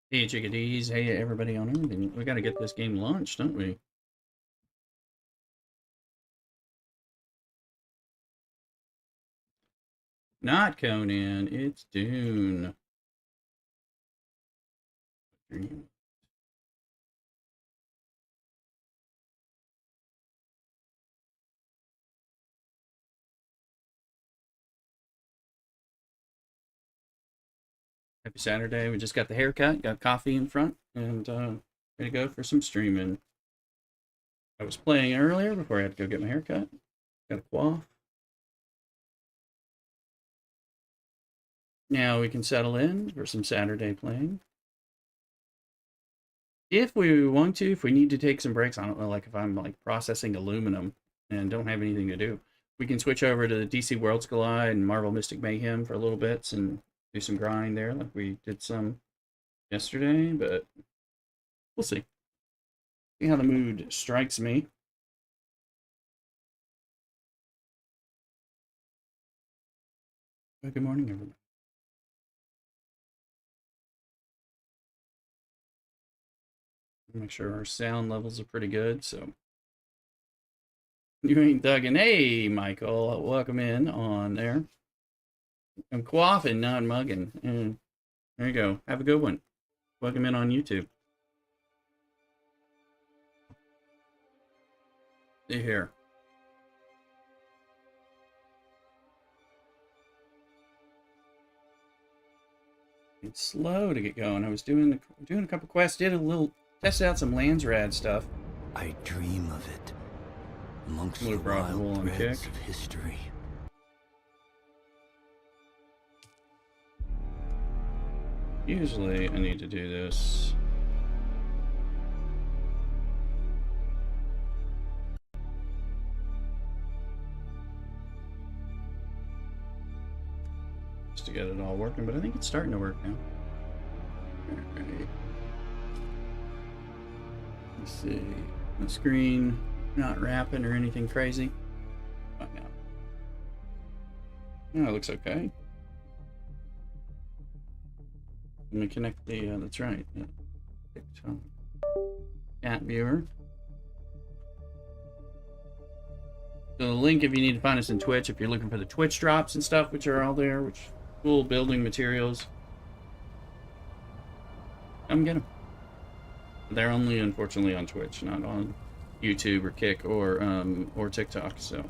Hey chickadees, hey everybody on everything. We gotta get this game launched, don't we? Not Conan, it's Dune. Happy Saturday. We just got the haircut, got coffee in front, and ready to go for some streaming. I was playing earlier before I had to go get my haircut. Got a quaff. Now we can settle in for some Saturday playing. If we want to, if we need to take some breaks, I don't know, like if I'm like processing aluminum and don't have anything to do, we can switch over to the DC Worlds Collide and Marvel Mystic Mayhem for a little bit and do some grind there like we did some yesterday, but we'll see. See how the mood strikes me. Good morning, everyone. Make sure our sound levels are pretty good, so you ain't thugging. Hey, Michael, welcome in on there. I'm quaffing, not mugging. And there you go. Have a good one. Welcome in on YouTube. See here. It's slow to get going. I was doing a couple quests, tested out some Landsraad stuff. I dream of it amongst the wild threads of history. Usually I need to do this. Just to get it all working, but I think it's starting to work now. Alright. Let's see. The screen not wrapping or anything crazy. Find out. No, it looks okay. Let me connect the, that's right. TikTok. Cat viewer. So the link if you need to find us in Twitch, if you're looking for the Twitch drops and stuff, which are all there, which cool building materials. Come get them. They're only, unfortunately, on Twitch, not on YouTube or Kick or TikTok. So,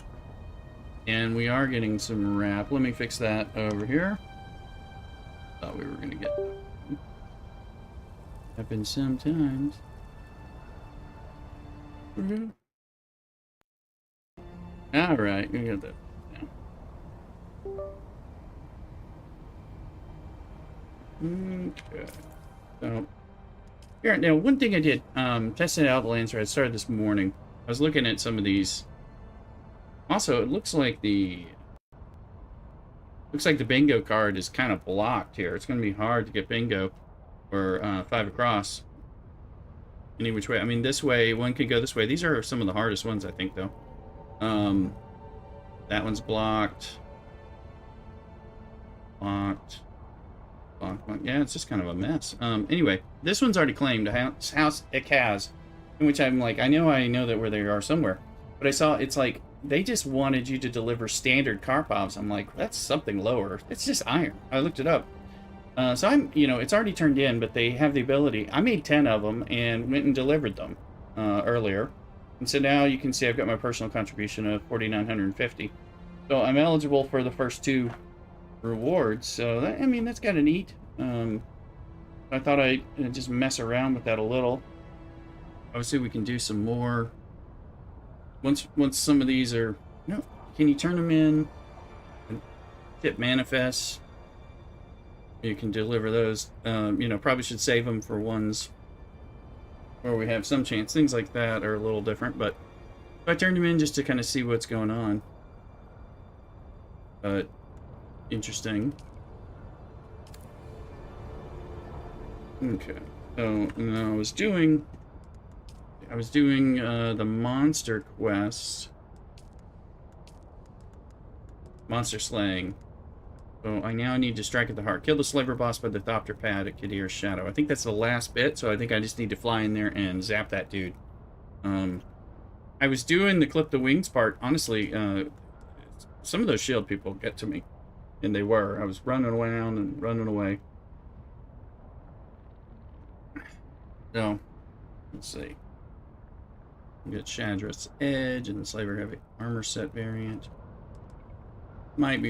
and we are getting some wrap. Let me fix that over here. Thought we were gonna get. Happens sometimes. All right, we got that now. Okay. So. Here, now, one thing I did, testing out the Landsraad, I started this morning. I was looking at some of these. Also, it looks like the bingo card is kind of blocked here. It's going to be hard to get bingo or 5 across. Any which way. I mean, this way, one could go this way. These are some of the hardest ones, I think, though. That one's blocked. Blocked. Yeah, it's just kind of a mess. Anyway, this one's already claimed. A house it has, in which I'm like, I know that where they are somewhere, but I saw it's like they just wanted you to deliver standard car pops. I'm like, that's something lower. It's just iron. I looked it up. So I'm, it's already turned in, but they have the ability. I made 10 of them and went and delivered them earlier, and so now you can see I've got my personal contribution of 4,950. So I'm eligible for the first 2 rewards, so that, I mean, that's kind of neat. I thought I'd just mess around with that a little. Obviously we can do some more once some of these are, no, can you turn them in and ship manifests? You can deliver those. Probably should save them for ones where we have some chance. Things like that are a little different, but I turned them in just to kind of see what's going on. But interesting. Okay. So I was doing the monster quest, monster slaying, So I now need to strike at the heart. Kill the slaver boss by the Thopter pad at Kadir's shadow. I think that's the last bit, so I think I just need to fly in there and zap that dude. I was doing the clip the wings part. Honestly, some of those shield people get to me. And they were. I was running around and running away. So, let's see. We got Shadrath's Edge and the Slaver Heavy Armor Set variant. Might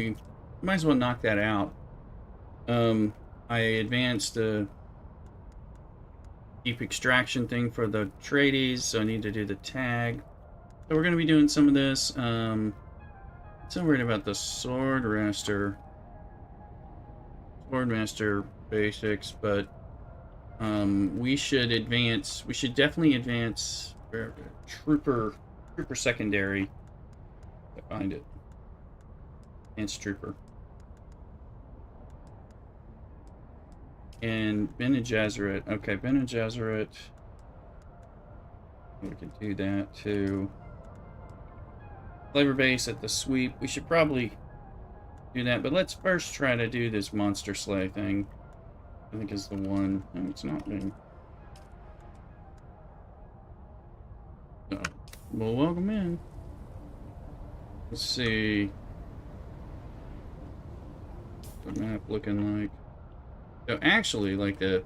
as well knock that out. I advanced the deep extraction thing for the tradies, so I need to do the tag. So we're going to be doing some of this. So worried about the Swordmaster basics, but we should advance. We should definitely advance Trooper secondary. I find it. Advanced Trooper. And Bene Gesserit. Okay, Bene Gesserit. We can do that too. Flavor base at the sweep. We should probably do that, but let's first try to do this monster slay thing. I think is the one. No, it's not me. So, well, welcome in. Let's see. What's the map looking like? So actually, like the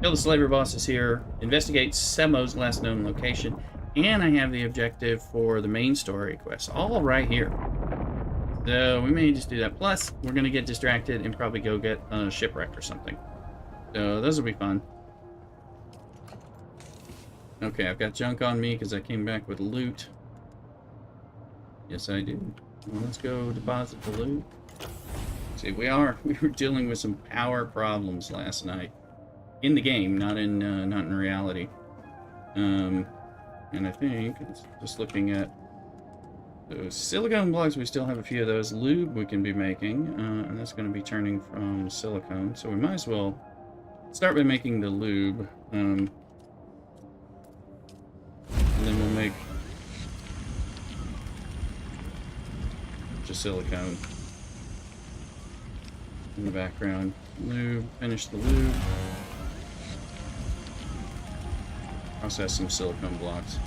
kill the slaver bosses here, investigate Semo's last known location, and I have the objective for the main story quest, all right here. So we may just do that. Plus, we're gonna get distracted and probably go get a shipwreck or something. So those will be fun. Okay, I've got junk on me because I came back with loot. Yes, I do. Well, let's go deposit the loot. See, we were dealing with some power problems last night in the game, not in reality. And I think it's just looking at those silicone blocks. We still have a few of those. Lube we can be making, and that's going to be turning from silicone. So we might as well start by making the lube, and then we'll make just silicone. In the background. Lube, finish the lube. Also has some silicone blocks.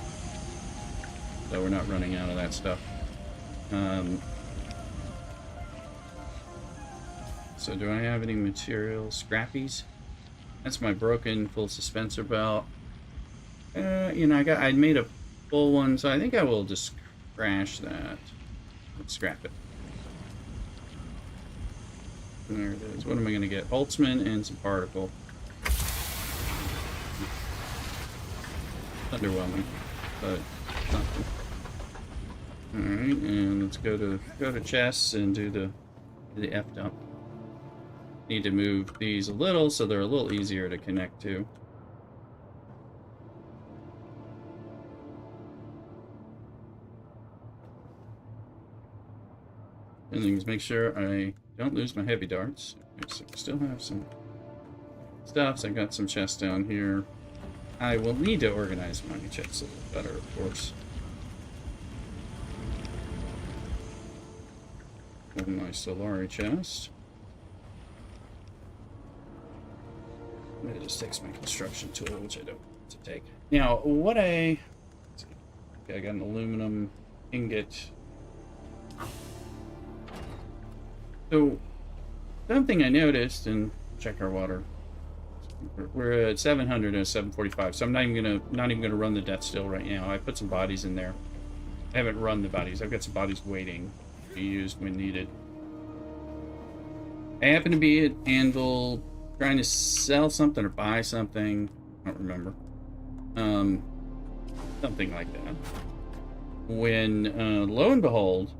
So we're not running out of that stuff. So do I have any material? Scrappies? That's my broken full suspensor belt. You know, I made a full one, so I think I will just crash that. Let's scrap it. There it is. What am I going to get? Boltzmann and some particle. Underwhelming, but something. Alright, and let's go to chests and do the F dump. Need to move these a little so they're a little easier to connect to. And then make sure I don't lose my heavy darts. So I still have some stuff. So I got some chests down here. I will need to organize my chests a little better, of course. One nice Solari chest. It just takes my construction tool, which I don't want to take. Now, what okay, I got an aluminum ingot. So, something I noticed, and check our water. We're at 700 and 745, so I'm not even gonna run the death still right now. I put some bodies in there. I haven't run the bodies. I've got some bodies waiting to be used when needed. I happen to be at Anvil trying to sell something or buy something. I don't remember. Something like that. When lo and behold,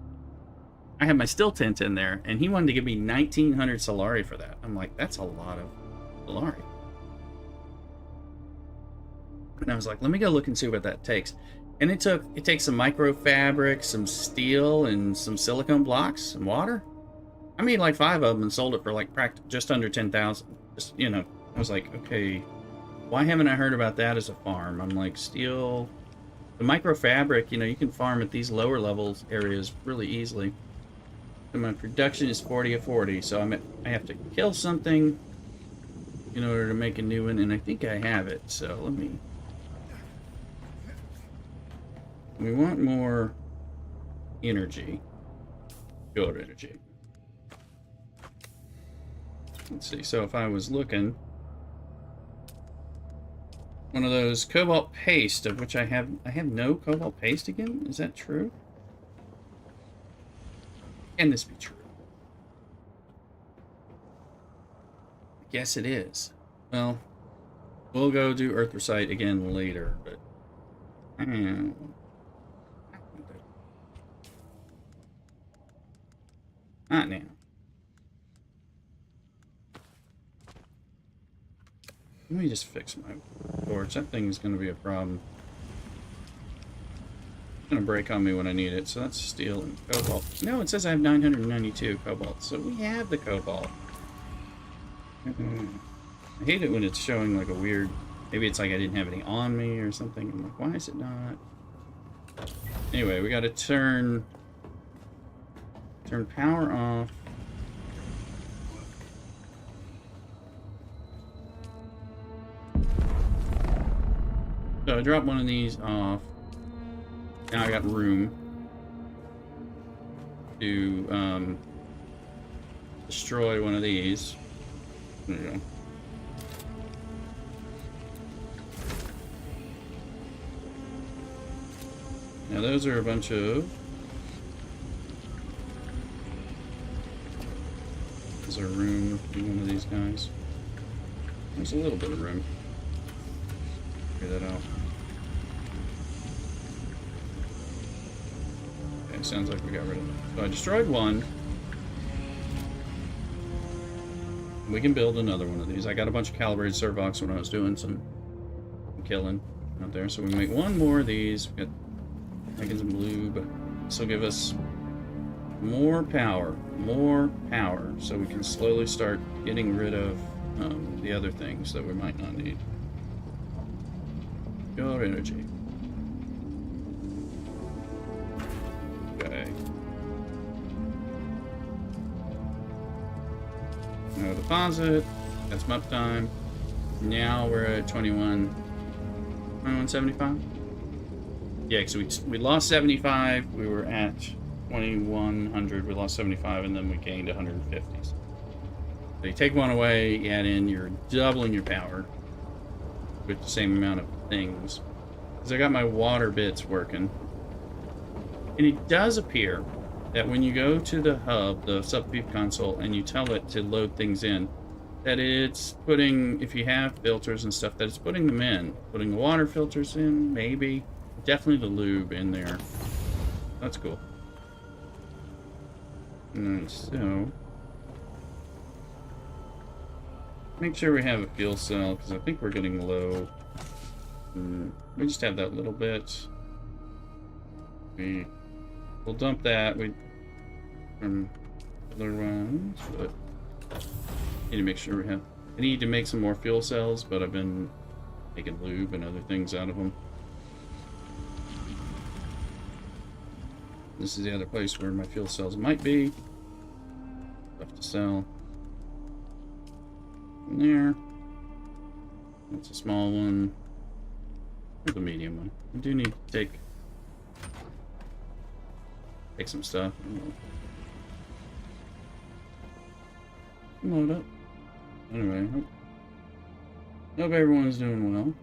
I had my still tent in there, and he wanted to give me 1,900 Solari for that. I'm like, that's a lot of Solari. And I was like, let me go look and see what that takes. And it takes some microfabric, some steel, and some silicone blocks, some water. I made like 5 of them and sold it for like just under 10,000. Just, you know, I was like, okay, why haven't I heard about that as a farm? I'm like, steel, the microfabric, you know, you can farm at these lower levels areas really easily. And my production is 40 of 40, so I have to kill something in order to make a new one, and I think I have it, so let me... We want more energy. Good energy. Let's see, so if I was looking... One of those cobalt paste, of which I have no cobalt paste again? Is that true? Can this be true? I guess it is. Well, we'll go do Earthrecite again later, but... Not now. Let me just fix my torch. That thing is going to be a problem. It's going to break on me when I need it, so that's steel and cobalt. No, it says I have 992 cobalt, so we have the cobalt. I hate it when it's showing like a weird... Maybe it's like I didn't have any on me or something. I'm like, why is it not? Anyway, we got to turn power off. So I dropped one of these off. Now I got room to destroy one of these. There you go. Now those are a bunch of... Is there room for one of these guys? There's a little bit of room. Figure that out. Okay, sounds like we got rid of it. So I destroyed one. We can build another one of these. I got a bunch of calibrated servox when I was doing some killing out there. So we can make one more of these. We got making some blue, but this will give us more power, so we can slowly start getting rid of the other things that we might not need. Your energy. Okay. No deposit. That's map time. Now we're at 2175. Yeah, so we lost 75. We were at 2100. We lost 75, and then we gained 150. So you take one away, you add in, you're doubling your power with the same amount of things. Because I got my water bits working. And it does appear that when you go to the hub, the sub-peep console, and you tell it to load things in, that it's putting, if you have filters and stuff, that it's putting them in. Putting the water filters in, maybe. Definitely the lube in there. That's cool. Alright, so... Make sure we have a fuel cell, because I think we're getting low. We just have that little bit. We'll dump that from other ones, but need to make sure we have... I need to make some more fuel cells, but I've been making lube and other things out of them. This is the other place where my fuel cells might be. Stuff to sell. In there. That's a small one. There's a medium one. I do need to take some stuff. Load up. Anyway, hope everyone's doing well.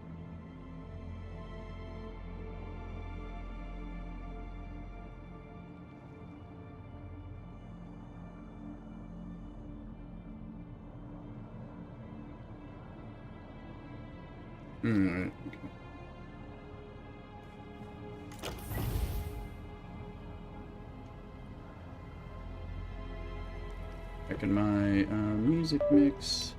Alright, okay. Checking my music mix.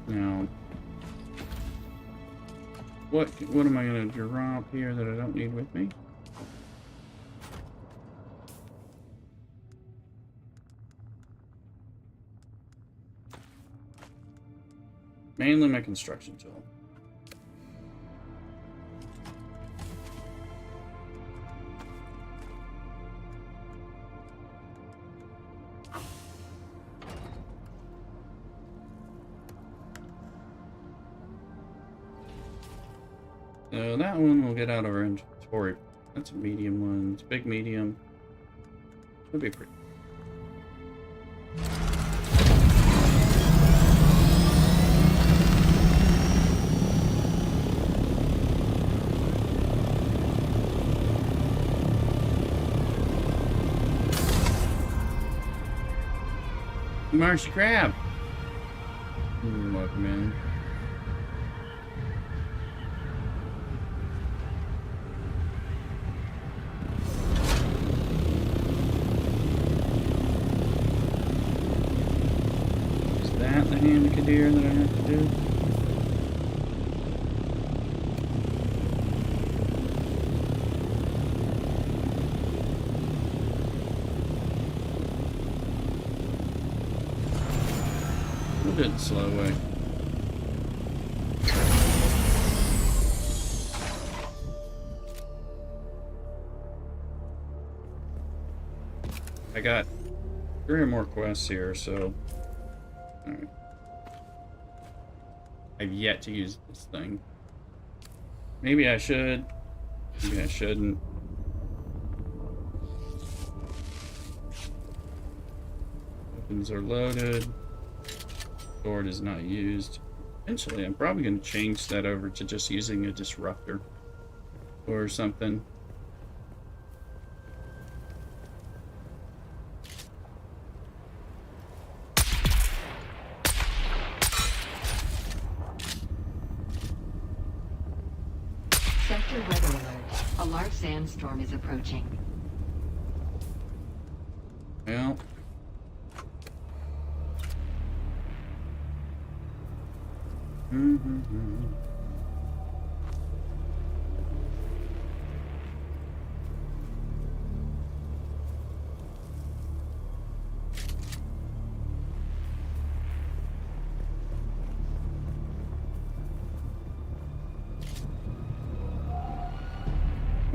Now, what am I gonna drop here that I don't need with me? Mainly my construction tool. So that one we'll get out of our inventory. That's a medium one. It's big medium. It'll be pretty. Marshy crab. You're welcome in. Is that the Handicadeer that I have to do? We'll do it the slow way. I got 3 or more quests here, so... Alright. I've yet to use this thing. Maybe I should. Maybe I shouldn't. Weapons are loaded. Sword is not used. Eventually, I'm probably going to change that over to just using a disruptor or something. Sector weather alert. A large sandstorm is approaching. Well.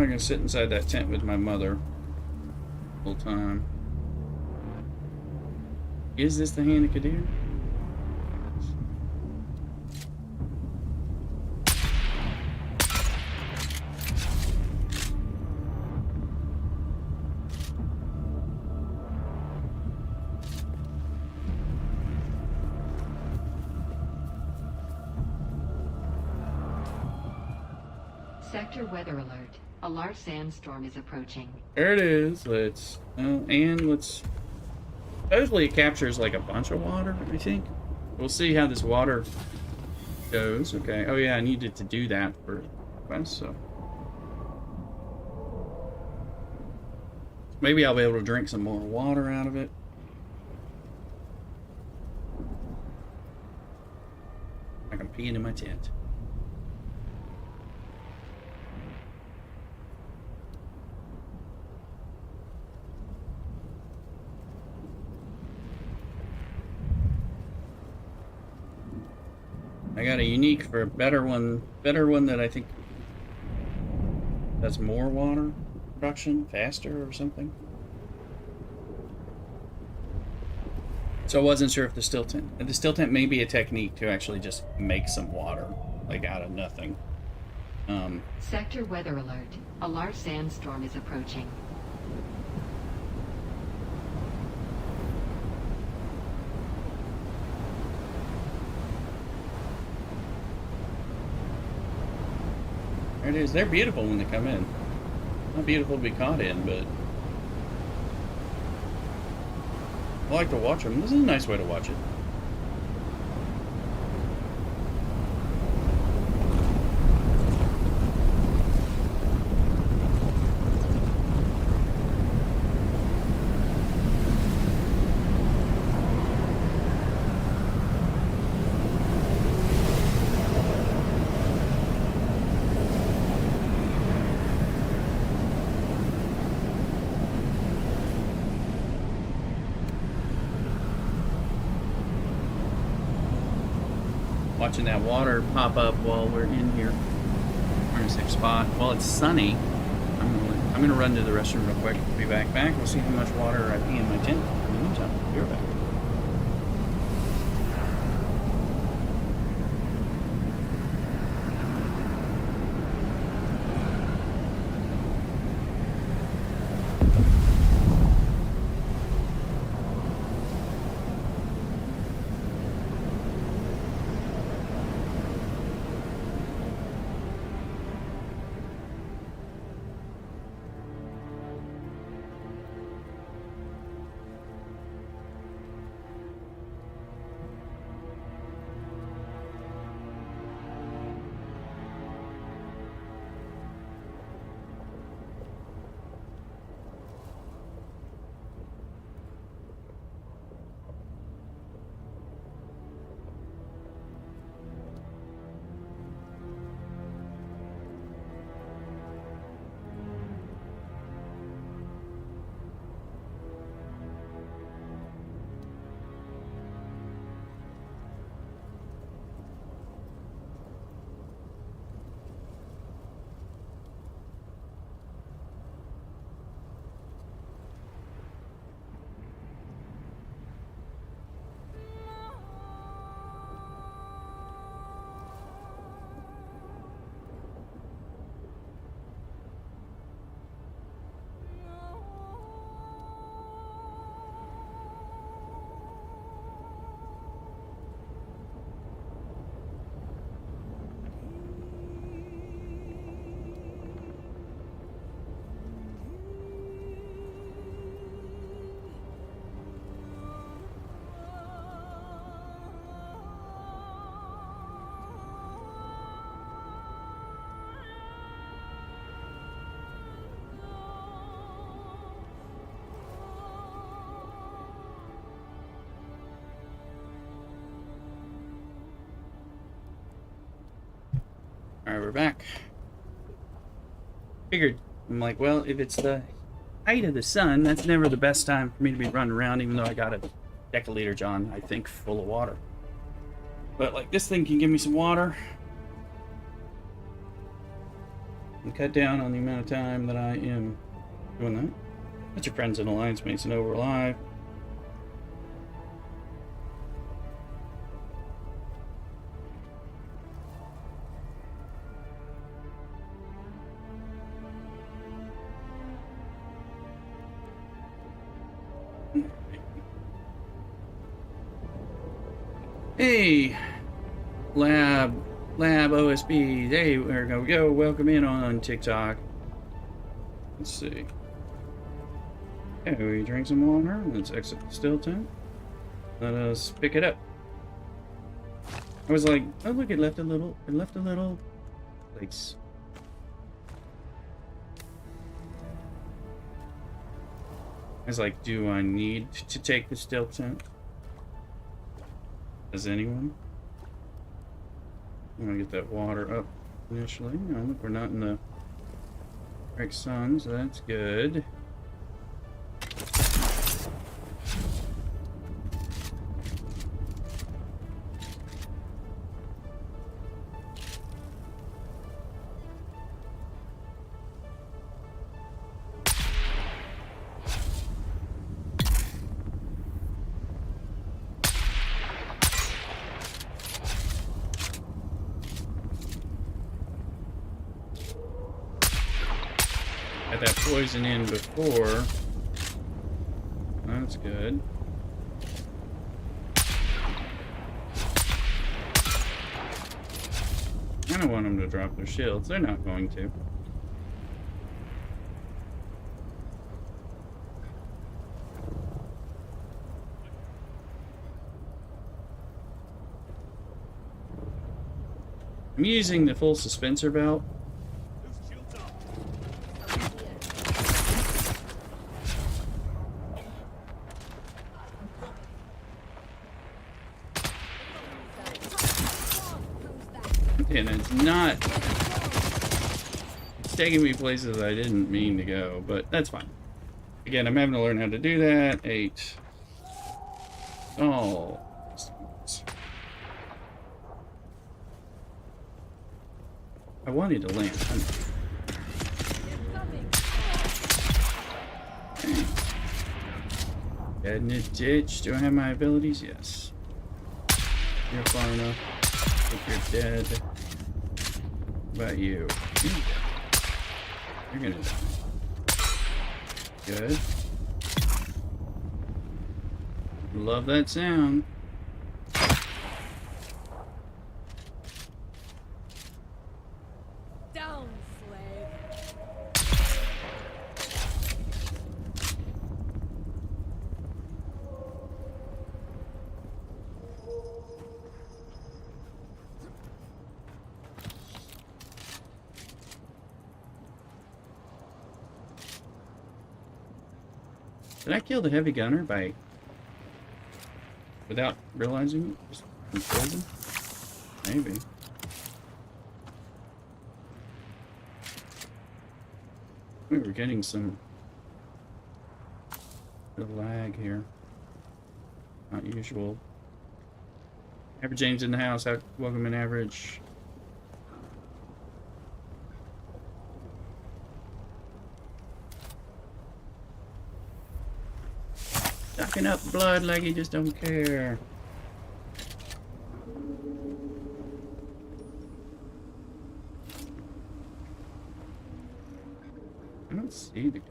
I'm gonna sit inside that tent with my mother the whole time. Is this the Handicadeer? Sector weather alert. A large sandstorm is approaching. There it is. Let's supposedly it captures like a bunch of water, I think. We'll see how this water goes. Okay. Oh yeah, I needed to do that for quest, so maybe I'll be able to drink some more water out of it. Like I'm peeing in my tent. I got a unique for a better one that I think does more water production faster or something. So I wasn't sure if the still tent may be a technique to actually just make some water like out of nothing. Sector weather alert. A large sandstorm is approaching. There it is. They're beautiful when they come in. Not beautiful to be caught in, but I like to watch them. This is a nice way to watch it. watching that water pop up while we're in here. We're in a safe spot. While it's sunny, I'm gonna run to the restroom real quick. Be back. We'll see how much water I pee in my tent. In the meantime, be right back. Alright, we're back. Figured. I'm like, well, if it's the height of the sun, that's never the best time for me to be running around, even though I got a deciliter John, I think, full of water. But, like, this thing can give me some water. And cut down on the amount of time that I am doing that. That's your friends and alliance mates and over alive. Hey, Lab OSB. Hey, there we go. Welcome in on TikTok. Let's see. Okay, we drink some water. Let's exit the still tent. Let us pick it up. I was like, oh look, it left a little place. I was like, do I need to take the still tent? Does anyone? I'm gonna get that water up initially. Oh, look, we're not in the right sun, so that's good. Got that poison in before. That's good. I don't want them to drop their shields. They're not going to. I'm using the full suspensor belt. And it's not... It's taking me places I didn't mean to go, but that's fine. Again, I'm having to learn how to do that. 8. Oh. I wanted to land. Okay. Dead in a ditch. Do I have my abilities? Yes. You're far enough. I think you're dead. What about you? You're gonna die. Good. Love that sound. Down, slave. Did I kill the heavy gunner without realizing it? Just killed him? Maybe. We were getting some lag here. Not usual. Average James in the house. Welcome in, Average. Sucking up blood like he just don't care. I don't see the guy.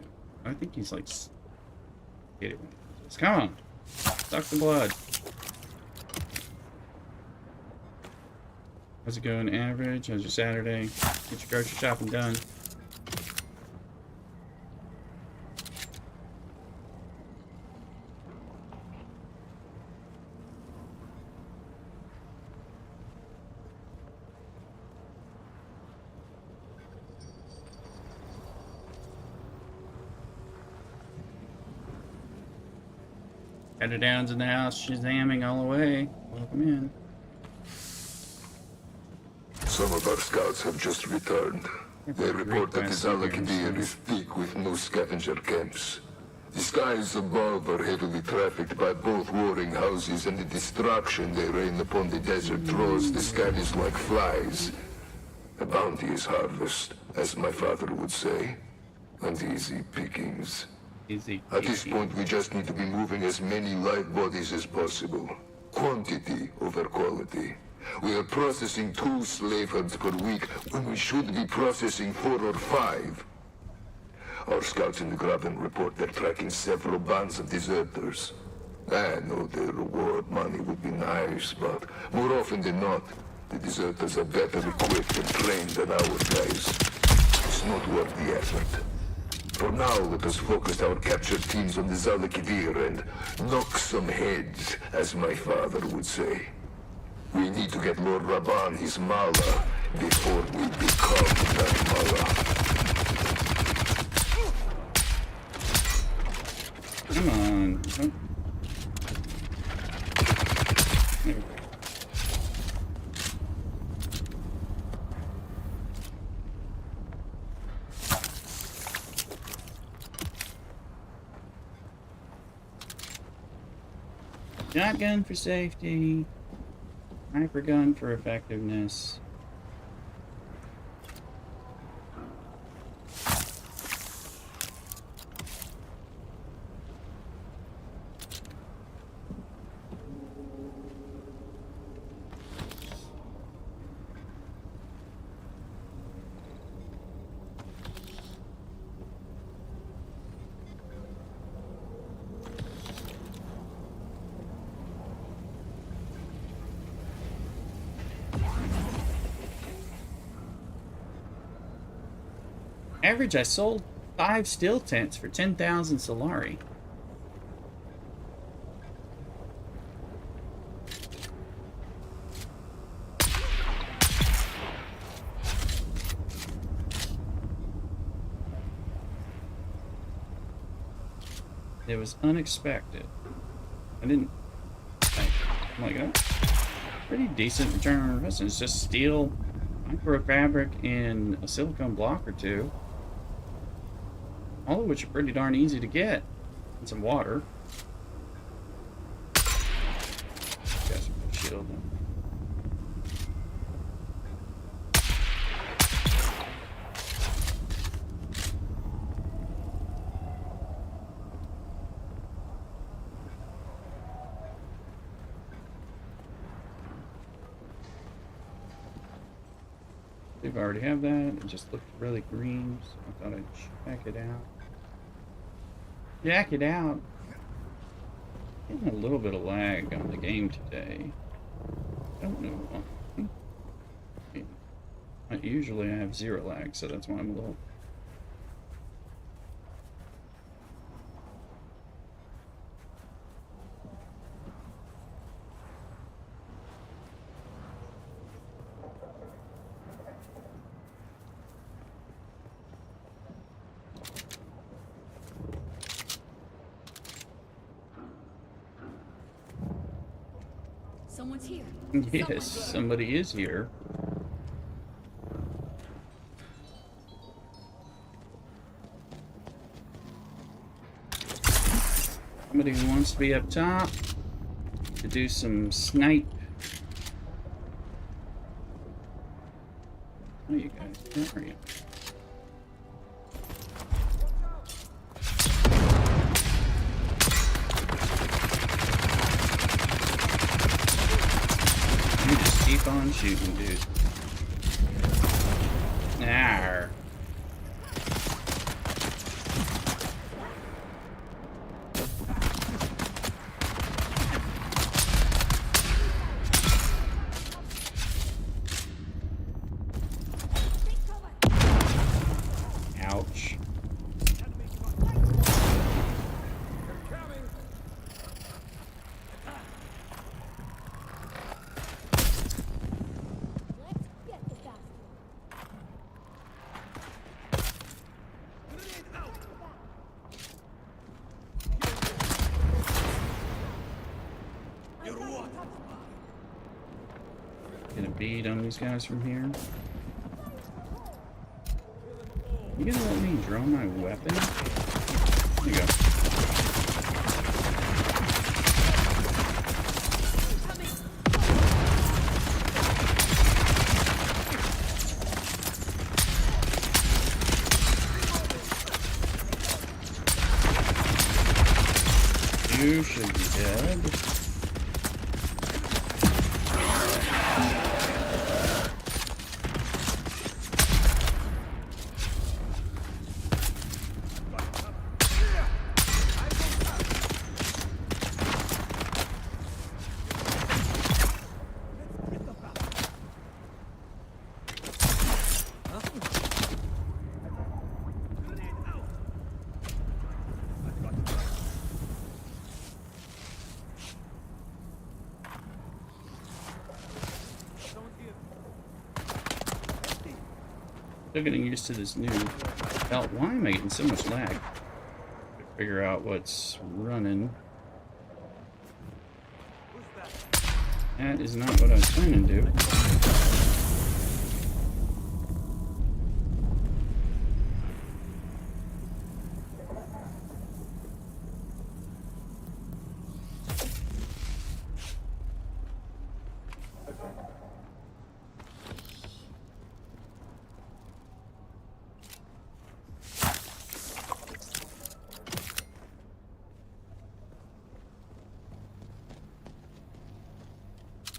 I think he's like... Get it. Come on. Suck the blood. How's it going, Average? How's your Saturday? Get your grocery shopping done. Headed down's in the house, shazamming all the way. Welcome in. Some of our scouts have just returned. They report that the Zalakadir is thick with no scavenger camps. The skies above are heavily trafficked by both warring houses, and the destruction they rain upon the desert draws the scavies like flies. A bounteous harvest, as my father would say, and easy pickings. At this point, we just need to be moving as many live bodies as possible. Quantity over quality. We are processing 2 slave hunts per week when we should be processing 4 or 5. Our scouts in the Graben report they're tracking several bands of deserters. I know the reward money would be nice, but more often than not, the deserters are better equipped and trained than our guys. It's not worth the effort. For now, let us focus our captured teams on the Zalakidir and knock some heads, as my father would say. We need to get Lord Rabban his mala before we become that mala. Come on. Oh. There we go. Shotgun for safety. Sniper gun for effectiveness. Average, I sold 5 steel tents for 10,000 Solari. It was unexpected. I didn't... I'm like, oh, pretty decent return on investment. It's just steel, microfabric, and a silicone block or 2. All of which are pretty darn easy to get. And some water. Got some shield. believe I already have that. It just looked really green, so I thought I'd check it out. Check it out! Getting a little bit of lag on the game today. I don't know why. Usually I have 0 lag, so that's why I'm a little... Someone's here. Yes, somebody is here. Somebody who wants to be up top to do some snipe. Oh, you guys, where are you? You just keep on shooting, dude. Arr. Ouch. Get a bead on these guys from here. You gonna let me draw my weapon? There you go. You should be dead. Still getting used to this new belt. Why am I getting so much lag? Figure out what's running. That is not what I was planning to do.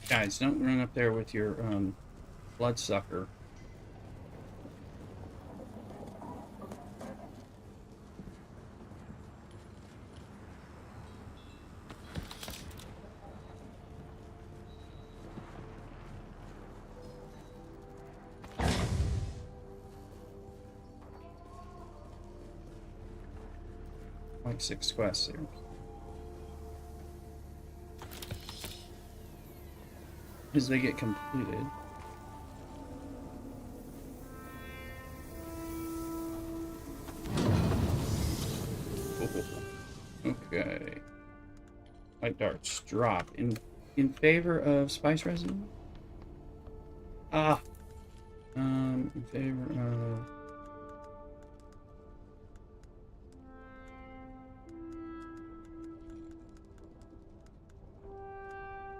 Guys, don't run up there with your bloodsucker. Like 6 quests here. As they get completed. Okay. Light darts drop in favor of spice resin. In favor of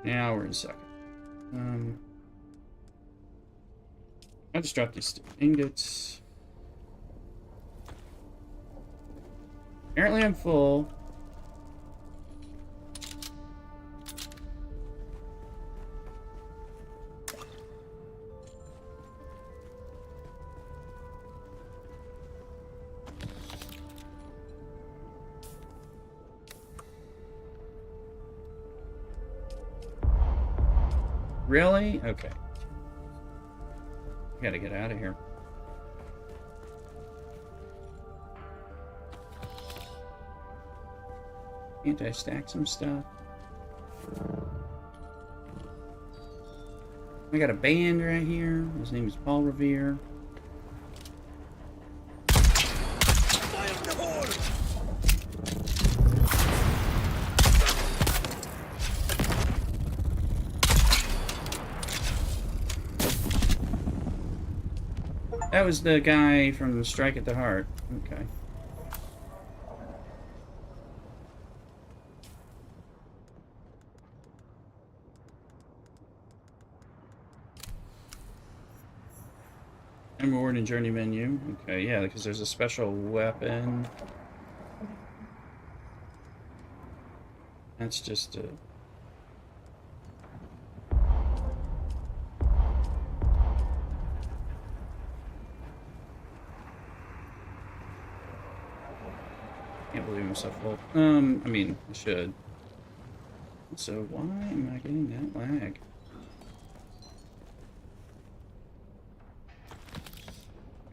now we're in second. I just dropped these ingots. Apparently I'm full. Really? Okay. I gotta get out of here. Can't I stack some stuff? I got a band right here. His name is Paul Revere. That was the guy from Strike at the Heart. Okay. And reward and journey menu. Okay, yeah, because there's a special weapon. That's just a... Can't believe I'm so full. I mean, I should. So why am I getting that lag?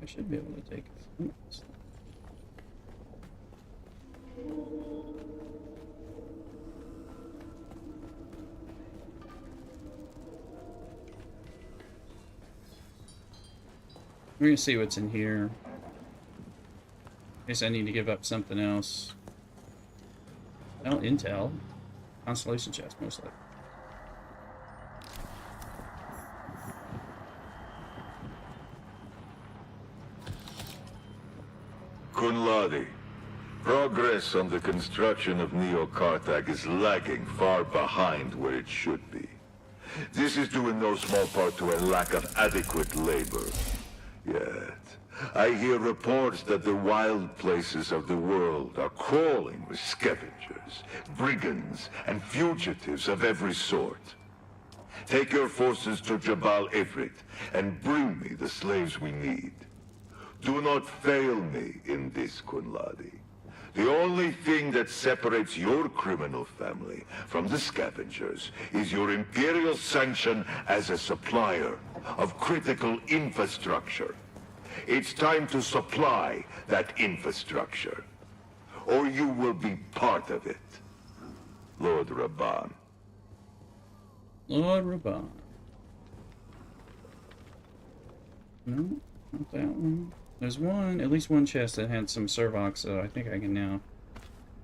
I should be able to take some of this. We're gonna see what's in here. Guess I need to give up something else. Well, intel. Constellation chest, most likely. Kunladi, progress on the construction of Neo-Carthag is lagging far behind where it should be. This is due in no small part to a lack of adequate labor. Yet, I hear reports that the wild places of the world are crawling with scavengers, brigands, and fugitives of every sort. Take your forces to Jabal Ifrit and bring me the slaves we need. Do not fail me in this, Kunladi. The only thing that separates your criminal family from the scavengers is your imperial sanction as a supplier of critical infrastructure. It's time to supply that infrastructure, or you will be part of it. Lord Rabban. Lord Rabban. No, not that one. There's one, at least one chest that had some Servox, so I think I can now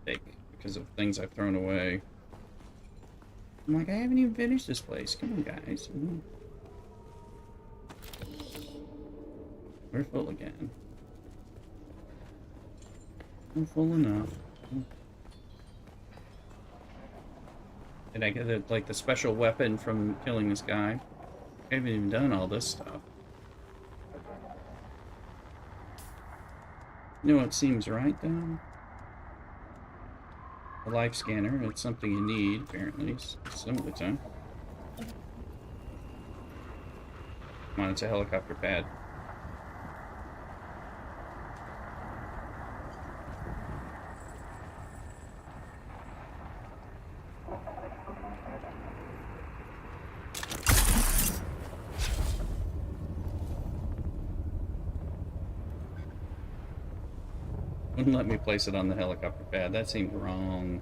take because of things I've thrown away. I'm like, I haven't even finished this place. Come on, guys. We're full again. I'm full enough. Did I get it, like the special weapon from killing this guy? I haven't even done all this stuff. You know what seems right, though? A life scanner. It's something you need, apparently, some of the time. Come on, it's a helicopter pad. Wouldn't let me place it on the helicopter pad. That seemed wrong.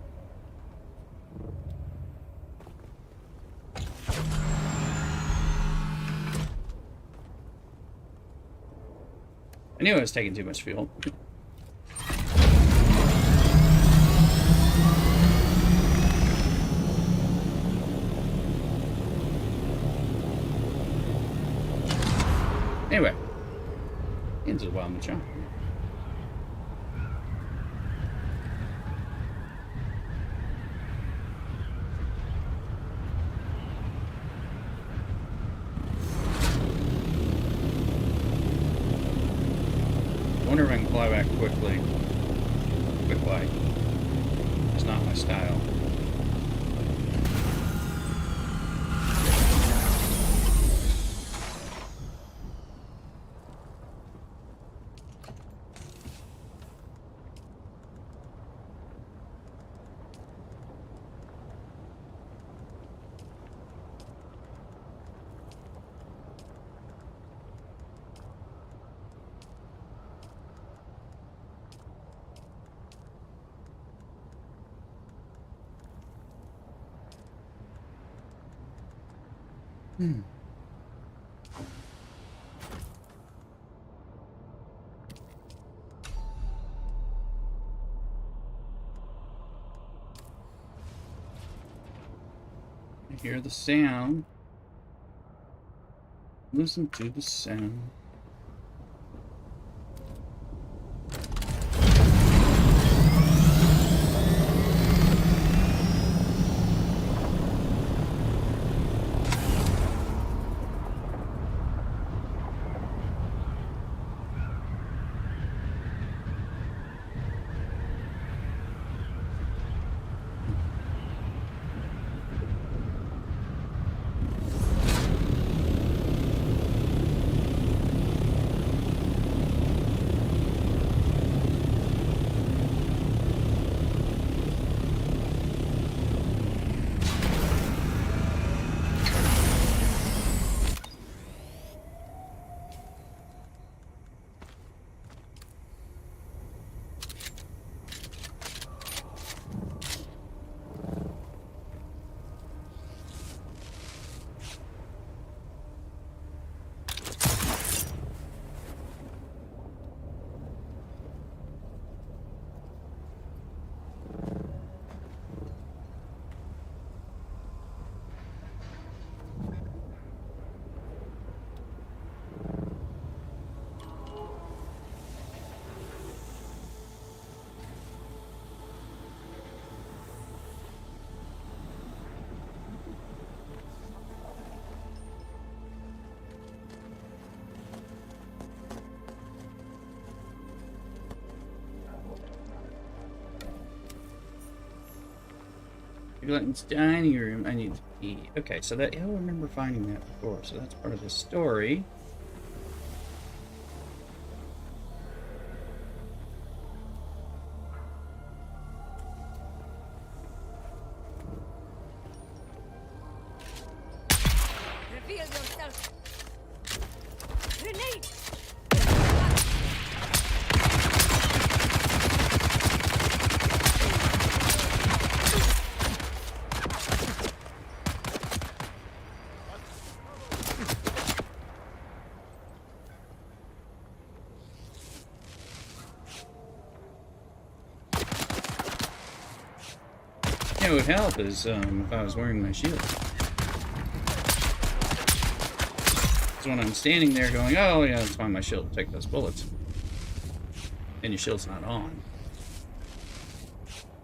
I knew I was taking too much fuel. Anyway, into the wild much. I wonder if I can fly back quickly. Quick fly. It's not my style. I hear the sound. Listen to the sound. Glutton's dining room. I need the key. Okay, so that I remember finding that before, so that's part of the story. Reveal yourself. Grenade. It would help is if I was wearing my shield. So when I'm standing there going, oh yeah, it's fine, my shield will take those bullets. And your shield's not on.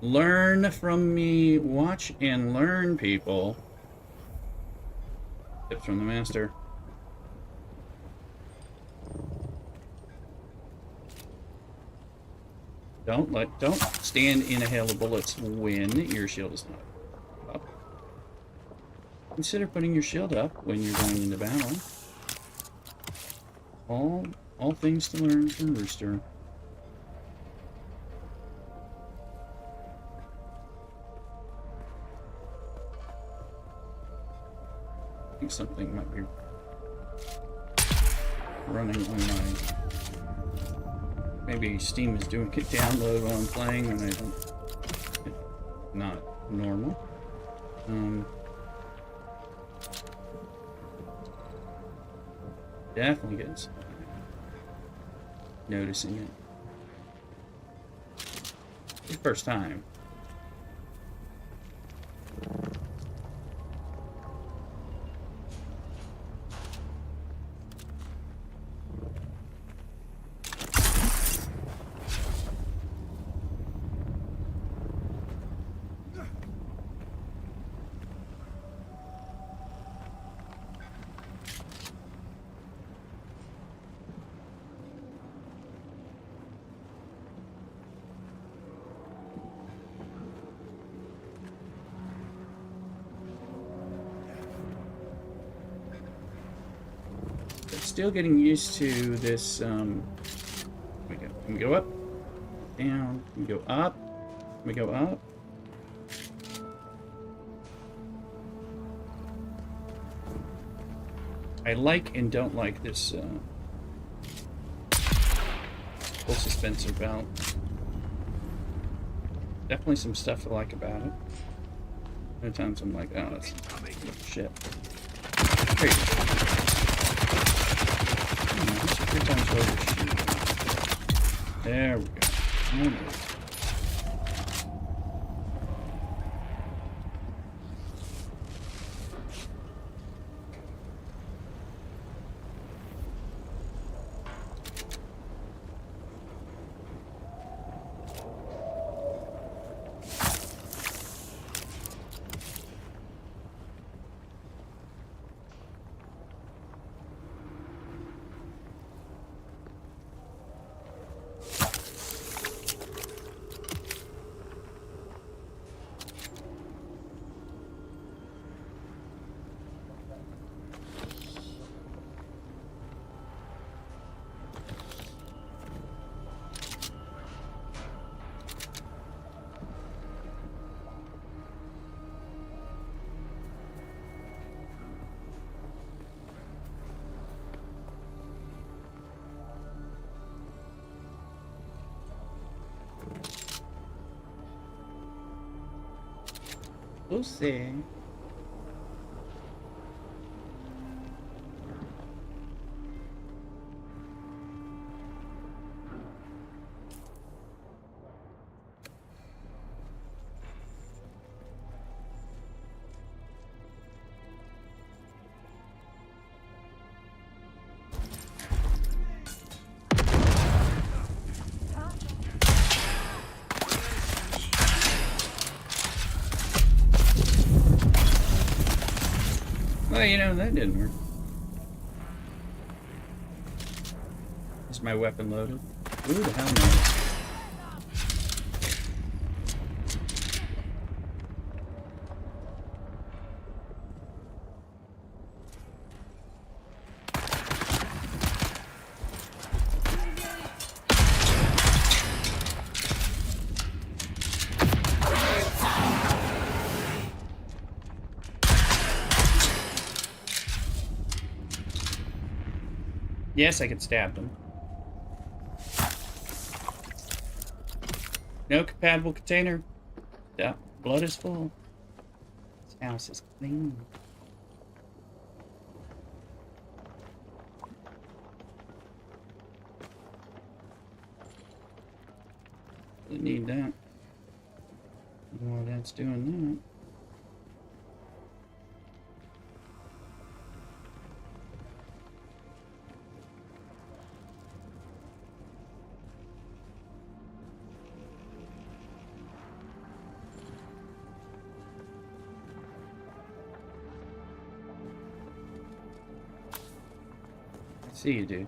Learn from me. Watch and learn, people. Tips from the master. Don't stand in a hail of bullets when your shield is not up. Consider putting your shield up when you're going into battle. All things to learn from Rooster. I think something might be running on my... Maybe Steam is doing a download while I'm playing and I don't... It's not normal. Definitely getting some... Noticing it. It's the first time. Still getting used to this. We go up, down. We go up. We go up. I like and don't like this full suspensor belt. Definitely some stuff to like about it. Other times I'm like, oh, that's shit. Great. This is 3 times overshoot. There we go. Almost. We'll see. Well, you know, that didn't work. Is my weapon loaded? Ooh, the hell no. Yes, I could stab them. No compatible container. Yeah, blood is full. This house is clean. Really need that. While that's doing that. See you, dude.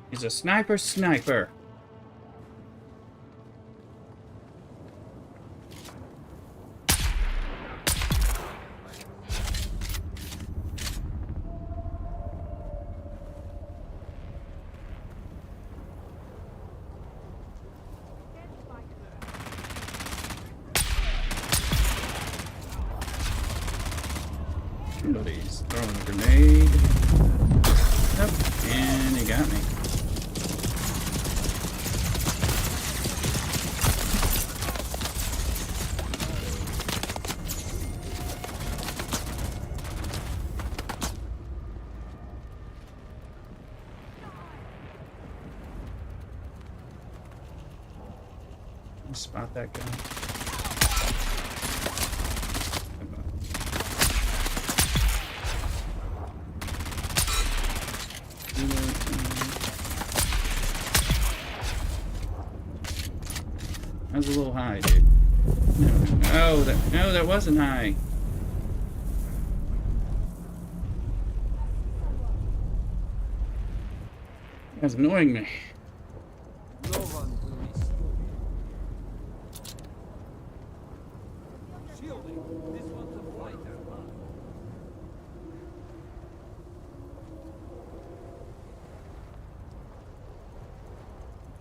He's a sniper. Somebody's throwing a grenade. Yep, and he got me. Spot that guy. That was a little high, dude. No, that wasn't high. That's annoying me. No one will restore you. Shielding. This one's a fighter.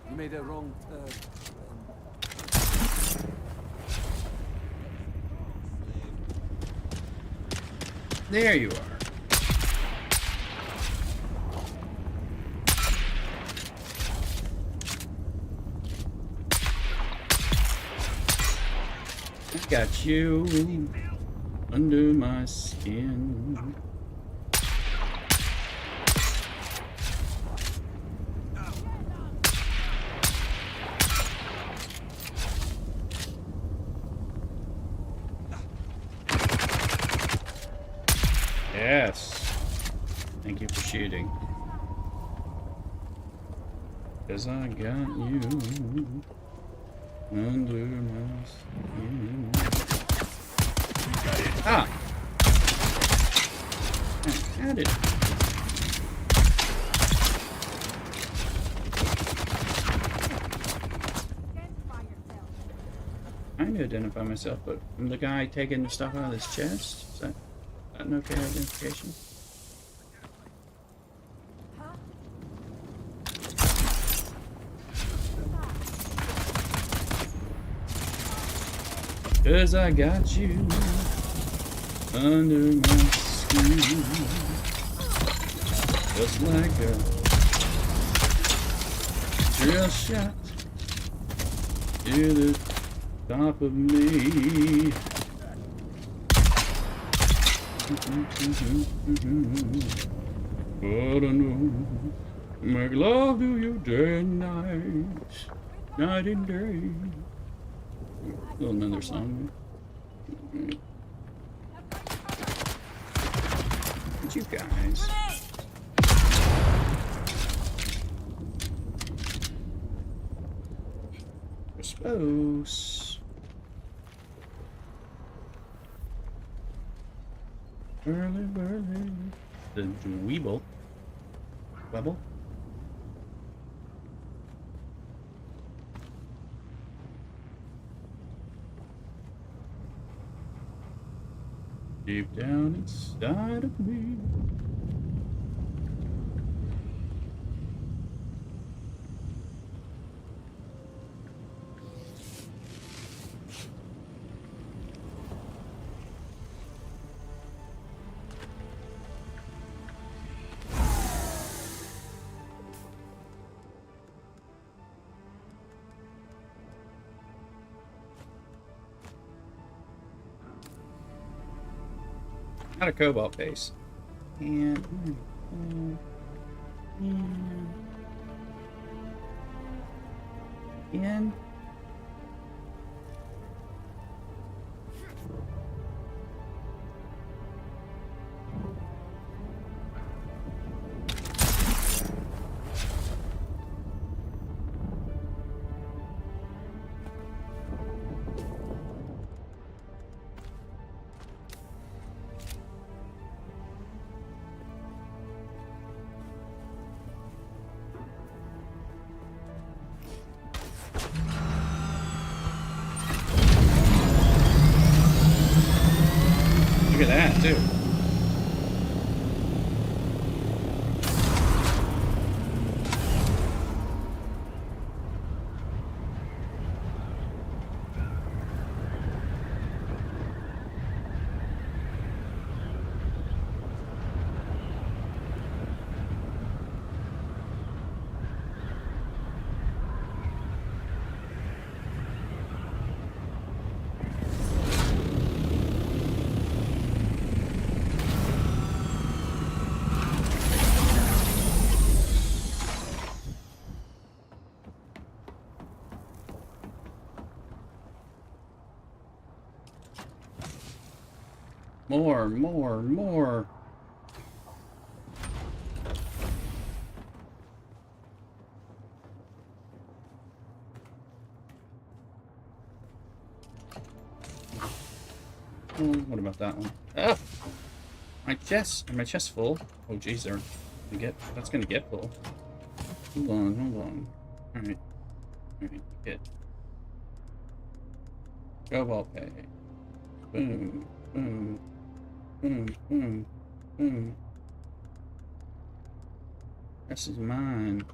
You made a wrong turn. There you are. I got you under my skin. Yes. Thank you for shooting. 'Cause I got you under my skin. Ah! I had it. I need to identify myself, but I'm the guy taking the stuff out of this chest. Is that an okay identification? Cause I got you under my skin, just like a drill shot to the top of me. But I know, make love to you day and night, night and day. Little another song. What you guys? I suppose. Early, early. The Weeble. Webble? Deep down inside of me. Not a cobalt base. And look at that, too. More. What about that one? Ah! My chest's full. Oh geez, that's gonna get full. Hold on, hold on. Alright. Alright, hit. Cobalt pay. Boom, boom, boom, boom, boom. This is mine.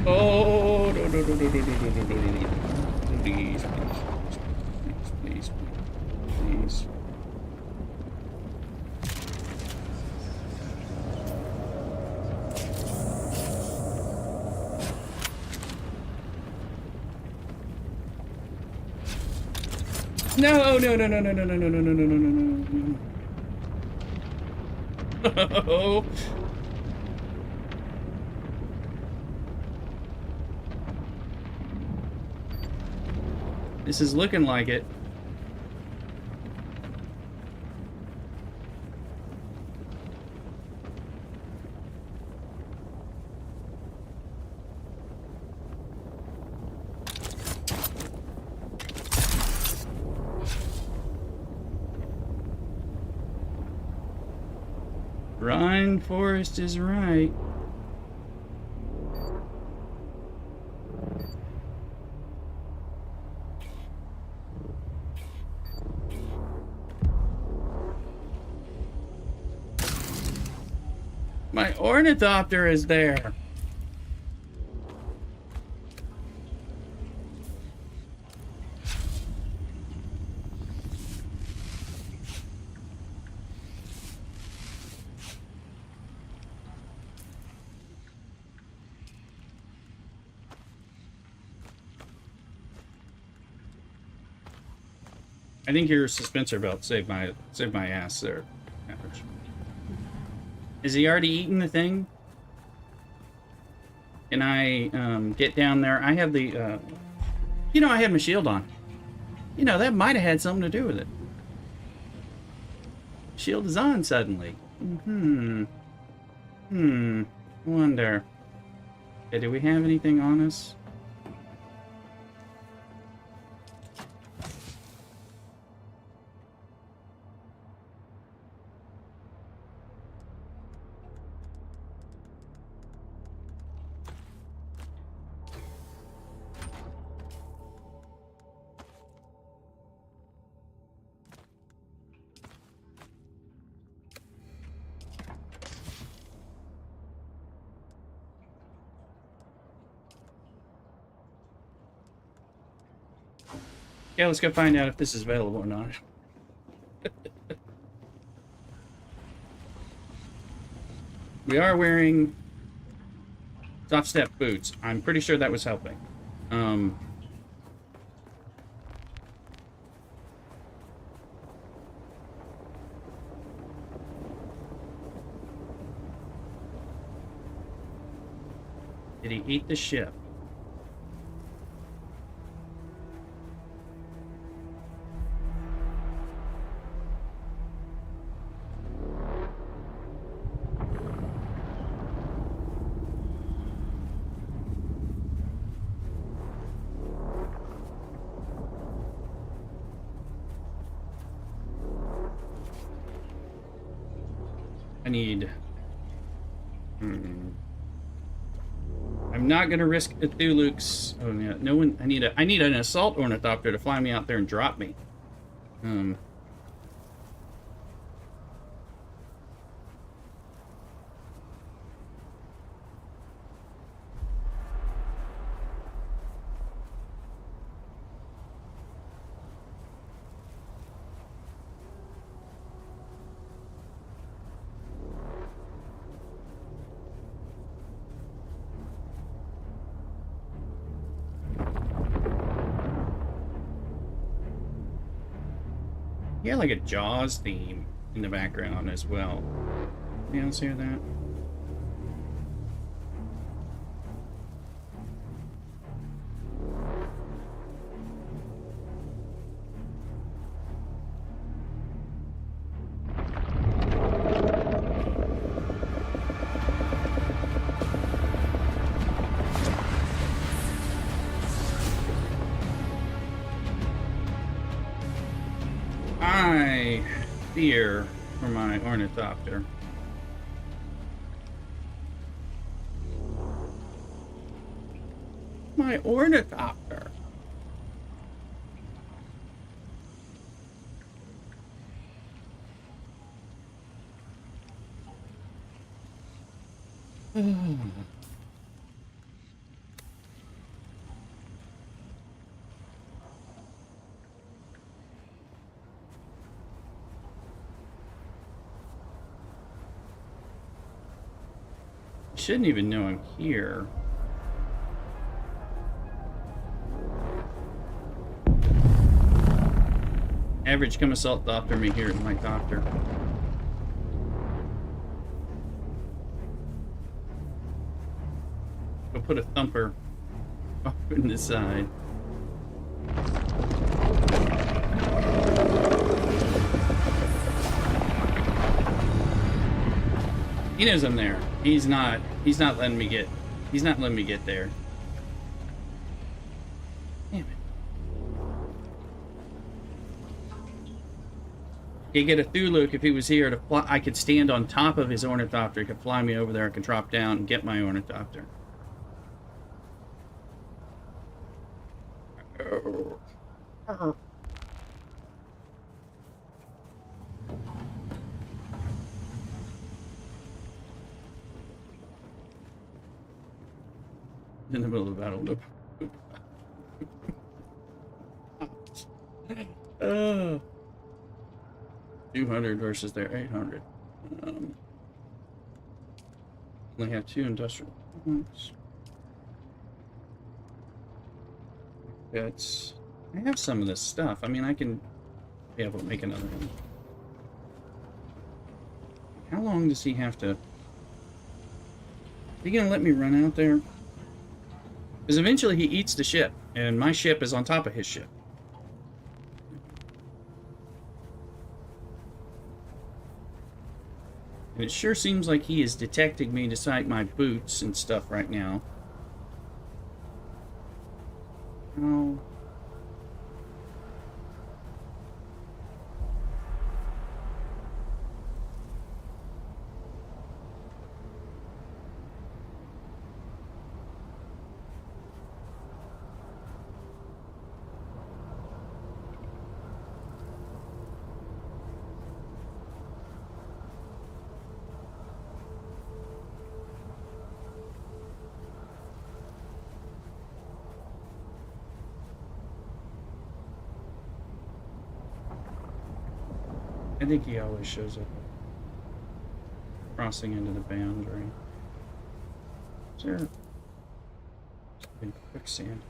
Oh, no, no, no, no, no, no, no, no, no, no, no. Please, please, please, please. No, no, no, no, no, no, no, no, no, no, no, no, no. Oh. This is looking like it. Rhine Forest is right. My ornithopter is there. I think your suspensor belt saved my ass there. Is he already eaten the thing? Can I get down there? I have the you know, I had my shield on. You know, that might have had something to do with it. Shield is on suddenly. Wonder. Okay, do we have anything on us? Yeah, let's go find out if this is available or not. We are wearing soft step boots. I'm pretty sure that was helping. Did he eat the ship? need... I'm not gonna risk a Thuluk's... Oh, yeah. No one... I need an assault ornithopter to fly me out there and drop me. Yeah, like a Jaws theme in the background as well. You else hear that? I fear for my ornithopter. My ornithopter. Shouldn't even know I'm here. Average, come assault doctor me here, my doctor. Go put a thumper up in the side. He knows I'm there. He's not letting me get there. Damn it. He'd get a Thuluk if he was here to fly. I could stand on top of his ornithopter. He could fly me over there. I could drop down and get my ornithopter. In the middle of the battle. Nope. 200 versus their 800. Only have 2 industrial points. I have some of this stuff. I mean, I can be able to make another one. How long does he have to... Are you gonna let me run out there? Because eventually he eats the ship, and my ship is on top of his ship. And it sure seems like he is detecting me despite my boots and stuff right now. Oh. I think he always shows up crossing into the boundary. Is there been quicksand?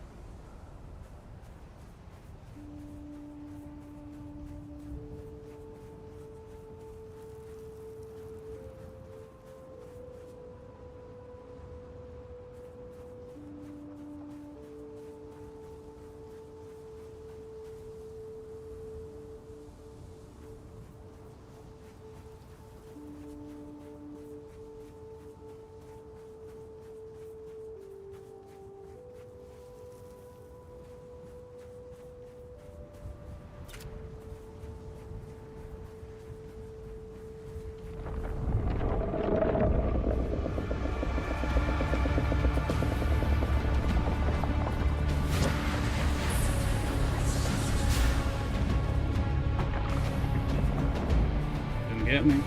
Come get me.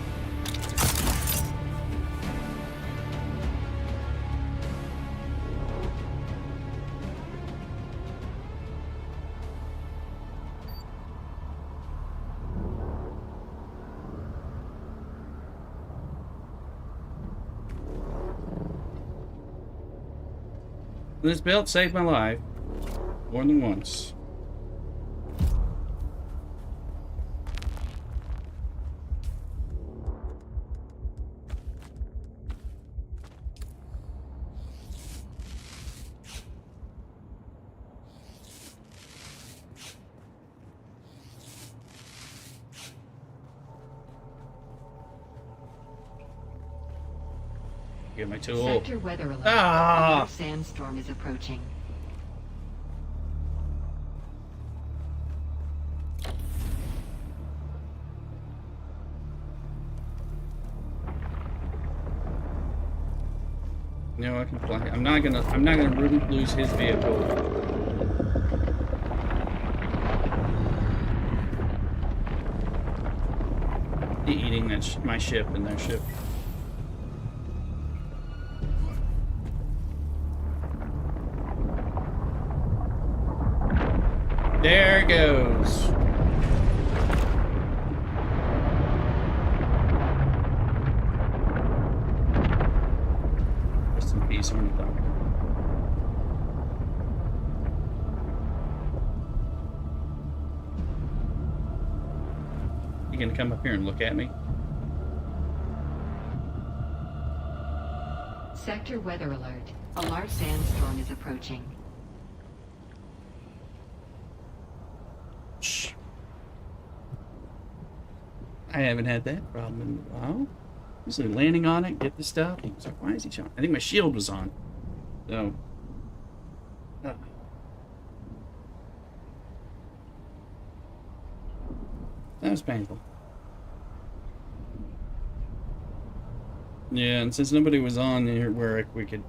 This belt saved my life more than once. Get my tool. Sector weather alert. Ah! A large sandstorm is approaching. No, I can fly. I'm not gonna lose his vehicle. Eating that my ship and their ship. There it goes. Rest in peace, ornithopter. You gonna come up here and look at me? Sector weather alert. A large sandstorm is approaching. Shh. I haven't had that problem in a while. Usually landing on it, get the stuff. I was like, why is he showing? I think my shield was on. So. That was painful. Yeah, and since nobody was on here where we could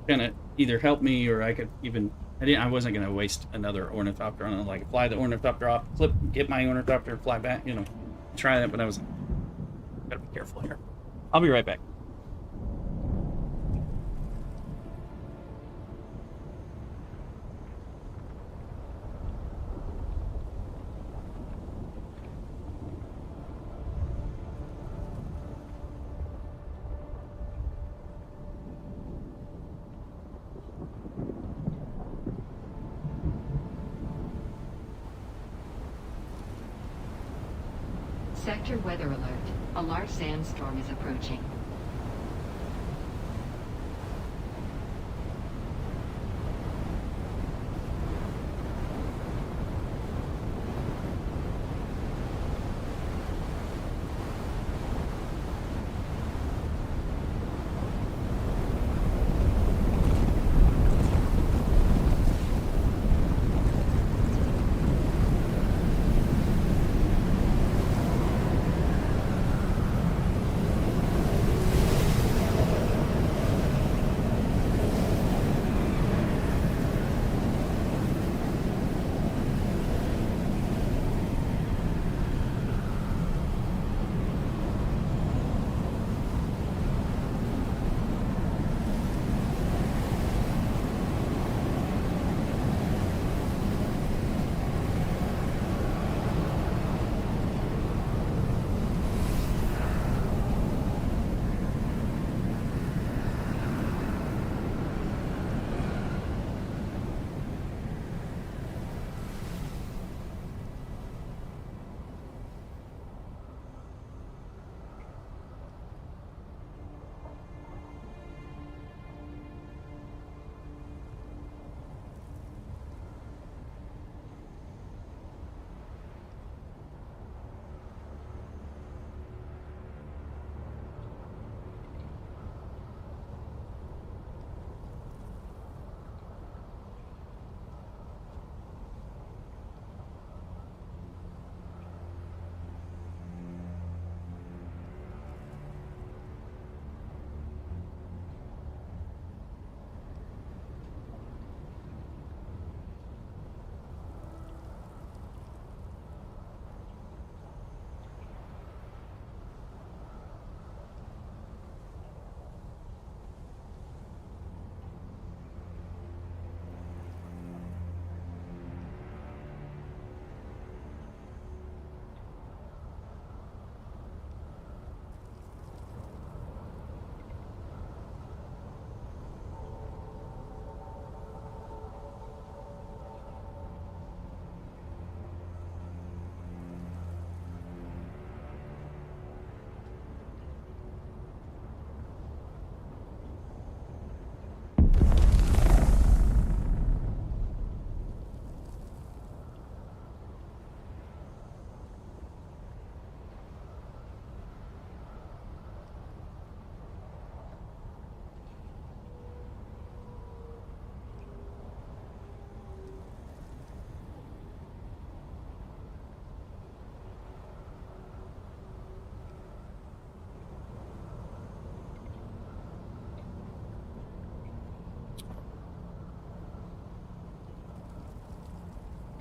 kind of either help me or I could even... I wasn't going to waste another ornithopter on it. Like, fly the ornithopter off, flip, get my ornithopter, fly back, you know. Try that, but I was... Gotta be careful here. I'll be right back. Sector weather alert. A large sandstorm is approaching.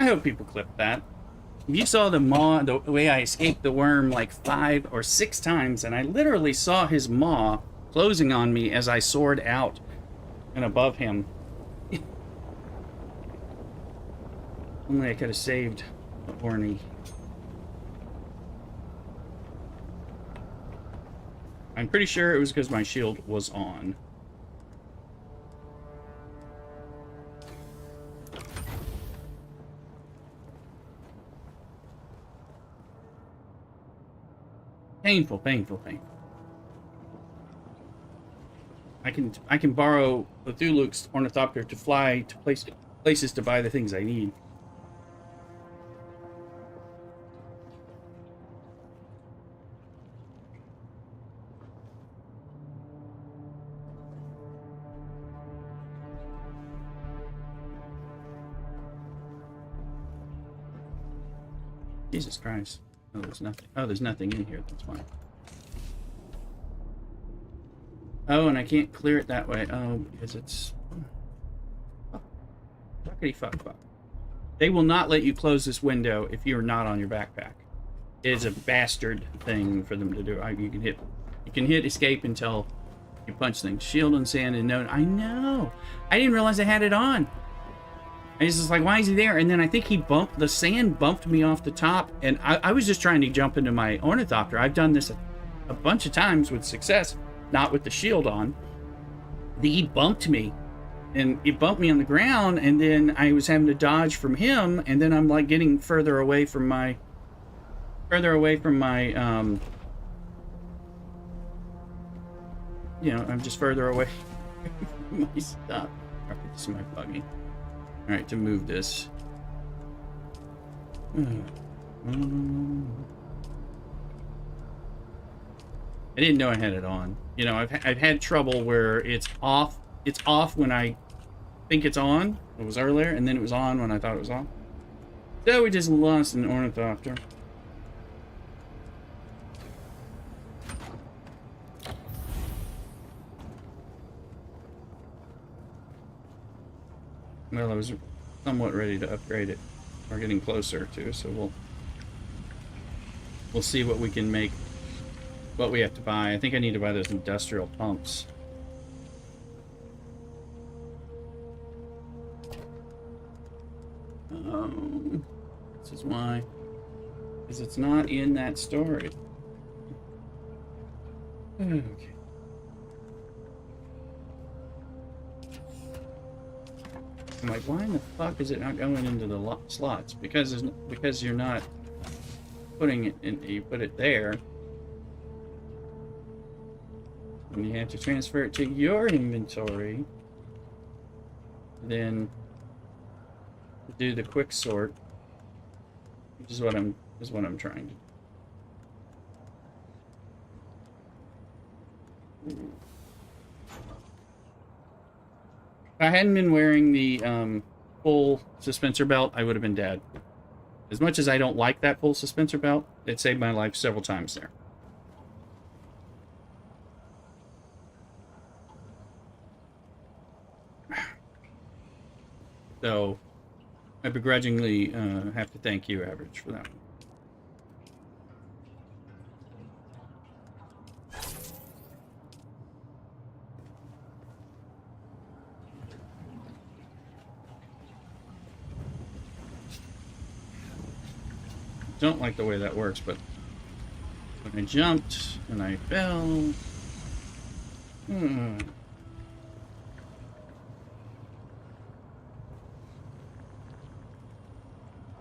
hope people clip that. You saw the maw, the way I escaped the worm like 5 or 6 times, and I literally saw his maw closing on me as I soared out and above him. Only I could have saved the horny. I'm pretty sure it was because my shield was on. Painful, painful, painful. I can borrow the Thulu's ornithopter to fly to places to buy the things I need. Jesus Christ. Oh, there's nothing. Oh, there's nothing in here. That's fine. Oh, and I can't clear it that way. Oh, because it's... Oh. Fuckity fuck fuck. They will not let you close this window if you're not on your backpack. It is a bastard thing for them to do. You can hit escape until you punch things. Shield and sand and no... I know! I didn't realize I had it on! I was just like, why is he there? And then I think the sand bumped me off the top, and I was just trying to jump into my ornithopter. I've done this a bunch of times with success, not with the shield on. He bumped me, and it bumped me on the ground, and then I was having to dodge from him, and then I'm like getting further away from my, you know, I'm just further away from my stuff. I'll put this in my buggy. Alright, to move this. I didn't know I had it on. You know, I've had trouble where it's off. It's off when I think it's on. It was earlier, and then it was on when I thought it was on. So we just lost an ornithopter. Well, I was somewhat ready to upgrade it. We're getting closer to, so we'll see what we can make, what we have to buy. I think I need to buy those industrial pumps. This is why. Because it's not in that story. Okay. I'm like, why in the fuck is it not going into the slots? Because you're not putting it in. You put it there, and you have to transfer it to your inventory. Then do the quick sort, which is what I'm trying to do. If I hadn't been wearing the full suspensor belt, I would have been dead. As much as I don't like that full suspensor belt, it saved my life several times there. So, I begrudgingly have to thank you, Average, for that one. Don't like the way that works, but when I jumped and I fell,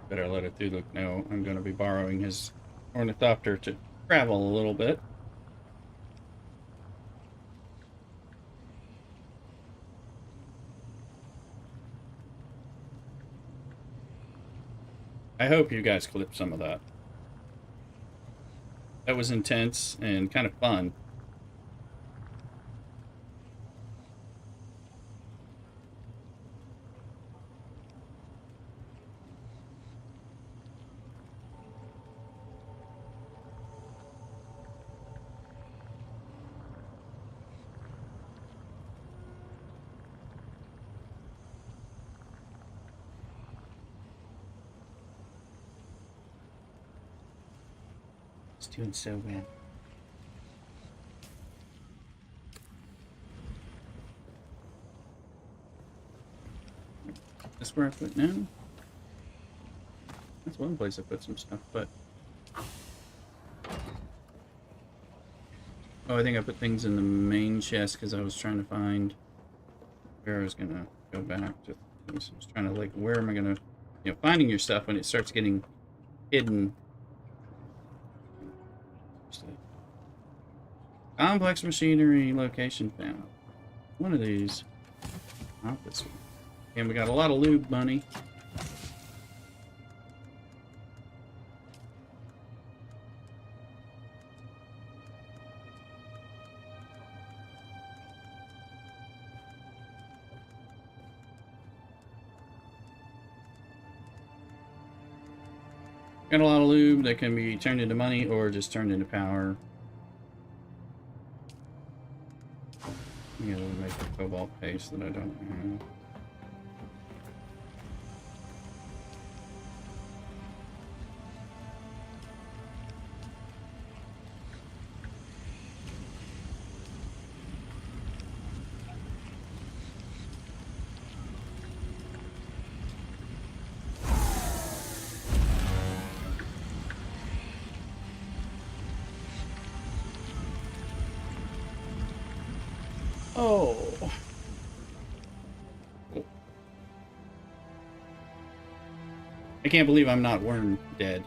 better let it Thulu know I'm going to be borrowing his ornithopter to travel a little bit. I hope you guys clip some of that. That was intense and kind of fun. It's doing so well. That's where I put now. That's one place I put some stuff, but oh, I think I put things in the main chest because I was trying to find where I was gonna go back to things. I was trying to like, where am I gonna, finding your stuff when it starts getting hidden. Complex machinery location found. One of these. Not this one. And we got a lot of lube money. Got a lot of lube that can be turned into money or just turned into power. I'm gonna make a cobalt paste that I don't have. Oh. I can't believe I'm not worm dead.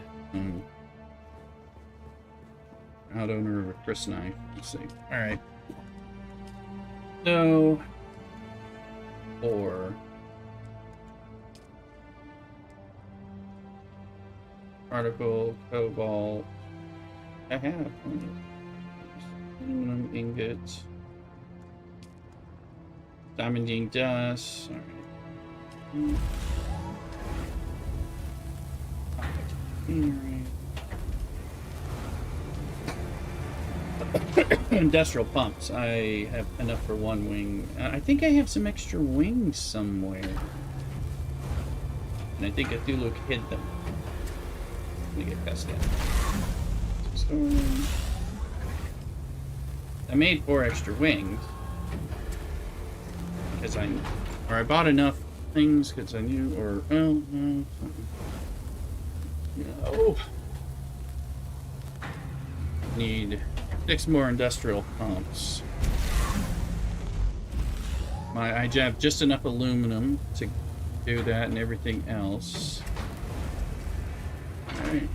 Proud owner of a Chris knife. Let's see. Alright. So, 4. Particle, cobalt. I have aluminum ingots. Diamondine dust. Alright. Industrial pumps. I have enough for one wing. I think I have some extra wings somewhere. And I think Cthulhu hid them. Let me get past that. Storage. I made 4 extra wings. Because I bought enough things because I knew, or, oh, no. No. Need 6 more industrial pumps. I have just enough aluminum to do that and everything else. Alright.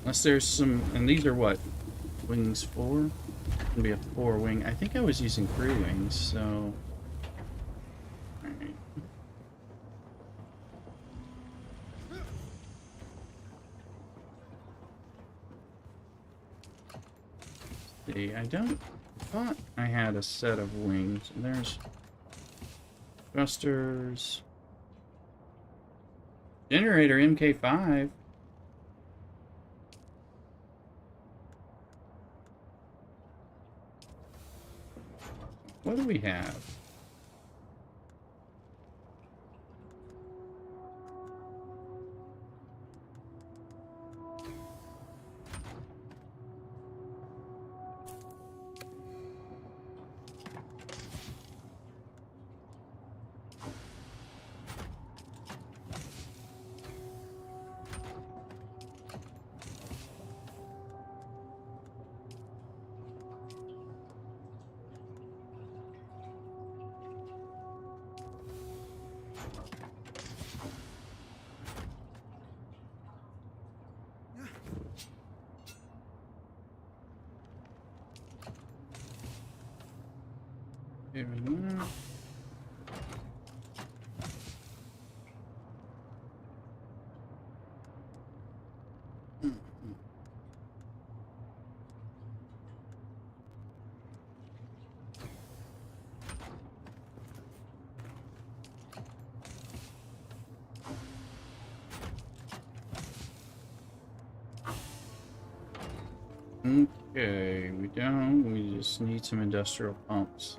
Unless there's some, and these are what? Wings 4? Gonna be a 4 wing. I think I was using 3 wings, so. Alright. See, I thought I had a set of wings. There's thrusters. Generator MK5. What do we have? Okay, we don't. We just need some industrial pumps.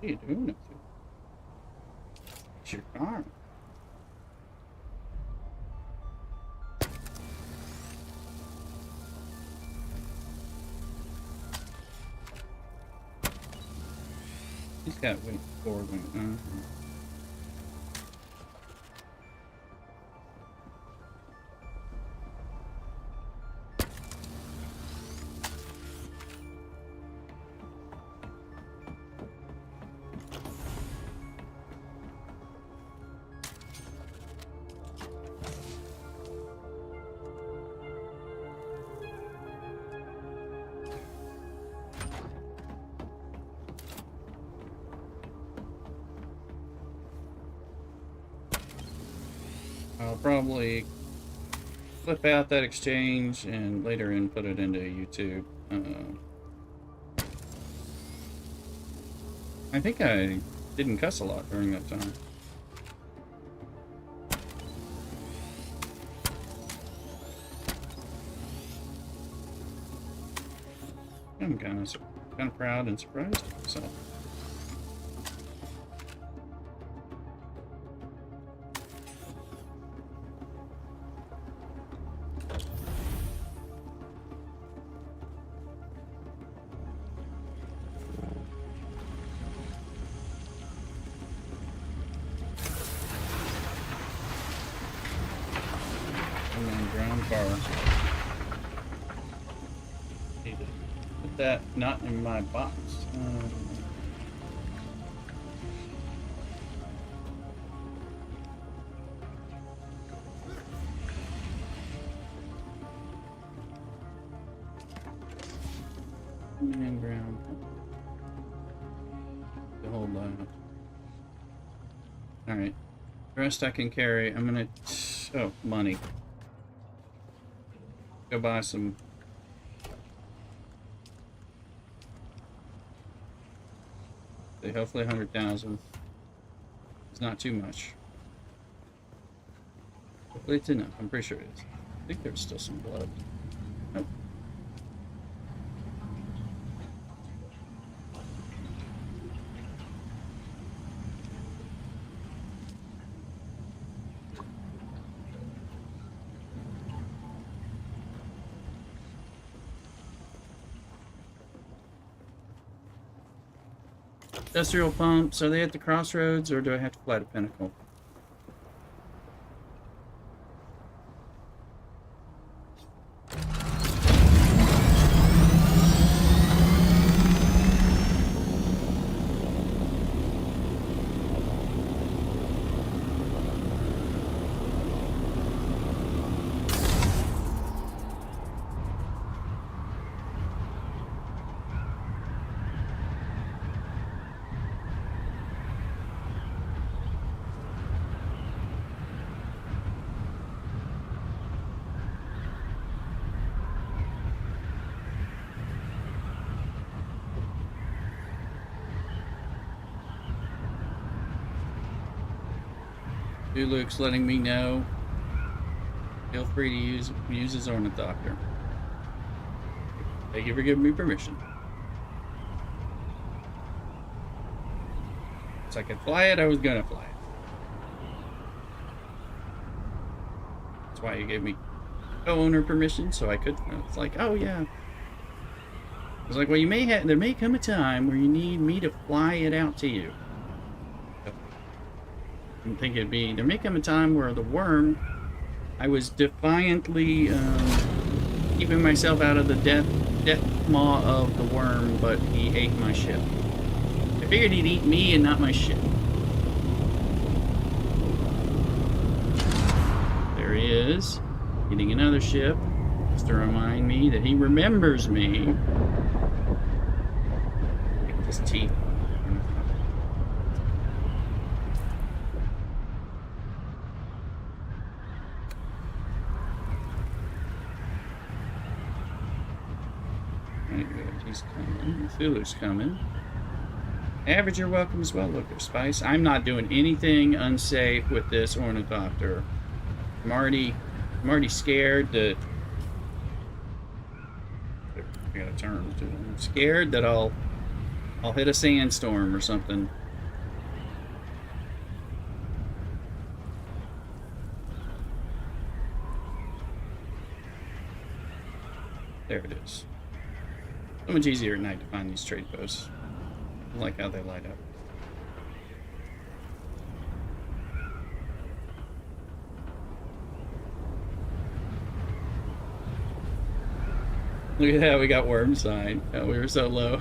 What are you doing up there? It's your car. He's got wing forward wing. I'll probably flip out that exchange and later input it into YouTube. I think I didn't cuss a lot during that time. I'm kind of proud and surprised of myself. Ground bar. Need to put that not in my box. And ground. The whole lot. All right. The rest I can carry. I'm gonna. Oh, money. Go buy some. Hopefully 100,000. It's not too much. Hopefully it's enough. I'm pretty sure it is. I think there's still some blood. Nope. Industrial pumps, are they at the crossroads or do I have to fly to Pinnacle? Luke's letting me know. Feel free to use his ornithopter. Thank you for giving me permission. So I could fly it, I was gonna fly it. That's why you gave me co-owner permission, so I could. It's like, oh yeah. I was like, well, there may come a time where you need me to fly it out to you. I think there may come a time where the worm, I was defiantly keeping myself out of the death maw of the worm, but he ate my ship. I figured he'd eat me and not my ship. There he is, eating another ship, just to remind me that he remembers me. Look at his teeth. He's coming. Thulu's coming. Average, you're welcome as well. Look, there's Spice. I'm not doing anything unsafe with this ornithopter. I'm already scared that. I gotta turn to. I'm scared that I'll I'll hit a sandstorm or something. There it is. So much easier at night to find these trade posts. I like how they light up. Look at that, we got worm sign. Oh, we were so low.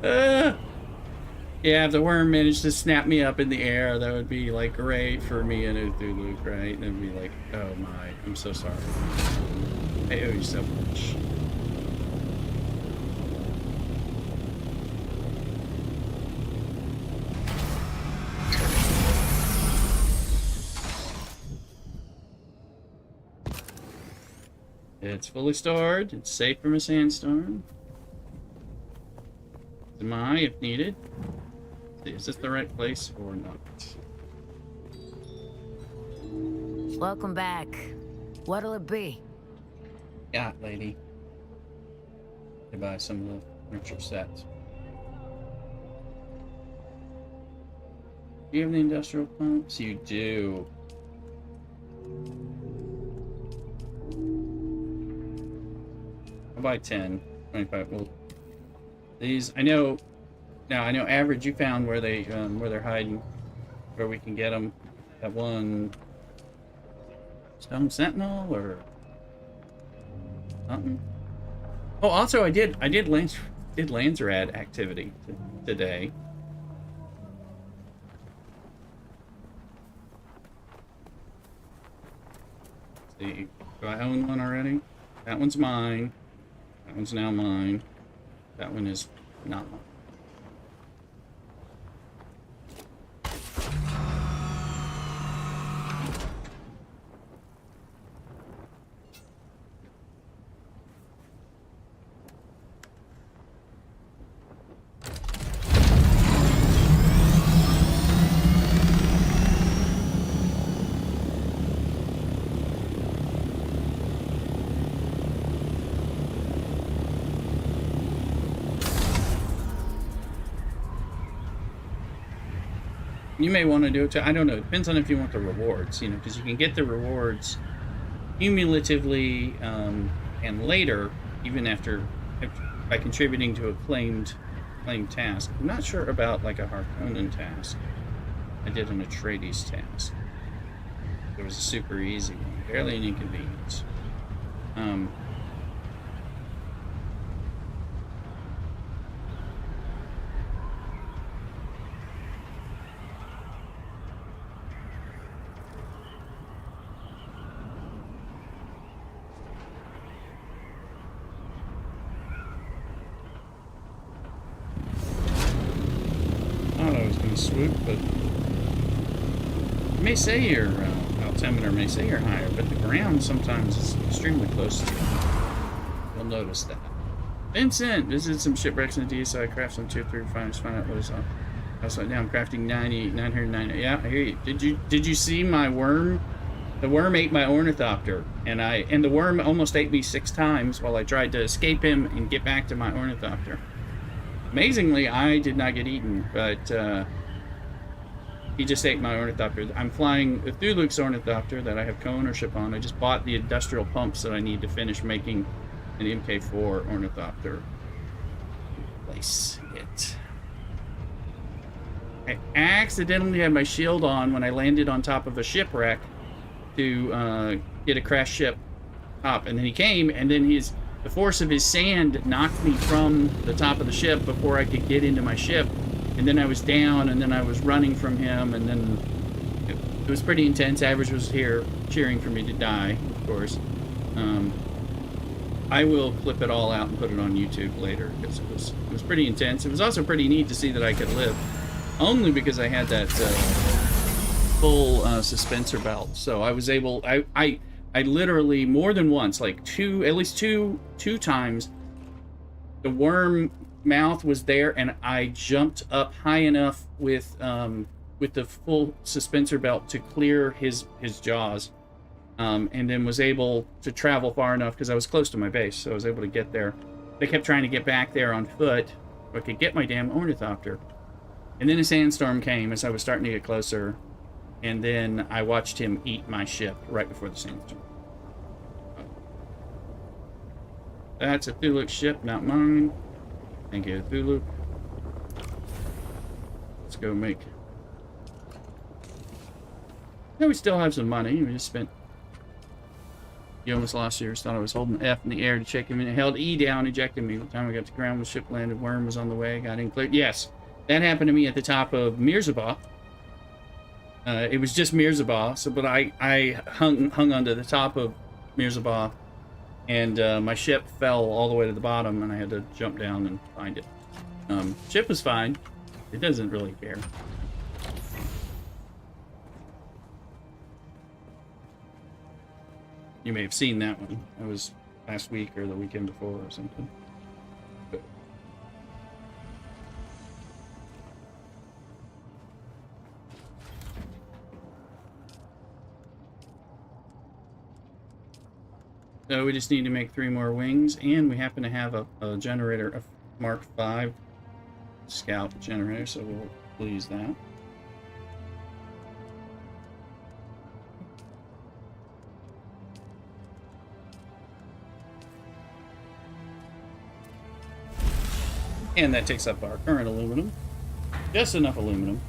Yeah, if the worm managed to snap me up in the air, that would be like great for me and Uthuluk, right? And it'd be like, oh my, I'm so sorry. I owe you so much. It's fully stored. It's safe from a sandstorm. Am I, if needed? Let's see, is this the right place or not? Welcome back. What'll it be? Yeah, lady. To buy some of the furniture sets. Do you have the industrial pumps? You do. I'll buy 10, 25. Well, these I know. Now I know. Average, you found where they're hiding, where we can get them. That one Stone Sentinel or something. Oh, also I did Landsraad activity today. Let's see, do I own one already? That one's mine. That one's now mine. That one is not mine. You may want to do it too. I don't know. It depends on if you want the rewards, you know, because you can get the rewards cumulatively and later, even after by contributing to a claimed task. I'm not sure about like a Harkonnen task. I did an Atreides task. It was a super easy one, barely an inconvenience. Swoop, but it may say your altimeter may say you're higher, but the ground sometimes is extremely close to you. You'll notice that. Vincent visited some shipwrecks in the DSI, craft some 2 3 find out what is up. Also, now I'm crafting 990. Yeah, I hear you. Did you see my worm? The worm ate my ornithopter, and the worm almost ate me 6 times while I tried to escape him and get back to my ornithopter. Amazingly, I did not get eaten, but he just ate my ornithopter. I'm flying Uthuluk's ornithopter that I have co-ownership on. I just bought the industrial pumps that I need to finish making an MK4 ornithopter. Place it. I accidentally had my shield on when I landed on top of a shipwreck to get a crashed ship up, and then he came, and then the force of his sand knocked me from the top of the ship before I could get into my ship. And then I was down, and then I was running from him, and then it was pretty intense. Average was here cheering for me to die, of course. I will clip it all out and put it on YouTube later, because it was pretty intense. It was also pretty neat to see that I could live, only because I had that full suspensor belt. So I was able, I literally more than once, like at least two times, the worm mouth was there, and I jumped up high enough with the full suspensor belt to clear his jaws, and then was able to travel far enough because I was close to my base, so I was able to get there I kept trying to get back there on foot so I could get my damn ornithopter. And then a sandstorm came as I was starting to get closer, and then I watched him eat my ship right before the sandstorm. That's a Thuluk ship, not mine. Thank you, Thuluk. Let's go make... Yeah, we still have some money. We just spent... You almost lost yours. Thought I was holding F in the air to check him in. It held E down, ejected me. By the time I got to the ground, the ship landed. Worm was on the way. Got in clear. Yes, that happened to me at the top of Mirzabah. It was just Mirzabah, so but I hung onto the top of Mirzabah, and my ship fell all the way to the bottom, and I had to jump down and find it. Ship was fine. It doesn't really care. You may have seen that one. That was last week or the weekend before or something. So we just need to make 3 more wings, and we happen to have a generator, a Mark V Scout generator, so we'll use that. And that takes up our current aluminum. Just enough aluminum.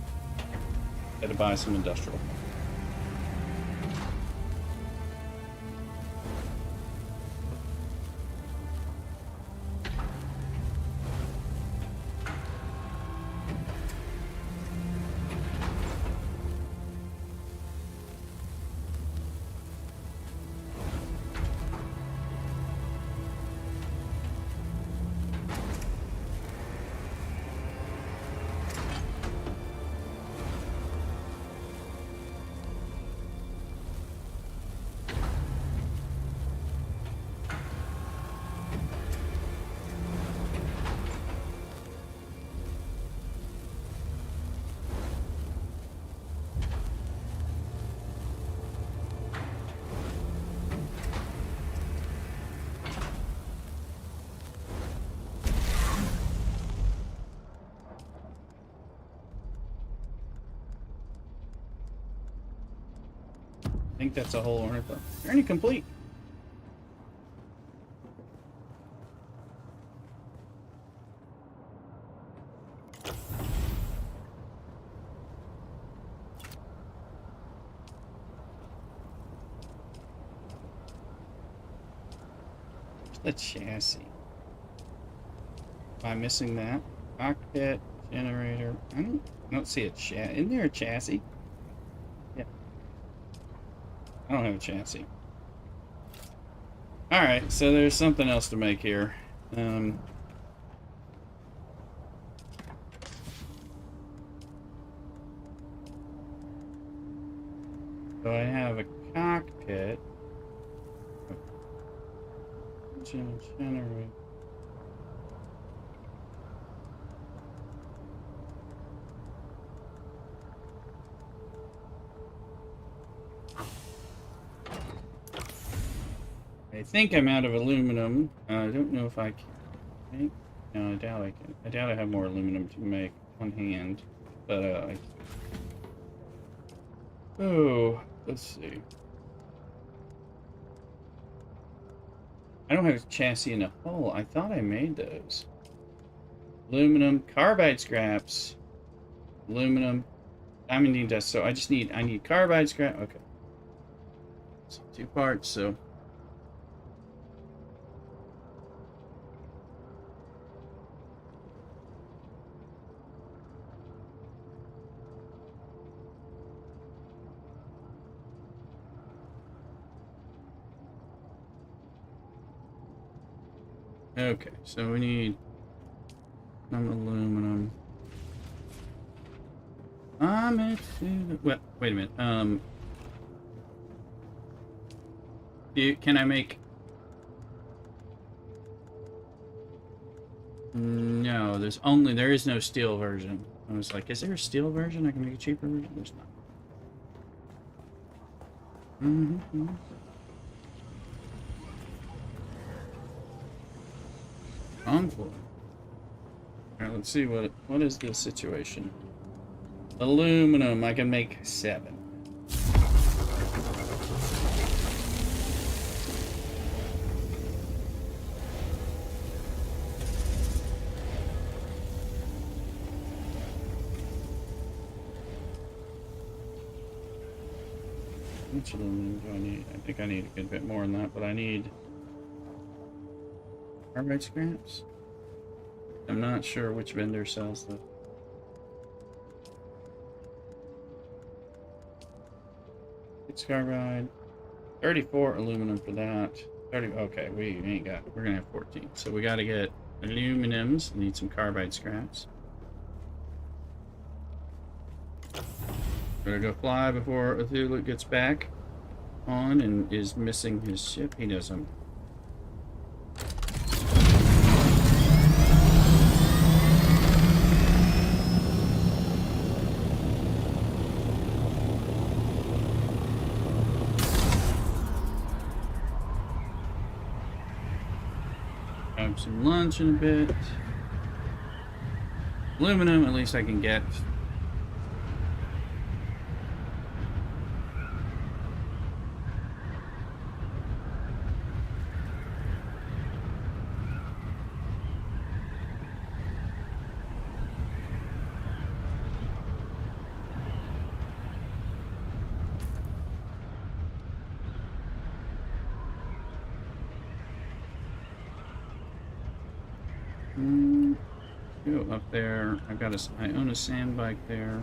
Had to buy some industrial. I think that's a whole ornithopter. Journey complete. The chassis. Am I missing that? Cockpit, generator. I don't see a chassis. Isn't there a chassis? Yeah. I don't have a chassis. Alright, so there's something else to make here. So I have a cockpit. Generator. I think I'm out of aluminum. I don't know if I can. No, I doubt I can. I doubt I have more aluminum to make on hand. But oh, let's see. I don't have a chassis in a hole. I thought I made those. Aluminum, carbide scraps, aluminum, diamondine dust. So I need carbide scrap. Okay. So 2 parts, so. Okay, so we need some aluminum. Wait a minute. Can I make? No, there is no steel version. I was like, is there a steel version? I can make a cheaper version? There's not. Envoy. Alright, let's see what is the situation. Aluminum, I can make 7. How much aluminum do I need? I think I need a good bit more than that, but I need carbide scraps. I'm not sure which vendor sells the it's carbide. 34 aluminum for that. 30. Okay, we ain't got. We're gonna have 14. So we got to get aluminums. Need some carbide scraps. Better go fly before Cthulhu gets back on and is missing his ship. He doesn't. Have some lunch in a bit. Aluminum, at least I can get. Go up there. I own a sand bike there.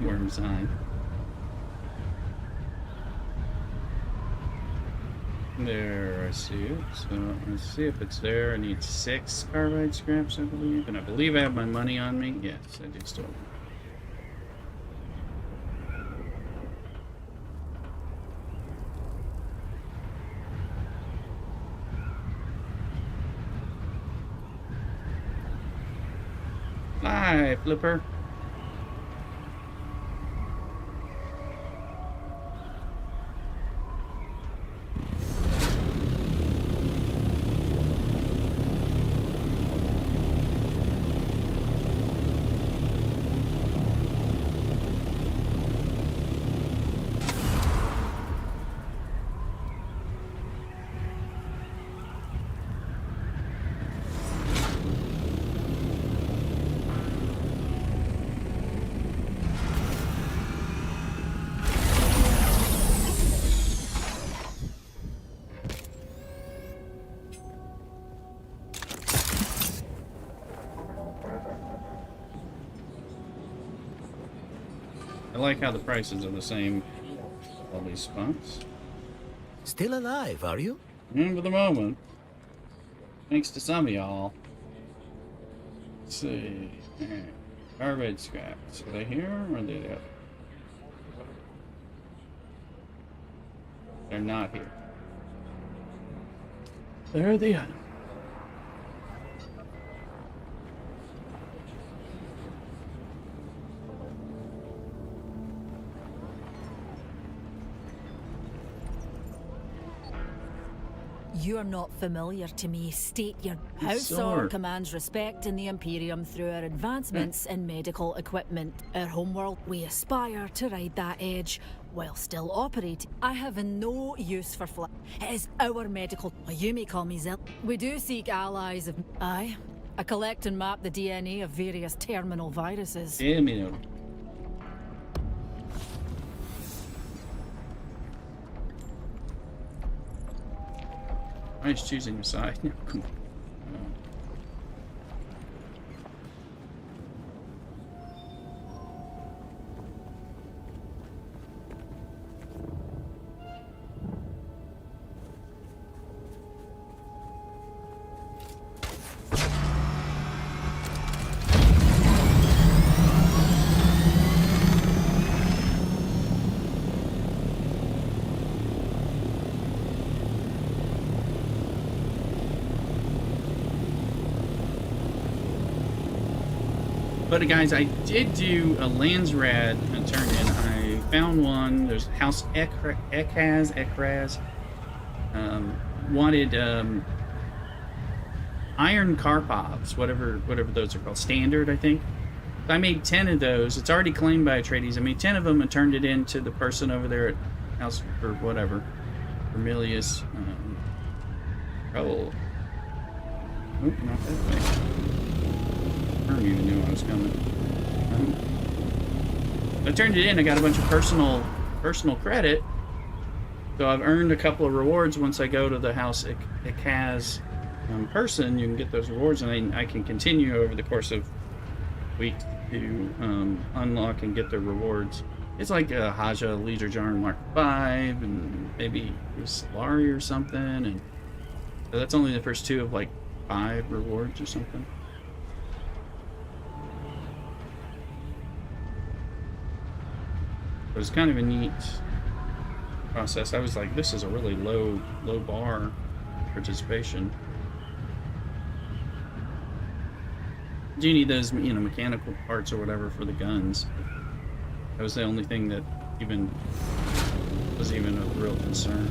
Worm's Eye. There, I see it. So let's see if it's there. I need 6 carbide scraps, I believe. And I believe I have my money on me. Yes, I do still. Fly, Flipper. I like how the prices are the same all these spots. Still alive, are you? For the moment. Thanks to some of y'all. Let's see. Carbide scraps. Are they here or are they there? They're not here. There they are. You are not familiar to me. State your House Sword. commands respect in the Imperium through our advancements in medical equipment. Our homeworld, we aspire to ride that edge while still operating. I have no use for flight. It is our medical. You may call me Zil. We do seek allies of. I collect and map the DNA of various terminal viruses. Yeah, me know. I was choosing a side. No, come on. But guys, I did do a Landsraad turn-in. I found one. There's House Ekraz. Wanted iron Karpovs, whatever those are called. Standard, I think. I made 10 of those. It's already claimed by Atreides. I made 10 of them and turned it in to the person over there at House or whatever. Vermilius. Oh. Nope, not that way. I don't even know I was coming. I turned it in. I got a bunch of personal credit. So I've earned a couple of rewards once I go to the House Ekaz person. You can get those rewards, and I can continue over the course of weeks to unlock and get the rewards. It's like Haja, Leader Jarn Mark 5, and maybe Solari or something, and so that's only the first 2 of like 5 rewards or something. It was kind of a neat process. I was like, this is a really low bar participation. Do you need those, you know, mechanical parts or whatever for the guns? That was the only thing that was even a real concern.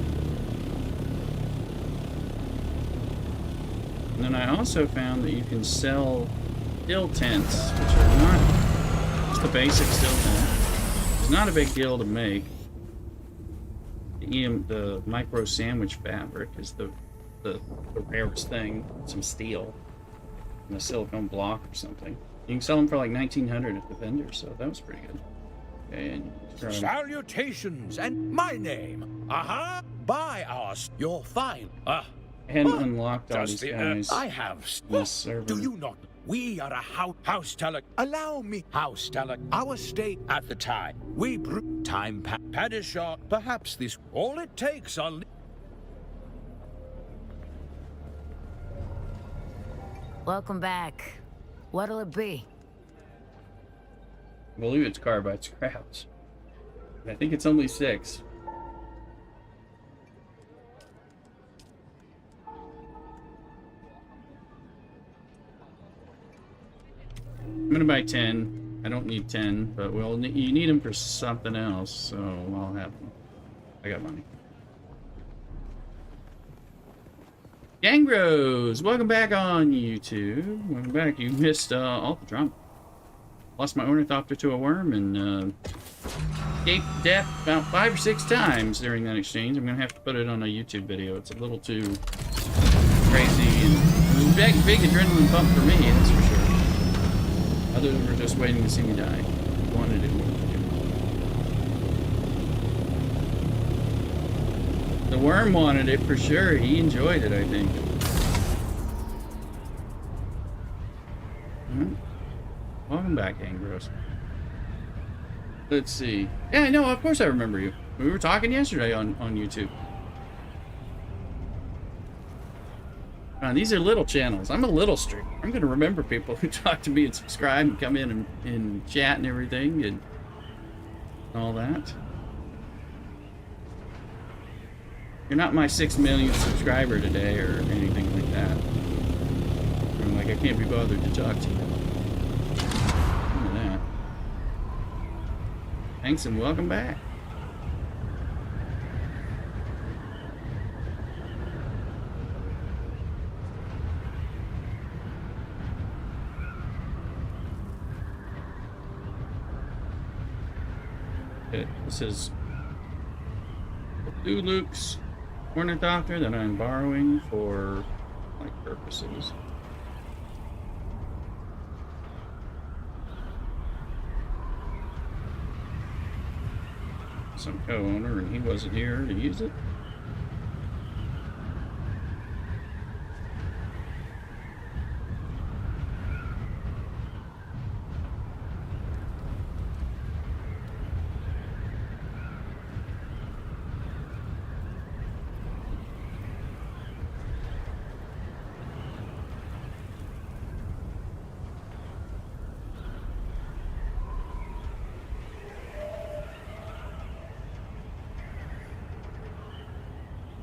And then I also found that you can sell still tents, which are not just the basic still tent. It's not a big deal to make. The micro sandwich fabric is the rarest thing. Some steel and a silicone block or something. You can sell them for like 1900 at the vendor, so that was pretty good. Okay, and salutations and my name. Buy us. You're fine. I hadn't unlocked all these guys. I have. Do you not? We are a house teller. Allow me, house teller. Our state at the time. We time Padishah. Perhaps this all it takes are. Welcome back. What'll it be? I believe it's carbide scraps. I think it's only 6. I'm gonna buy 10. I don't need 10, but you need them for something else, so I'll have them. I got money. Gangbros, welcome back on YouTube. Welcome back. You missed all the drama. Lost my ornithopter to a worm and escaped death about 5 or 6 times during that exchange. I'm gonna have to put it on a YouTube video. It's a little too crazy and it was a big adrenaline bump for me, that's for sure. Others were just waiting to see me die. Wanted it. The worm wanted it for sure. He enjoyed it, I think. Welcome back, Angros. Let's see. Yeah, no, of course I remember you. We were talking yesterday on YouTube. These are little channels. I'm a little streamer. I'm going to remember people who talk to me and subscribe and come in and chat and everything and all that. You're not my 6 millionth subscriber today or anything like that. I'm like, I can't be bothered to talk to you. Look at that. Thanks and welcome back. Okay, this is Luke's ornithopter that I'm borrowing for my purposes. Some co-owner and he wasn't here to use it.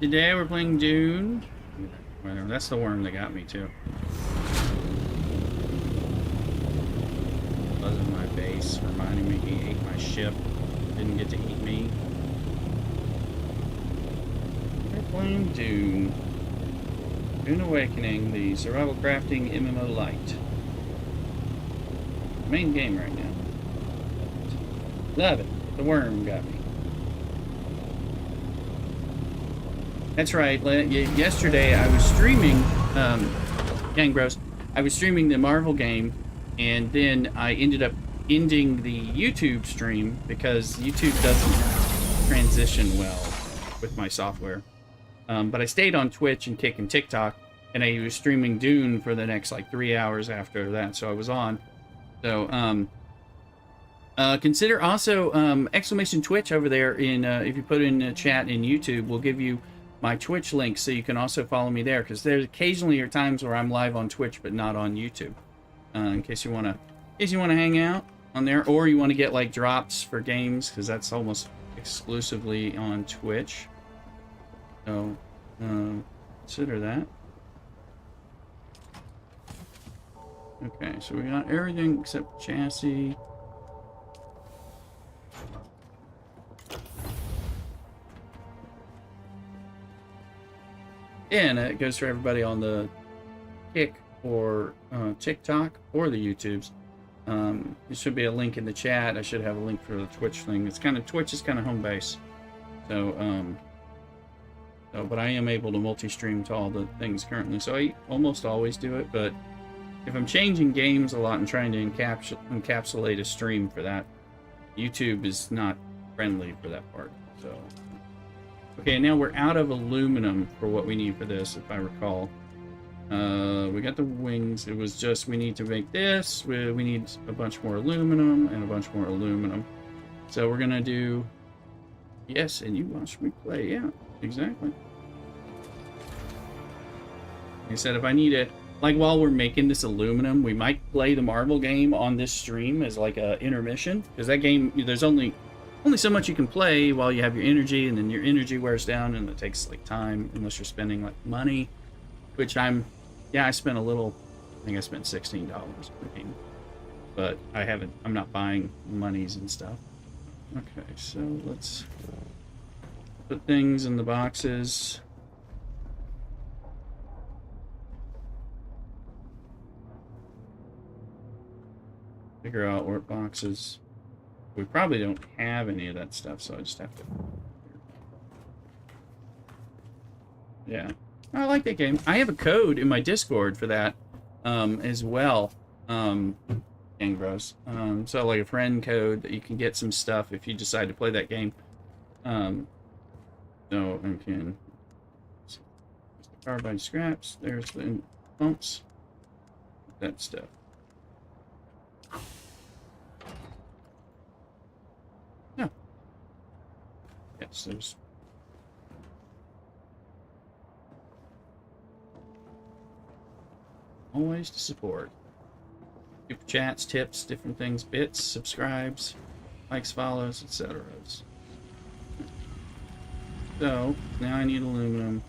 Today we're playing Dune. Whatever, that's the worm that got me too. Rex reminding me he ate my ship. Didn't get to eat me. We're playing Dune. Dune Awakening, the survival crafting MMO Lite. Main game right now. Love it. The worm got me. That's right. Yesterday I was streaming, Gang Bros. I was streaming the Marvel game, and then I ended up ending the YouTube stream because YouTube doesn't transition well with my software. But I stayed on Twitch and Kick and TikTok, and I was streaming Dune for the next like 3 hours after that, so I was on. So, consider also exclamation Twitch over there in if you put in a chat in YouTube, we'll give you my Twitch link so you can also follow me there, because there's occasionally are times where I'm live on Twitch but not on YouTube. In case you wanna hang out on there, or you want to get like drops for games, because that's almost exclusively on Twitch. So consider that. Okay, so we got everything except chassis. And it goes for everybody on the Kick or TikTok or the YouTubes. There should be a link in the chat. I should have a link for the Twitch thing. It's kind of Twitch is kind of home base. So but I am able to multi-stream to all the things currently. So I almost always do it, but if I'm changing games a lot and trying to encapsulate a stream for that, YouTube is not friendly for that part. So okay, now we're out of aluminum for what we need for this, if I recall. We got the wings. It was just we need to make this. We need a bunch more aluminum and a bunch more aluminum. So we're gonna do. Yes, and you watch me play. Yeah, exactly. Like I said, if I need it, like while we're making this aluminum, we might play the Marvel game on this stream as like a intermission, because that game there's only so much you can play while you have your energy, and then your energy wears down, and it takes like time unless you're spending like money, which I spent a little. I think I spent $16 per game, but I'm not buying monies and stuff. Okay, so let's put things in the boxes. Figure out what boxes. We probably don't have any of that stuff, so I just have to. Yeah, I like that game. I have a code in my Discord for that as well. Gang Bros. So like a friend code that you can get some stuff if you decide to play that game. So I can. There's the carbide scraps. There's the pumps. That stuff. No. Yes, there's. Always to support. Super chats, tips, different things, bits, subscribes, likes, follows, etc. So, now I need aluminum.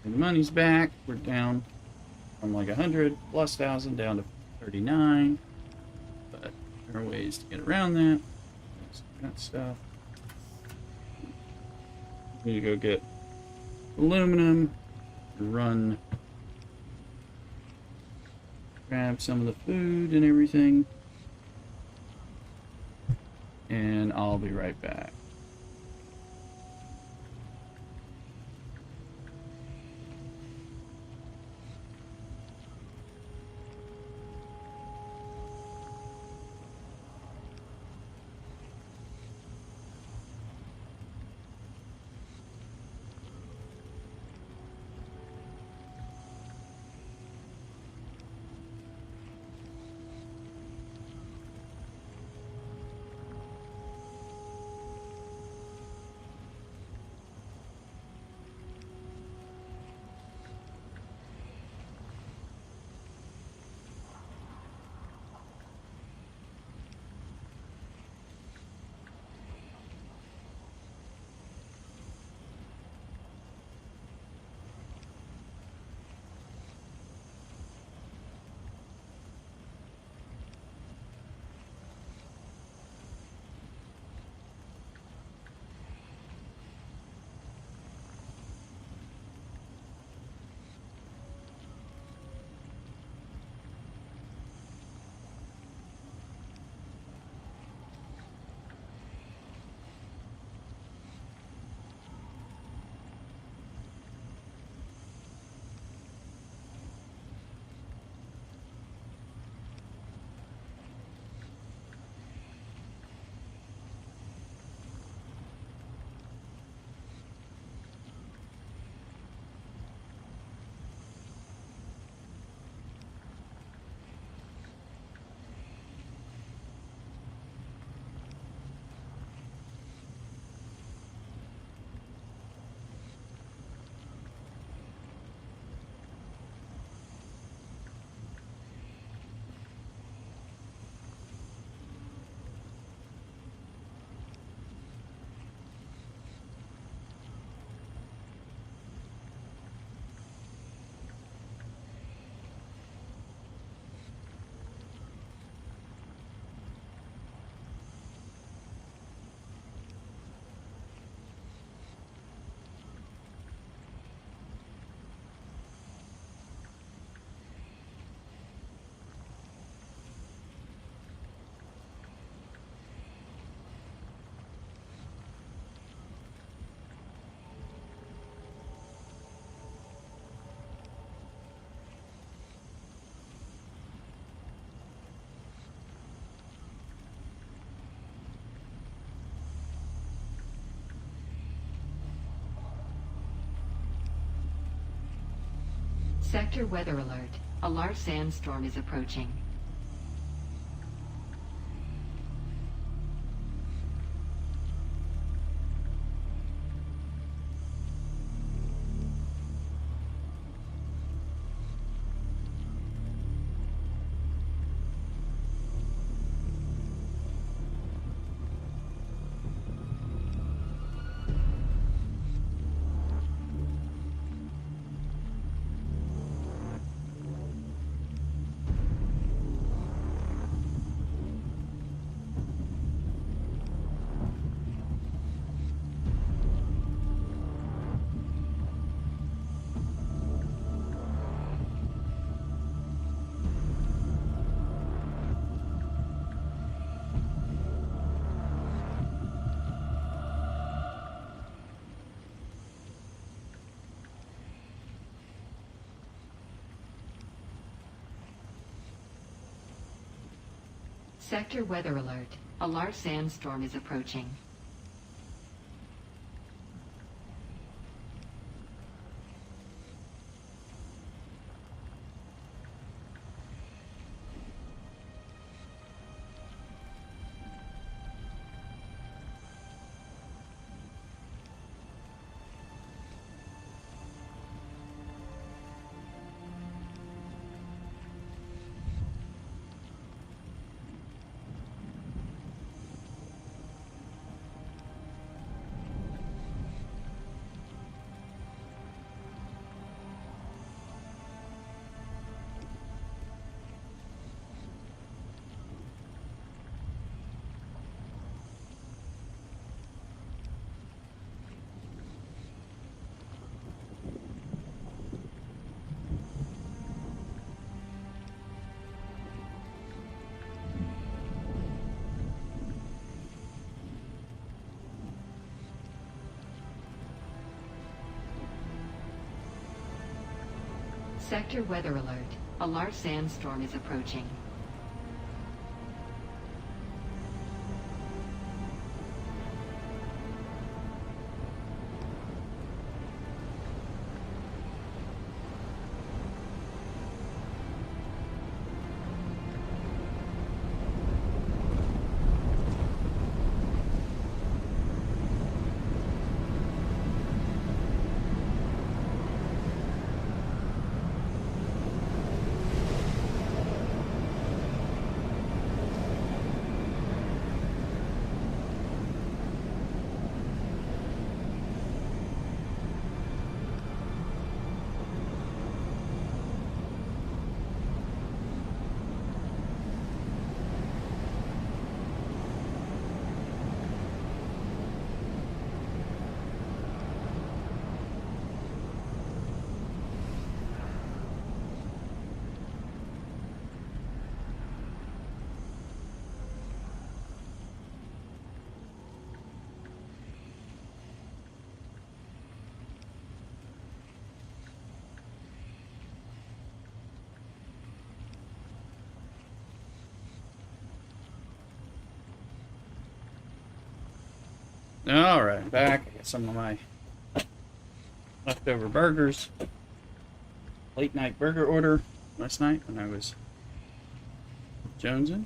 And the money's back. We're down from like 100,000+ down to 39. But there are ways to get around that. That stuff. Need to go get aluminum. Grab some of the food and everything. And I'll be right back. Sector weather alert. A large sandstorm is approaching. Sector weather alert. A large sandstorm is approaching. Sector weather alert. A large sandstorm is approaching. Alright, back. I got some of my leftover burgers. Late night burger order last night when I was jonesing.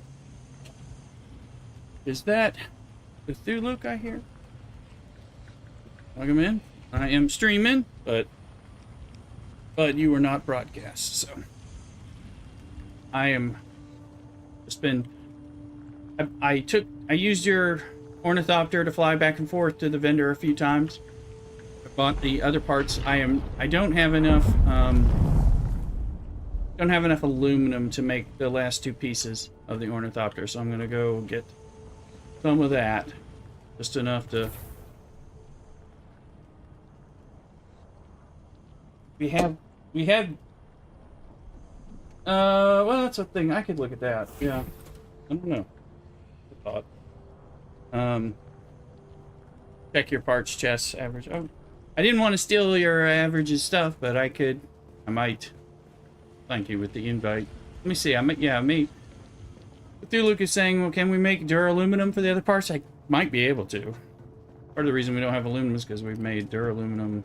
Is that the Thuluk I hear? Plug him in. I am streaming, but you were not broadcast, so I am just been I used your ornithopter to fly back and forth to the vendor a few times. I bought the other parts. I don't have enough aluminum to make the last two pieces of the ornithopter, so I'm gonna go get some of that, just enough to. We had well, that's a thing. I could look at that. Yeah, I don't know. I thought. Check your parts chest average. Oh, I didn't want to steal your average's stuff, but I might. Thank you with the invite. Let me see. Me. Cthulhu is saying, well, can we make duraluminum for the other parts? I might be able to. Part of the reason we don't have aluminum is because we've made duraluminum.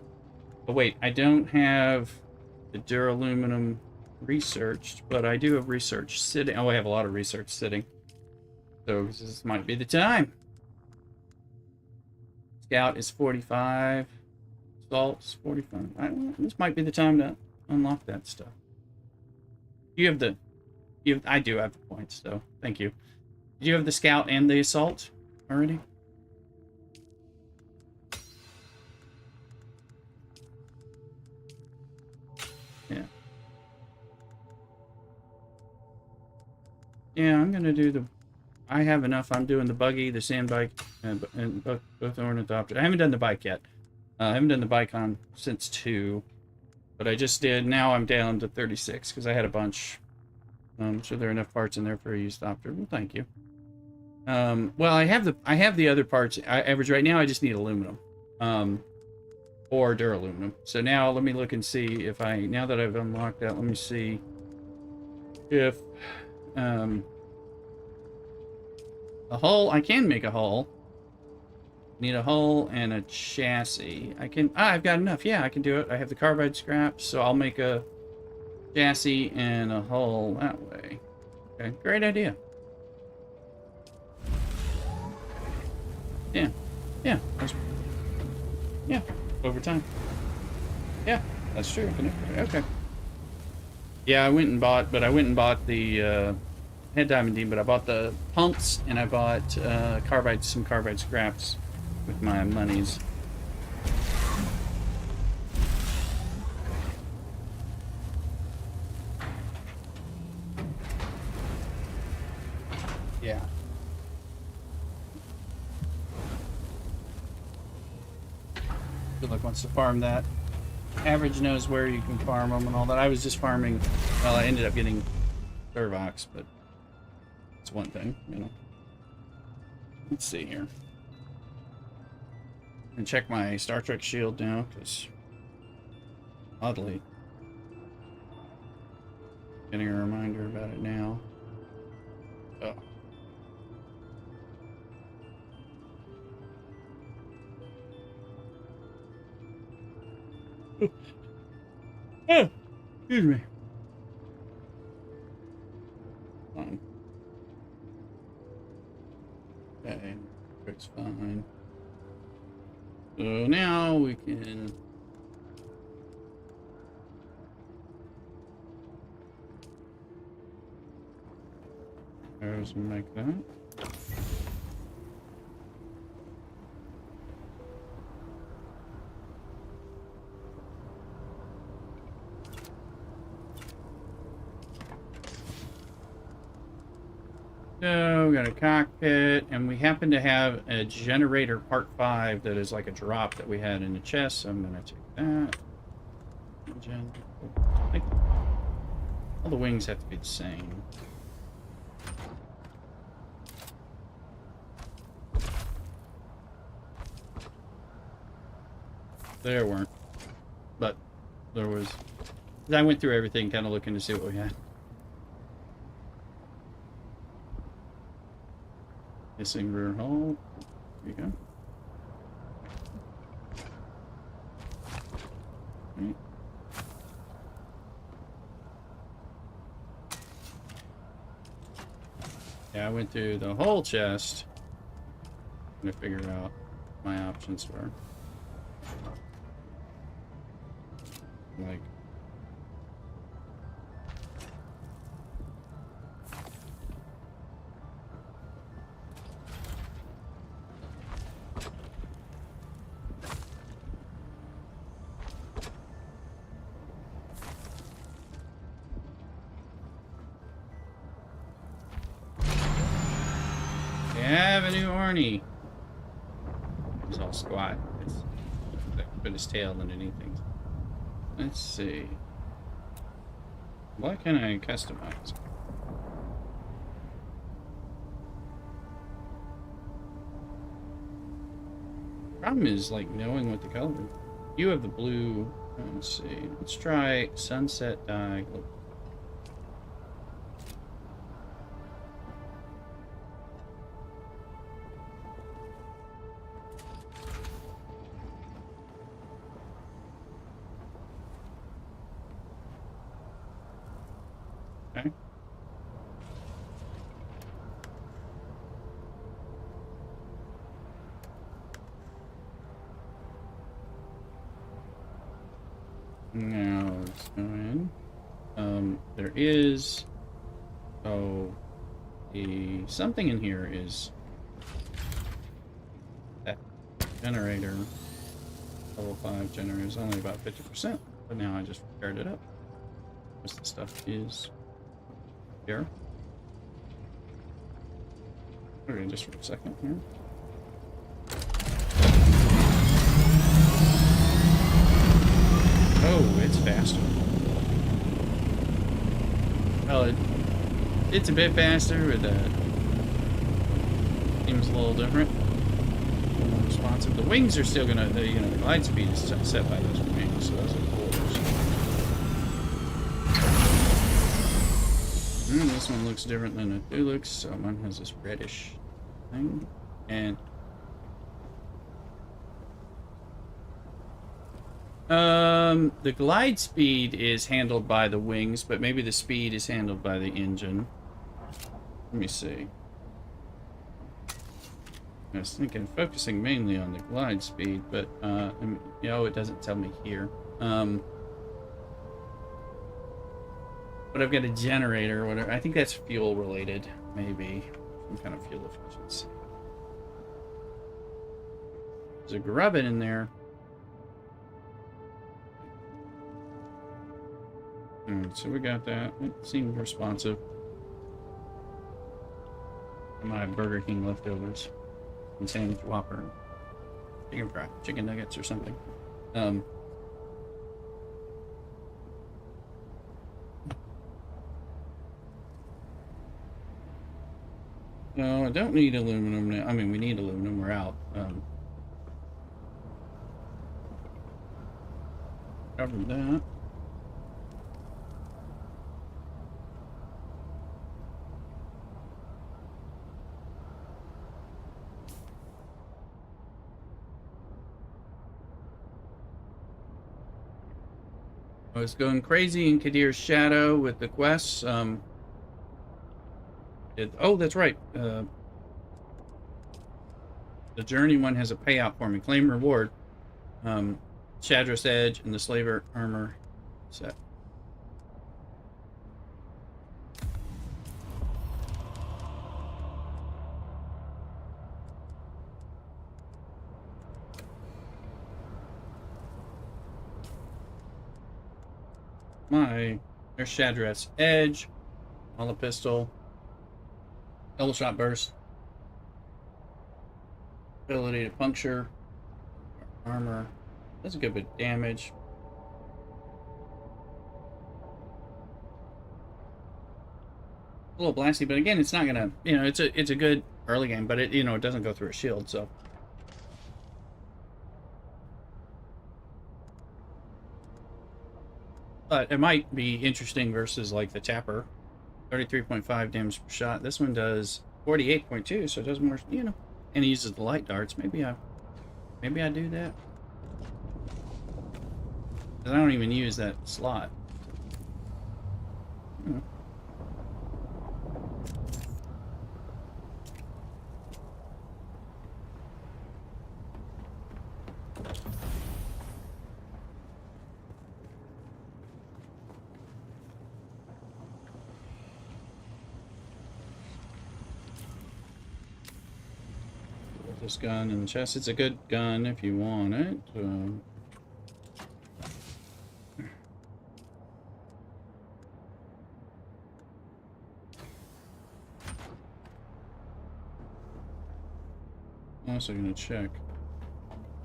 But wait, I don't have the duraluminum researched, but I do have research sitting. Oh, I have a lot of research sitting. So this might be the time. Scout is 45. Salt's 45. This might be the time to unlock that stuff. You have the... I do have the points, so thank you. Did you have the scout and the assault already? Yeah. Yeah, I'm gonna do the... I have enough. I'm doing the buggy, the sand bike, and both ornithopters. I haven't done the bike yet. I haven't done the bike on since 2. But I just did. Now I'm down to 36 because I had a bunch. So there are enough parts in there for a used opter. Well, thank you. Well, I have the other parts. I average right now. I just need aluminum, or duraluminum. So now let me look and see if now that I've unlocked that, let me see if a hull. I can make a hull. Need a hull and a chassis. I've got enough. Yeah, I can do it. I have the carbide scraps, so I'll make a chassis and a hull that way. Okay, great idea. Yeah. Yeah. Yeah. Over time. Yeah, that's true. Okay. Yeah, I went and bought the head diamond beam, but I bought the pumps and I bought some carbide scraps with my monies. Yeah. Good luck wants to farm that. Average knows where you can farm them and all that. I was just farming. Well, I ended up getting Servox, but it's one thing, you know. Let's see here. And check my Star Trek shield now, because oddly, getting a reminder about it now. Oh. Oh, excuse me. Fine. Okay, it's fine. So now we can... There's like that. So we got a cockpit, and we happen to have a generator part 5 that is like a drop that we had in the chest, so I'm gonna take that. I think all the wings have to be the same. There weren't, but there was. I went through everything, kind of looking to see what we had. Missing rear hull. There you go. Right. Yeah, I went through the whole chest. I'm gonna figure out my options were. Like. Avenue Arnie. He's all squat. Put his tail underneath things. Let's see. What can I customize? Problem is like knowing what the color. You have the blue. Let's see. Let's try sunset dye. Okay. Now let's go in. There is something in here is that generator. Level 5 generator is only about 50%, but now I just paired it up. Most of the stuff is here. Okay, just for a second here. Oh, it's faster. Well, it's a bit faster, but seems a little different. More responsive. The wings are still gonna, the glide speed is set by those wings, so those are cool. This one looks different than it looks. So mine has this reddish thing, and the glide speed is handled by the wings, but maybe the speed is handled by the engine. Let me see. I was thinking focusing mainly on the glide speed, but it doesn't tell me here. But I've got a generator or whatever. I think that's fuel related, maybe. Some kind of fuel efficiency. There's a grubbin in there. So we got that. It seemed responsive. I might have Burger King leftovers. And sandwich Whopper. Chicken fry. Chicken nuggets or something. No, I don't need aluminum now. I mean, we need aluminum. We're out. Covered that. I was going crazy in Kadir's shadow with the quests. Oh, that's right. The journey one has a payout for me. Claim reward. Shadra's Edge and the Slaver armor set. There's Shadra's Edge. On the pistol. Double shot burst. Ability to puncture. Armor. Does a good bit of damage. A little blasty, but again, it's not gonna, it's a good early game, but it, it doesn't go through a shield, so. But it might be interesting versus like the Tapper. 33.5 damage per shot. This one does 48.2, so it does more, and it uses the light darts. Maybe I do that. 'Cause I don't even use that slot. This gun in the chest. It's a good gun if you want it. I'm also going to check.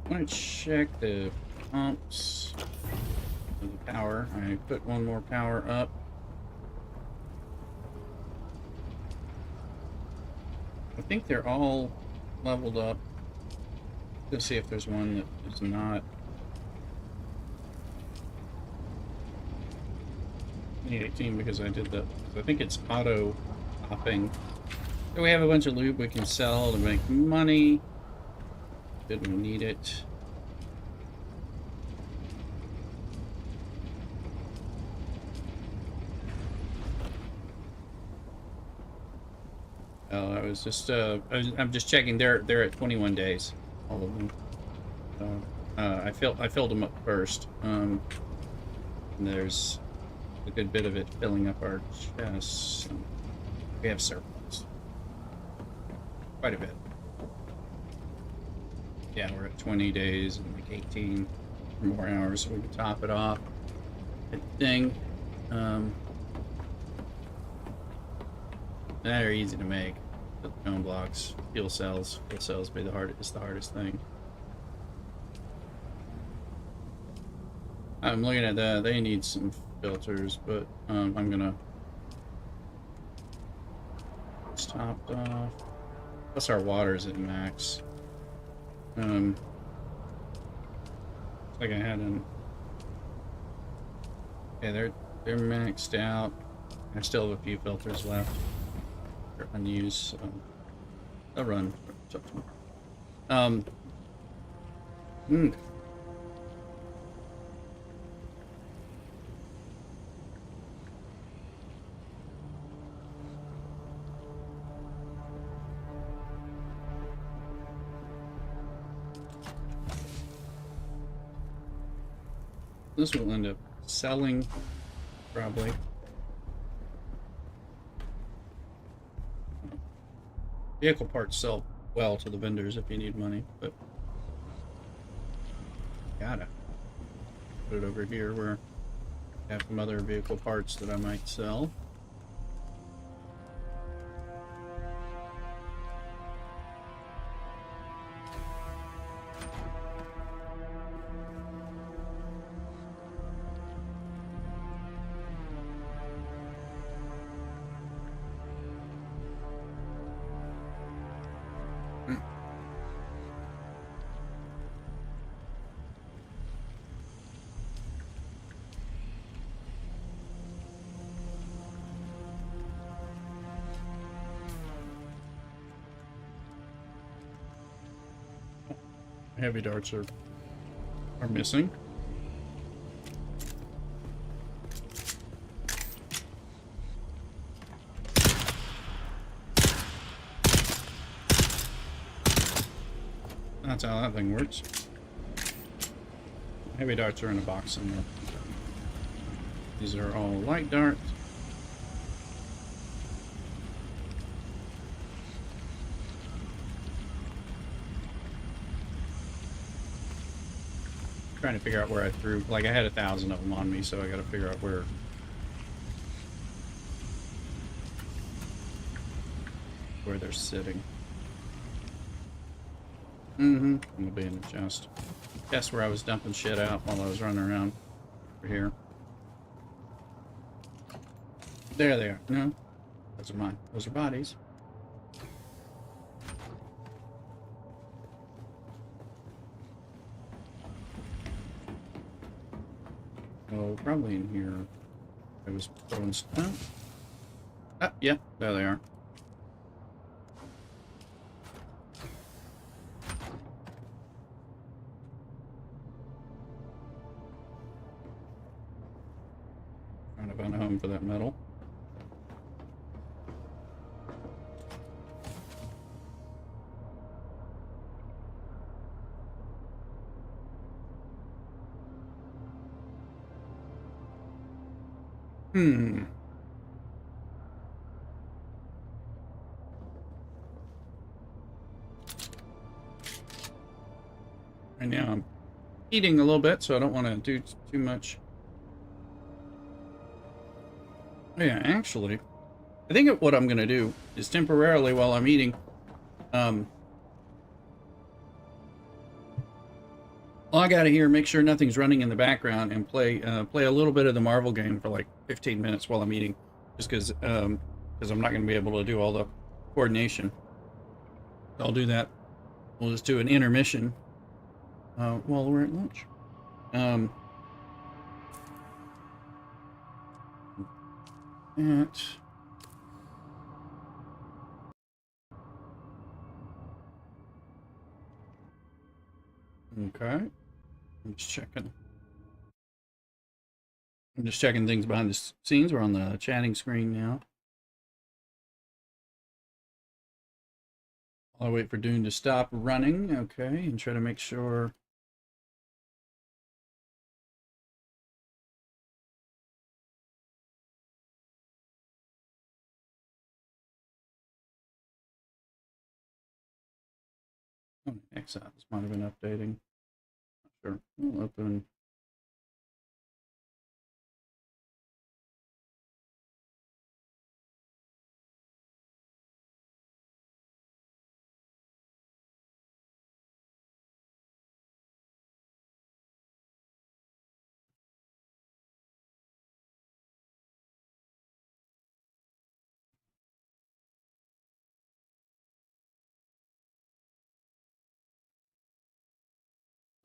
I want to check the pumps of the power. I put one more power up. I think they're all leveled up. Let's see if there's one that is not. I need 18 because I did I think it's auto popping. So we have a bunch of loot we can sell to make money. Didn't need it. Oh, I was just I'm just checking. They're at 21 days, all of them. I filled them up first. And there's a good bit of it filling up our chests. We have surplus, quite a bit. Yeah, we're at 20 days and like 18 or more hours, so we can top it off. Good thing. They're easy to make. The cone blocks, fuel cells. Fuel cells be the hardest thing. I'm looking at that. They need some filters, but I'm gonna. It's topped off. Plus our water's at max. Looks like I had an. Yeah, they're maxed out. I still have a few filters left. They're unused, so they'll run till tomorrow. This will end up selling, probably. Vehicle parts sell well to the vendors if you need money, but gotta put it over here where I have some other vehicle parts that I might sell. Heavy darts are missing. That's how that thing works. Heavy darts are in a box somewhere. These are all light darts. Trying to figure out where I threw, like I had 1,000 of them on me, so I got to figure out where they're sitting. I'm gonna be in the chest. That's where I was dumping shit out while I was running around over here. There they are. No, those are mine. Those are bodies. Oh, probably in here. I was throwing stuff. Ah, yeah, there they are. Trying to find a home for that metal. Right now I'm eating a little bit, so I don't want to do too much. Oh, yeah, actually, I think what I'm going to do is temporarily while I'm eating, log out of here, make sure nothing's running in the background, and play a little bit of the Marvel game for like 15 minutes while I'm eating, just because I'm not going to be able to do all the coordination. So I'll do that. We'll just do an intermission while we're at lunch. Okay. I'm just checking things behind the scenes. We're on the chatting screen now. I'll wait for Dune to stop running, okay, and try to make sure. Oh, exile. This might have been updating. Not sure. We'll open.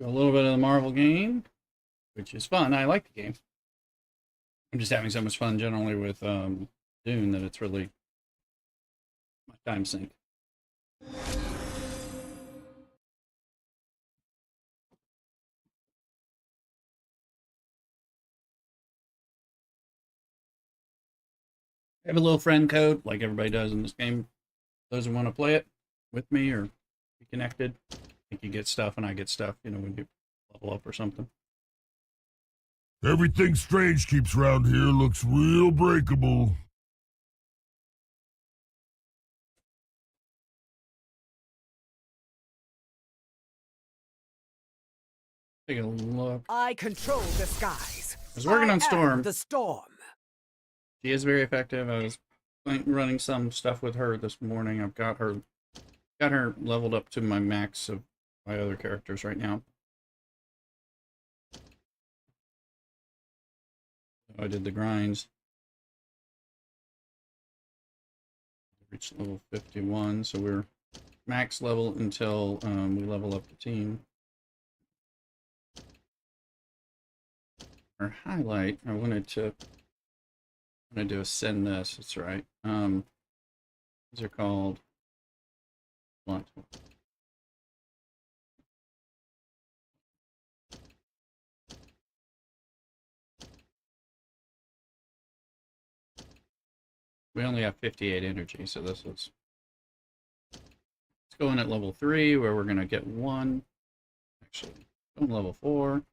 A little bit of the Marvel game, which is fun. I like the game. I'm just having so much fun generally with Dune that it's really my time sink. I have a little friend code, like everybody does in this game. Those who want to play it with me or be connected, I think you get stuff and I get stuff, you know, when you level up or something. Everything strange keeps around here looks real breakable. Take a look. I control the skies. I was working on Storm. The storm. She is very effective. I was running some stuff with her this morning. I've got her leveled up to my max of my other characters right now. I did the grinds. Reached level 51, so we're max level until we level up the team. Our highlight, I wanted to ascend this. That's right. These are called what? We only have 58 energy, so this is. Let's go in at level 3, where we're gonna get 1. Actually, go in level 4.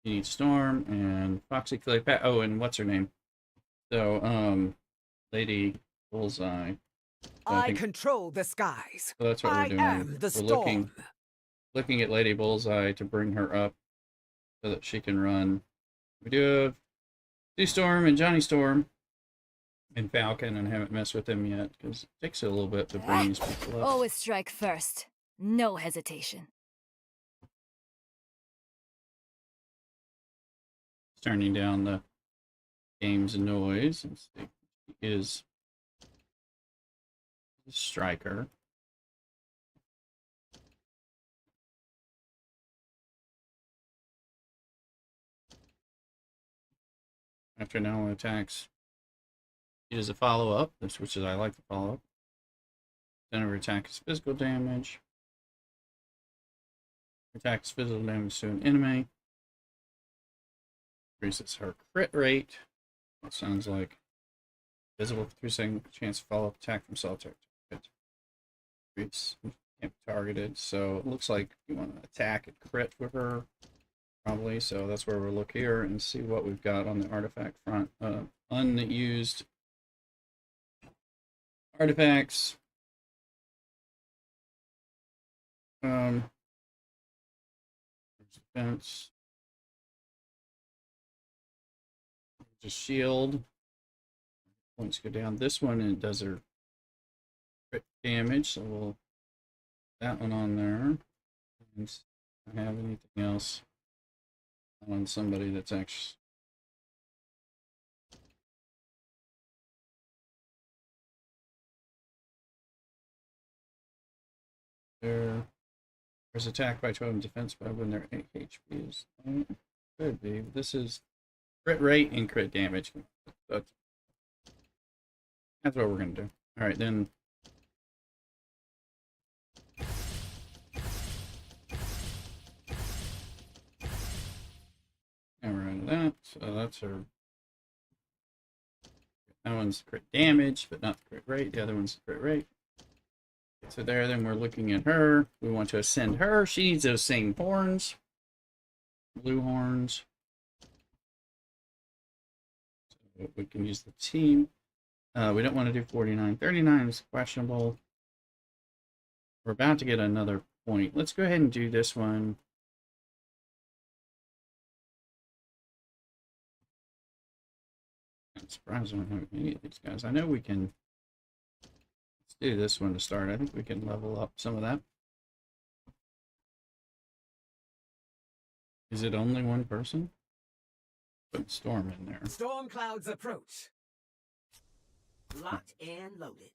You need Storm and Foxy Claypat. Oh, and what's her name? So, Lady Bullseye. I control the skies. So that's what we're doing. Am the storm. Looking at Lady Bullseye to bring her up so that she can run. We do have Sue Storm and Johnny Storm and Falcon, and haven't messed with them yet because it takes a little bit to bring these people up. Always strike first. No hesitation. Turning down the game's noise. Let's see. She is a striker. After not only attacks, she does a follow-up, which is I like the follow-up. Then her attack is physical damage. Attacks physical damage to an enemy. Increases her crit rate. That sounds like visible for 3 seconds. Chance to follow up attack from solitaire target. Can't be targeted. So it looks like you want to attack and crit with her. Probably. So that's where we'll look here and see what we've got on the artifact front. Unused artifacts. Defense. Just shield. Points go down. This one, and it does her crit damage, so we'll put that one on there. And I have anything else on somebody that's actually there's attack by 12 and defense by when their 8 HP is. Could be. But this is crit rate and crit damage. That's what we're going to do. Alright, then. And we're out of that. So that's her. That one's crit damage, but not the crit rate. The other one's the crit rate. So there, then we're looking at her. We want to ascend her. She needs those same horns. Blue horns. So we can use the team. We don't want to do 49. 39 is questionable. We're about to get another point. Let's go ahead and do this one. I'm surprised I don't have any of these guys. I know we can. Let's do this one to start. I think we can level up some of that. Is it only one person? Put Storm in there. Storm clouds approach. Locked and loaded.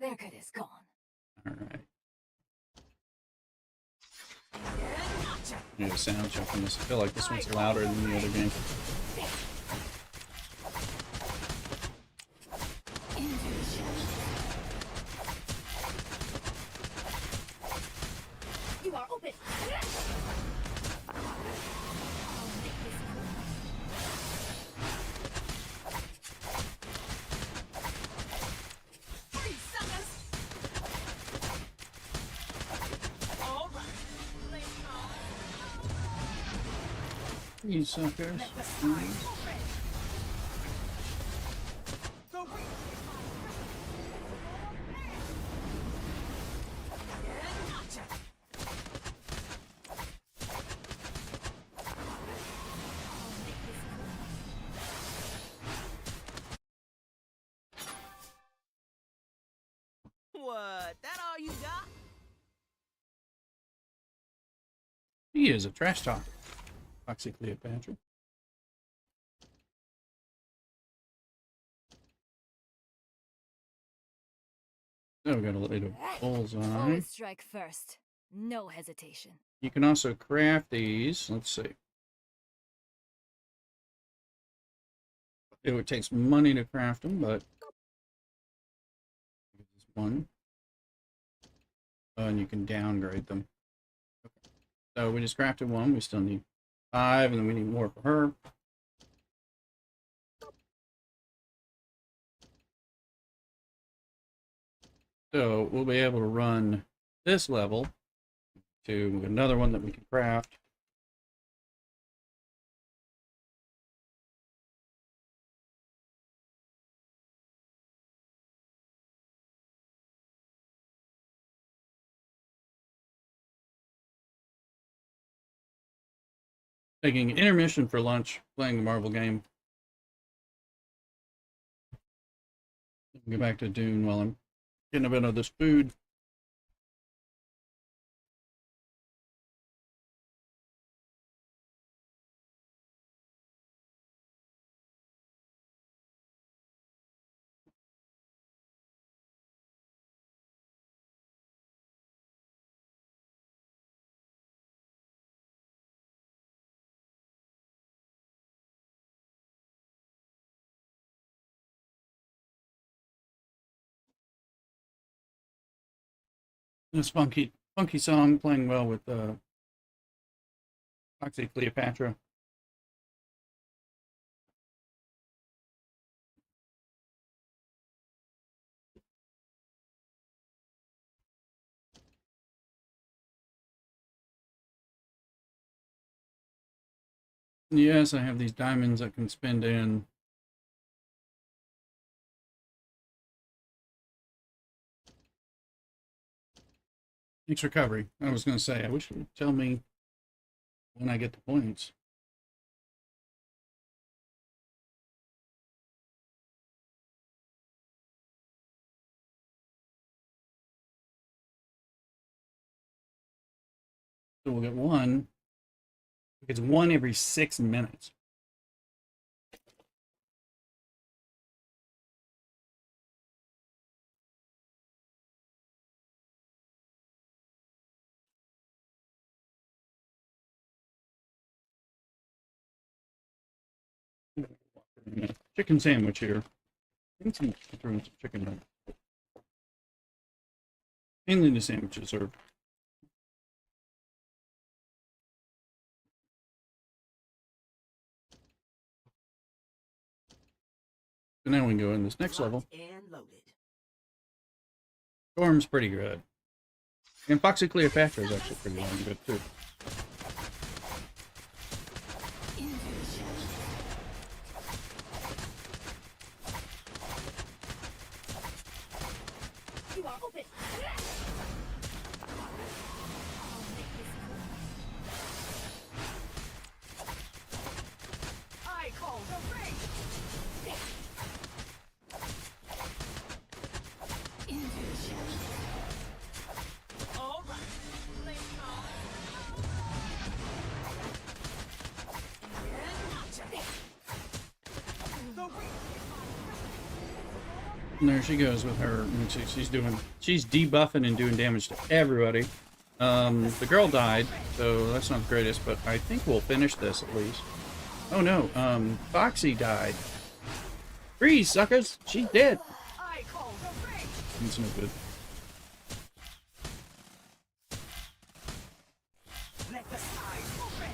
Their good is gone. Alright. Need a sound check on this. I feel like this one's louder than the other game. You are open. You suckers. What? That all you got? He is a trash talker. Foxy Cleopatra. So we got a little bullseye. Always strike first. No hesitation. You can also craft these. Let's see. It would take some money to craft them, but one. And you can downgrade them. Okay. So we just crafted one. We still need 5, and then we need more for her. So we'll be able to run this level to another one that we can craft. Taking an intermission for lunch, playing the Marvel game. Get back to Dune while I'm getting a bit of this food. This funky song playing well with Foxy Cleopatra. Yes, I have these diamonds I can spend in. Thanks recovery. I was going to say, I wish you would tell me when I get the points. So we'll get one. It's one every 6 minutes. Chicken sandwich here. I think some chicken in. Mainly the sandwiches are. So now we can go in this next level. Storm's pretty good. And Foxy Cleopatra is actually pretty darn good too. You are open. I call the rain. All right. Let's And there she goes with her. She's debuffing and doing damage to everybody. The girl died, so that's not the greatest, but I think we'll finish this at least. Oh no, Foxy died. Freeze, suckers! She's dead. I call the rain. That's no good. Let the skies open.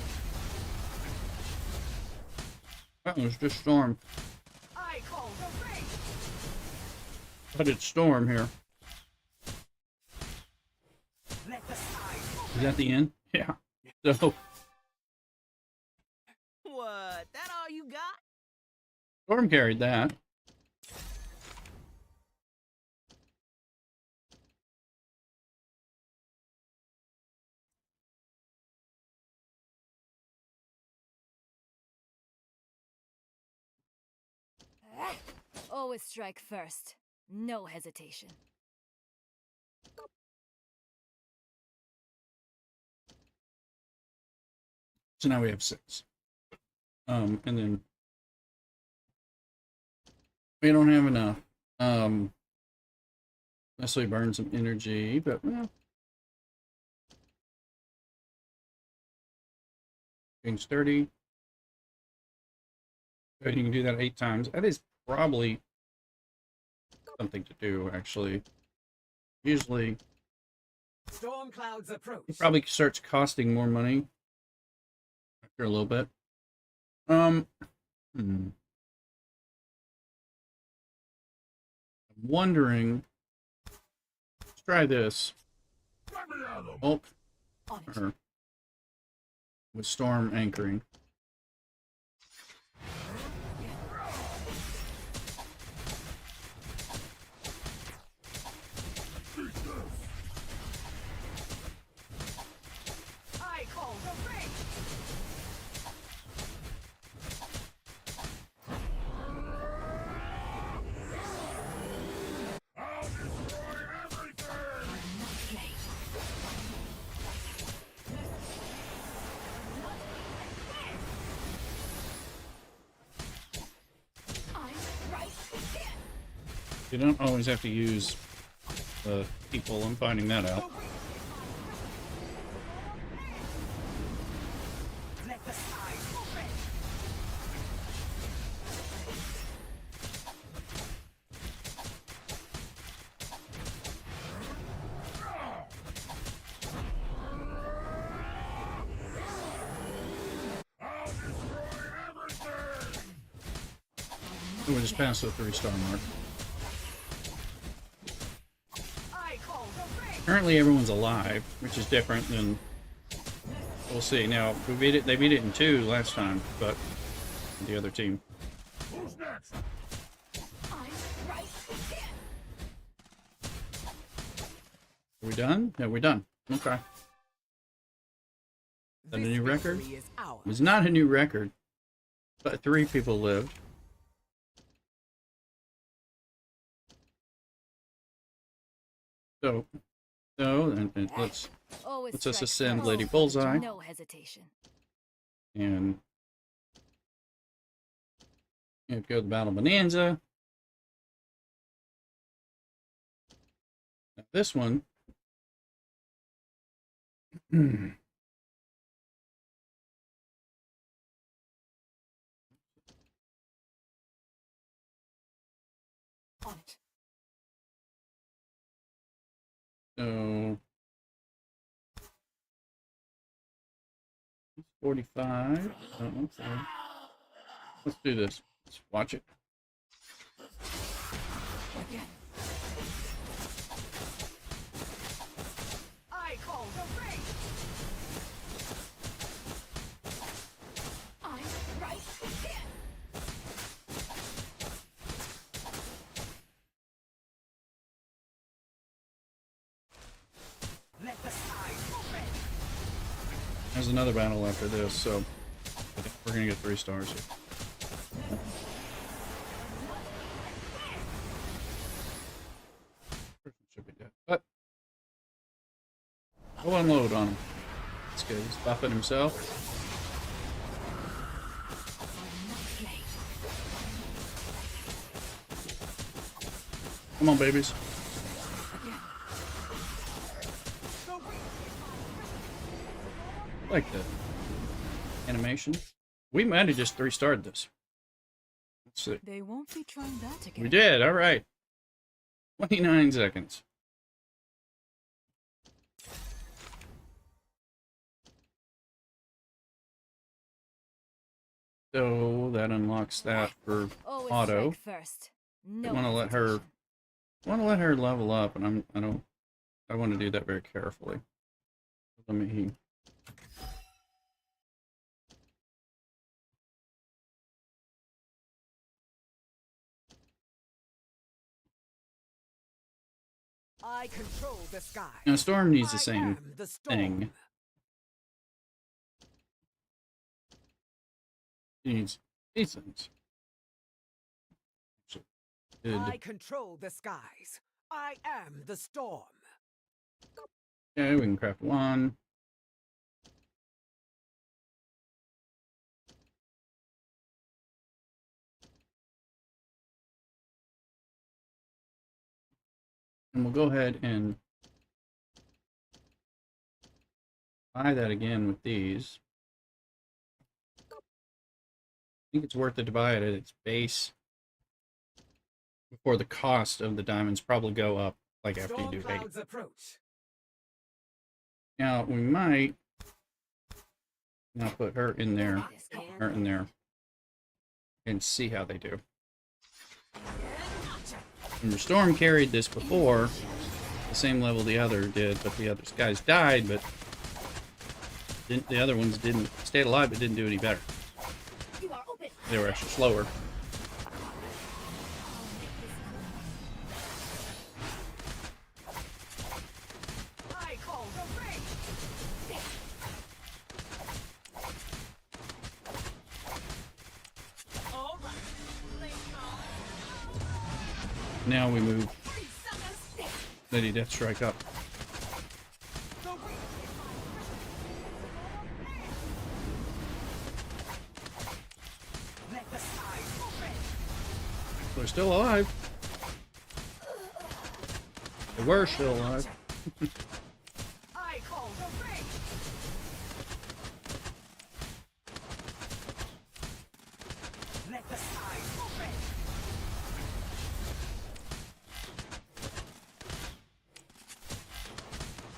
That was just Storm. I call the rain. But it's Storm here. Let the skies open. Is that the end? Yeah. So, What? That all you got? Storm carried that. Always strike first. No hesitation. So now we have 6. And then we don't have enough. Necessarily burn some energy, but well. Being sturdy. So you can do that 8 times. That is probably something to do, actually. Usually, Storm clouds approach. it probably starts costing more money after a little bit. I'm wondering. Let's try this. Oh, or with Storm anchoring. I call the rain. You don't always have to use the people. I'm finding that out. Let the skies open. We just passed the 3-star mark. I call the rain. Currently, everyone's alive, which is different than. We'll see. Now we beat it. They beat it in 2 last time, but the other team. Who's next? Are we done? Yeah, we're done. Okay. Is that a new record? Victory is ours. It's not a new record, but 3 people lived. So, and let's just ascend Lady Bullseye. No hesitation. And go to the Battle Bonanza. Now this one. On it. So 45. Oh, okay. Let's do this. Let's watch it. There's another battle after this, so we're gonna get 3 stars here. Should be dead, but go unload on him. This guy's buffing himself. Come on, babies. I like the animation. We might have just 3-starred this. Let's see. They won't be trying that again. We did. All right. 29 seconds. So that unlocks that for auto. First. I No want to let her. Level up, and I want to do that very carefully. Let me. I control the sky. Now, Storm needs the I same am the storm. thing. He needs these things. So, I control the skies. I am the storm. Okay, we can craft 1. And we'll go ahead and buy that again with these. I think it's worth it to buy it at its base before the cost of the diamonds probably go up, like after you do 8. Approach. Now, we might now put her in there, and see how they do. Remember, Storm carried this before, the same level the other did, but the other guys died, but the other ones stayed alive, but didn't do any better. They were actually slower. I call the ring. All right. Now we move Lady Deathstrike up. Let the skies open. They're still alive. They were still alive. I call the ring. Let the skies open.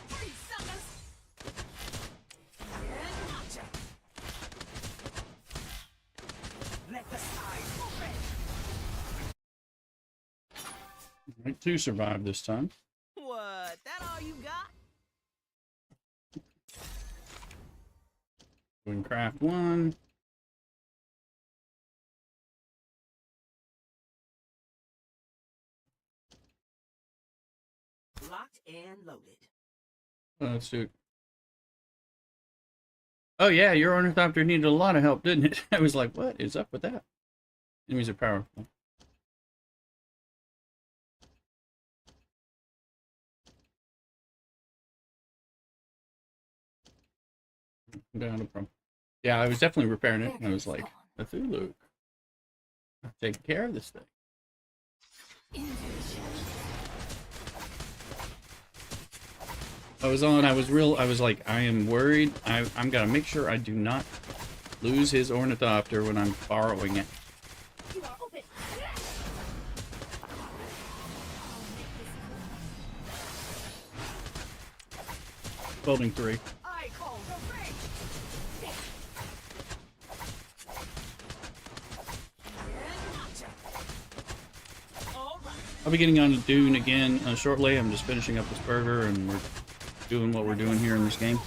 Free suckers. Let the skies open. Right, 2 survived this time. What? That all you got? We can craft 1. Locked and loaded. Let's do it. Oh yeah, your ornithopter needed a lot of help, didn't it? I was like, what is up with that? Enemies are powerful. Down to problem. Yeah, I was definitely repairing it, and I was like, Cthulhu, I'm taking care of this thing. I was like, I am worried. I'm gonna make sure I do not lose his ornithopter when I'm borrowing it. Building 3. I call the ring. All right. I'll be getting on to Dune again shortly. I'm just finishing up this burger, and we're doing what we're doing here in this game.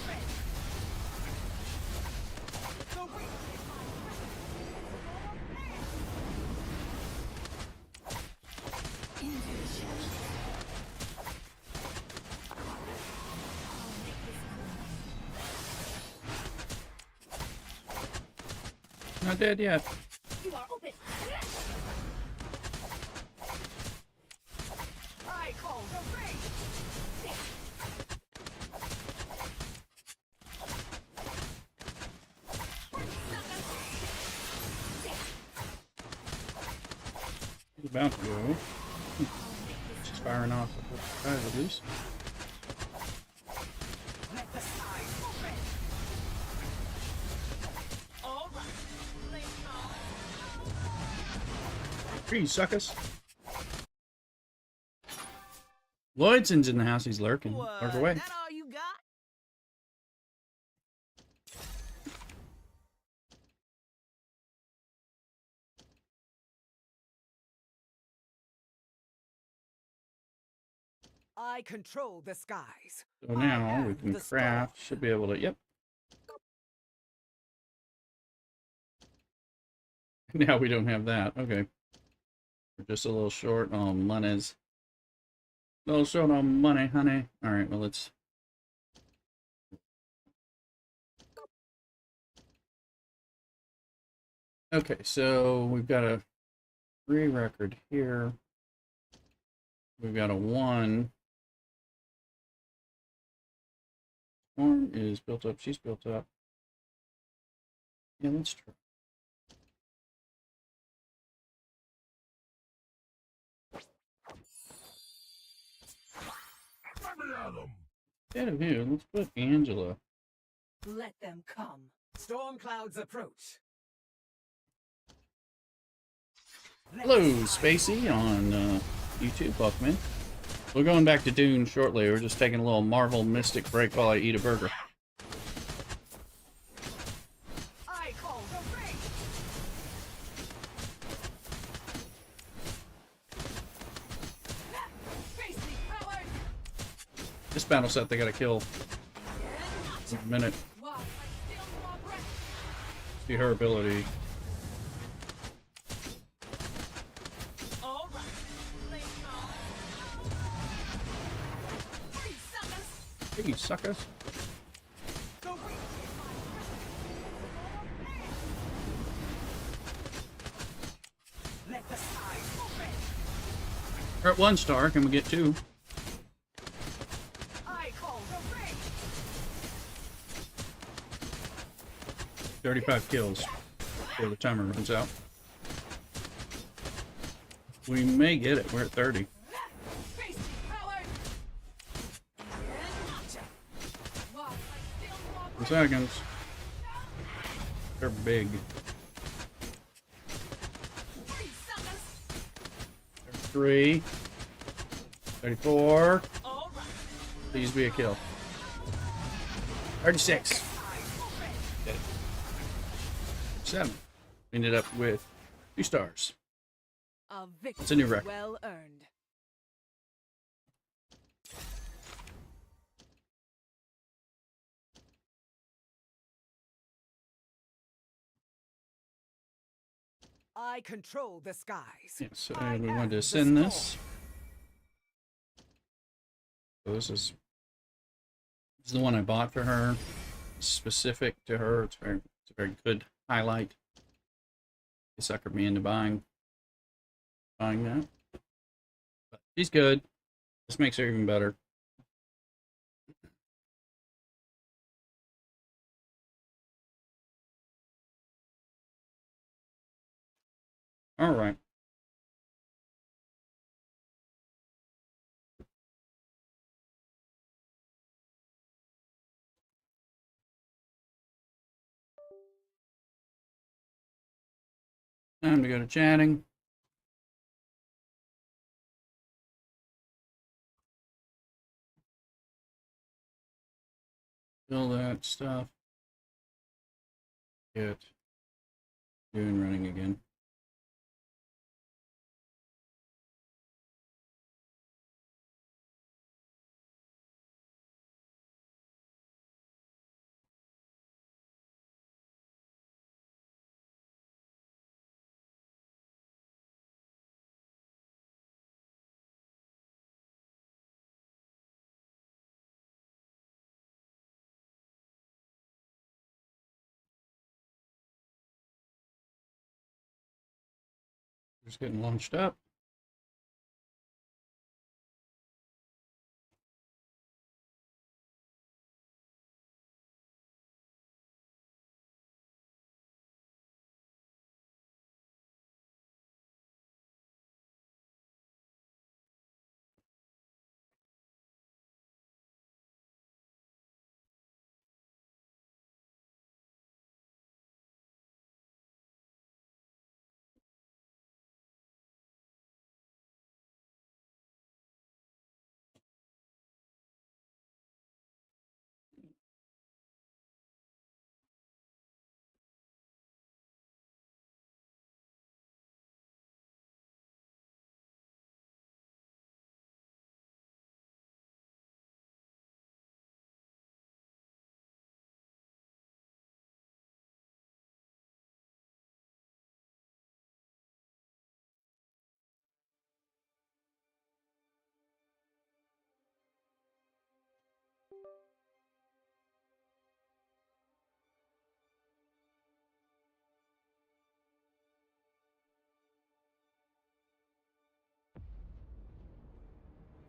Not dead yet. You are open. I call the raid. He's about to go. She's firing off a couple guys at least. Let the skies open. All right. Freeze, suckers. Lloydson's in the house. He's lurking. Lurk away. That all you got? I control the skies. So now we can craft. Should be able to. Yep. Now we don't have that. Okay. We're just a little short on monies. A little short on money, honey. All right. Well, let's. Okay, so we've got a 3 record here. We've got a 1. Storm is built up. She's built up. Yeah, let's try. Instead of you, let's put Angela. Let them come. Storm clouds approach. Hello, Spacey on YouTube, Buckman. We're going back to Dune shortly. We're just taking a little Marvel Mystic break while I eat a burger. I call the raid. This battle set they gotta kill in a minute. See her ability. Hey, you suckers. We're at 1 star. Can we get 2? I call the raid. 35 kills before the timer runs out. We may get it. We're at 30. 2 seconds. They're big. 33. 34. Please be a kill. 36. Get it. 7. Ended up with 2 stars. It's a new record. Well earned. I control the skies. Yeah, so we wanted to send this. So this is the one I bought for her. It's specific to her. It's a very good highlight. It suckered me into buying that. But she's good. This makes her even better. All right. Time to go to chatting. All that stuff. Get Dune running again. Just getting launched up.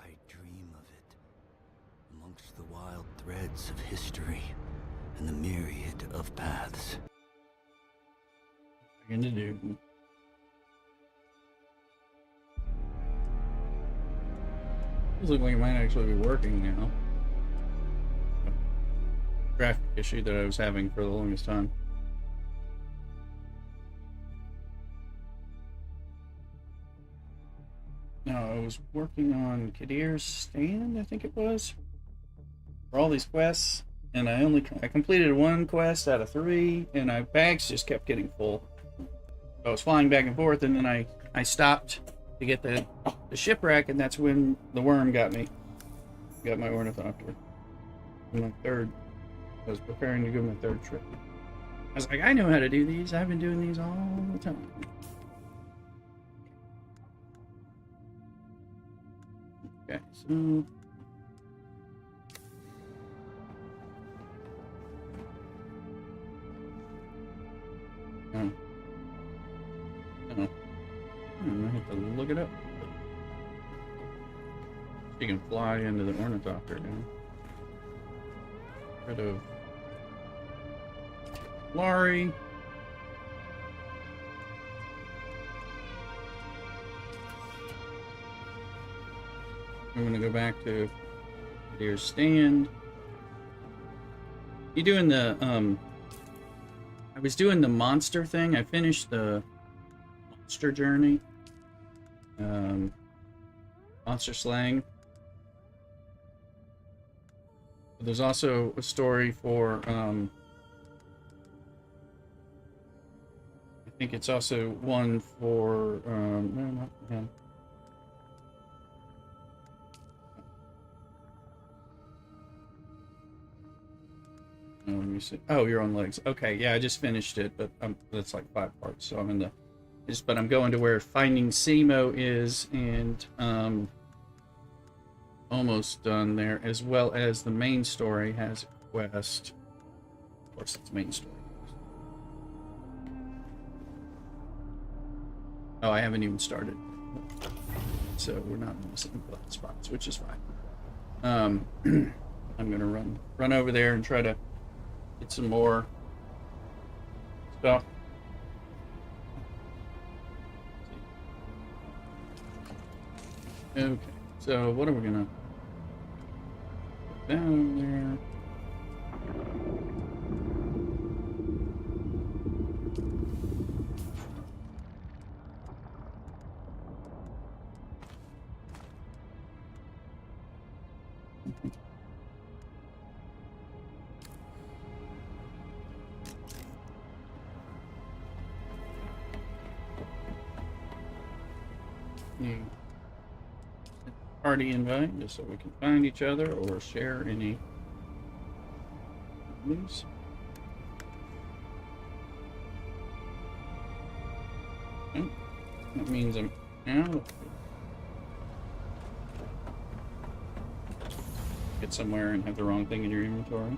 I dream of it, amongst the wild threads of history and the myriad of paths. What are you gonna do? This looks like it might actually be working now. Graphic issue that I was having for the longest time. No, I was working on Kadir's stand, I think it was, for all these quests, and I completed one quest out of 3, and my bags just kept getting full. I was flying back and forth, and then I stopped to get the shipwreck, and that's when the worm got me. Got my ornithopter. My third. I was preparing to go my 3rd trip. I was like, I know how to do these. I've been doing these all the time. Okay, so oh. I have to look it up. You can fly into the ornithopter now. Rid of Laurie. I'm gonna go back to your stand. You doing the I was doing the monster thing. I finished the monster journey. Monster slaying. There's also a story for I think it's also one for no, not him. Let me see. Oh, you're on legs. Okay, yeah, I just finished it, but that's like 5 parts, so I'm in the. But I'm going to where Finding Simo is, and almost done there, as well as the main story has a quest. Of course, it's main story. Oh, I haven't even started, so we're not in the same spots, which is fine. I'm gonna run over there and try to get some more stuff. Okay, so what are we gonna put down there? Party invite, just so we can find each other or share any news. Okay. That means I'm out. Get somewhere and have the wrong thing in your inventory.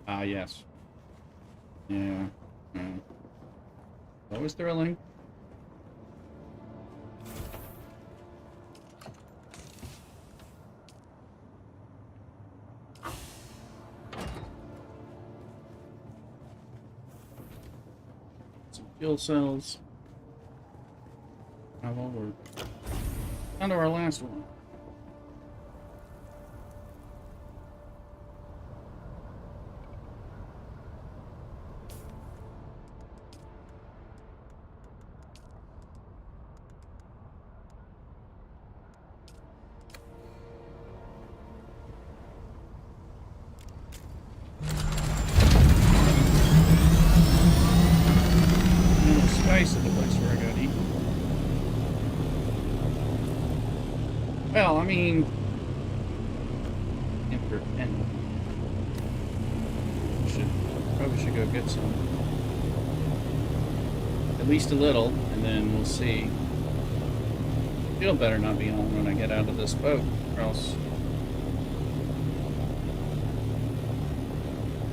Ah, yes. Yeah. Yeah. Always thrilling. Some fuel cells. How well we're on to our last one. Spice of the place where I got eaten. Well, I mean, probably should go get some. At least a little, and then we'll see. Fuel better not be on when I get out of this boat, or else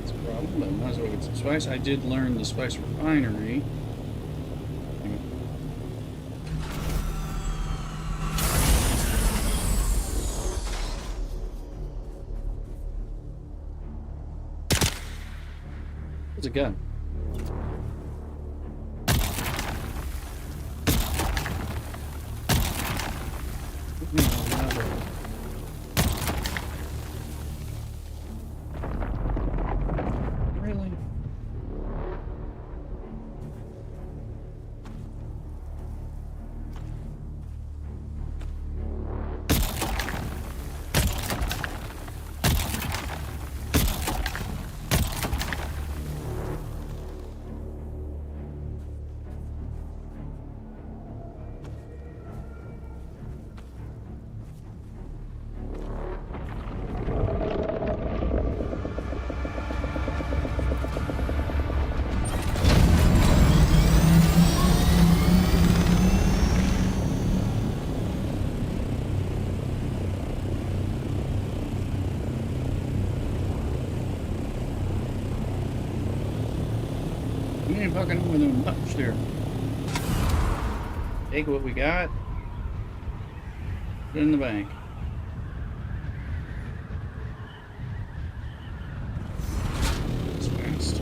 it's a problem. But might as well get some spice. I did learn the spice refinery. Where's a gun? Really? You ain't fucking with them much there. Take what we got. Put it in the bank. It's fast.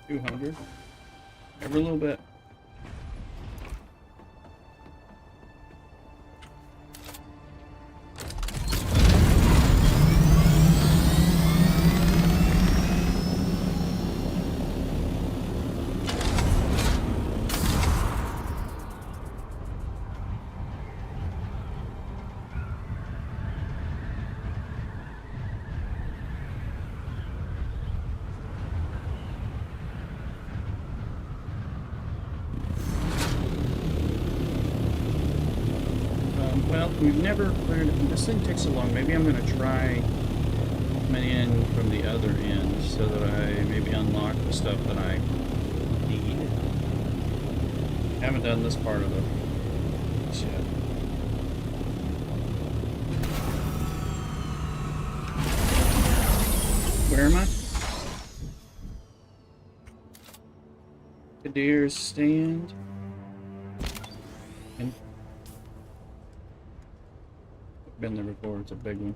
$200. Every little bit. Well, we've never learned. This thing takes so long. Maybe I'm going to try coming in from the other end so that I maybe unlock the stuff that I need. Haven't done this part of it yet. Where am I? Kadir's stand. And been there before, it's a big one.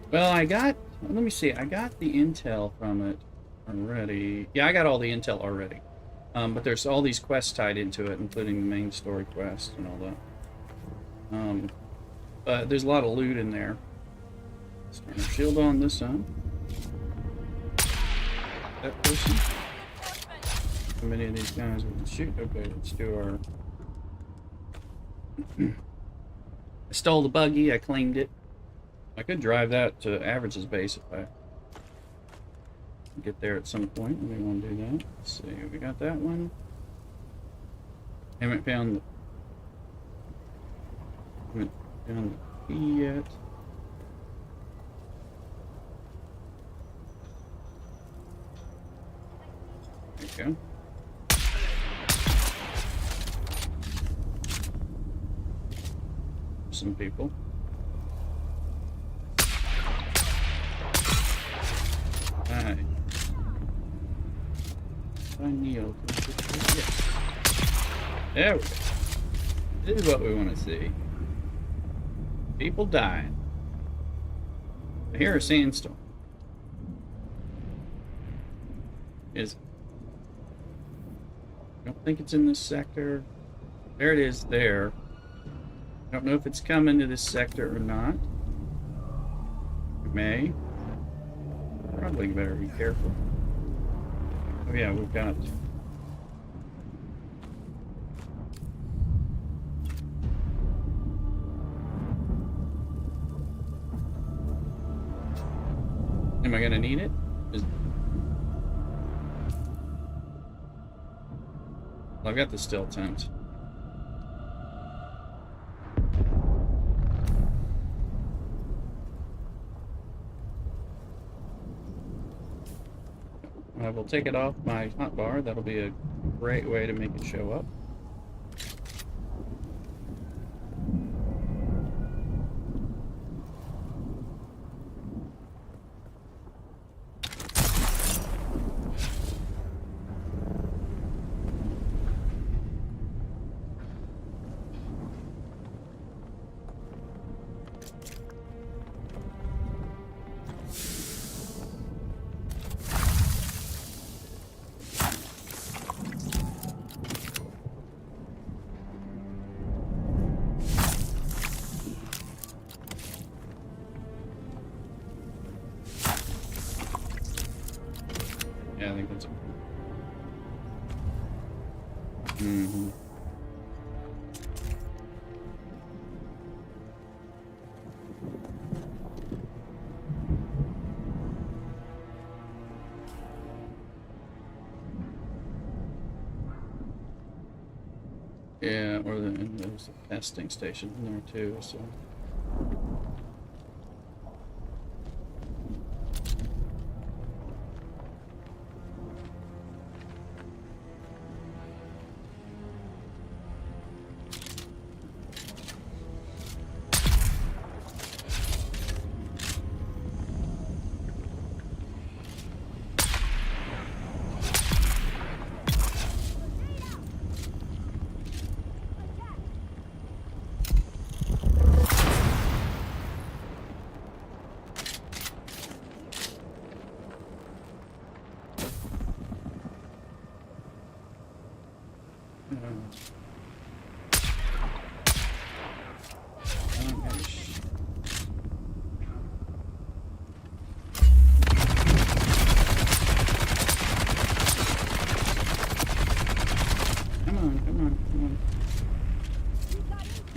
Well, let me see, I got the intel from it already. Yeah, I got all the intel already. But there's all these quests tied into it, including the main story quest and all that. But there's a lot of loot in there. Let's turn our shield on this time. That person. How many of these guys we can shoot? Okay, let's do our... I stole the buggy, I claimed it. I could drive that to Average's base if I get there at some point. We want to do that. Let's see, we got that one. Haven't found Down the key yet. There you go. Some people. Alright. I kneel. Yes. There we go. This is what we want to see. People dying. I hear a sandstorm. Is I don't think it's in this sector. There it is there. I don't know if it's coming to this sector or not. It may. Probably better be careful. Oh yeah, we've got... Am I gonna need it? I've got the still tent. I will take it off my hotbar. That'll be a great way to make it show up. Yeah, I think that's it. Mm-hmm. Yeah, or and there's a testing station in there too, so.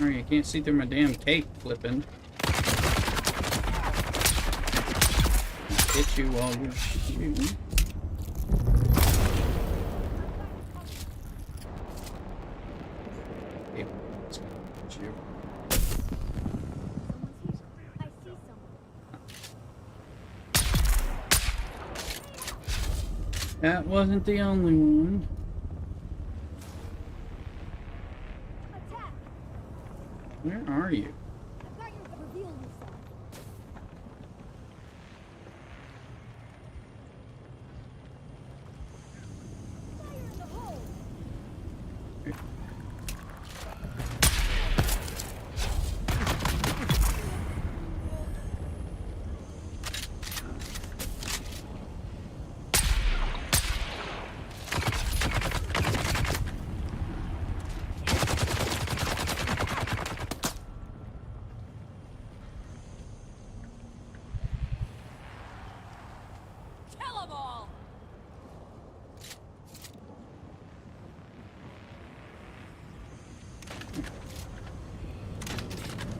Alright, you can't see through my damn cape flipping. Hit you while you're shooting. Okay, let's go. Shoot. That wasn't the only one. Where are you?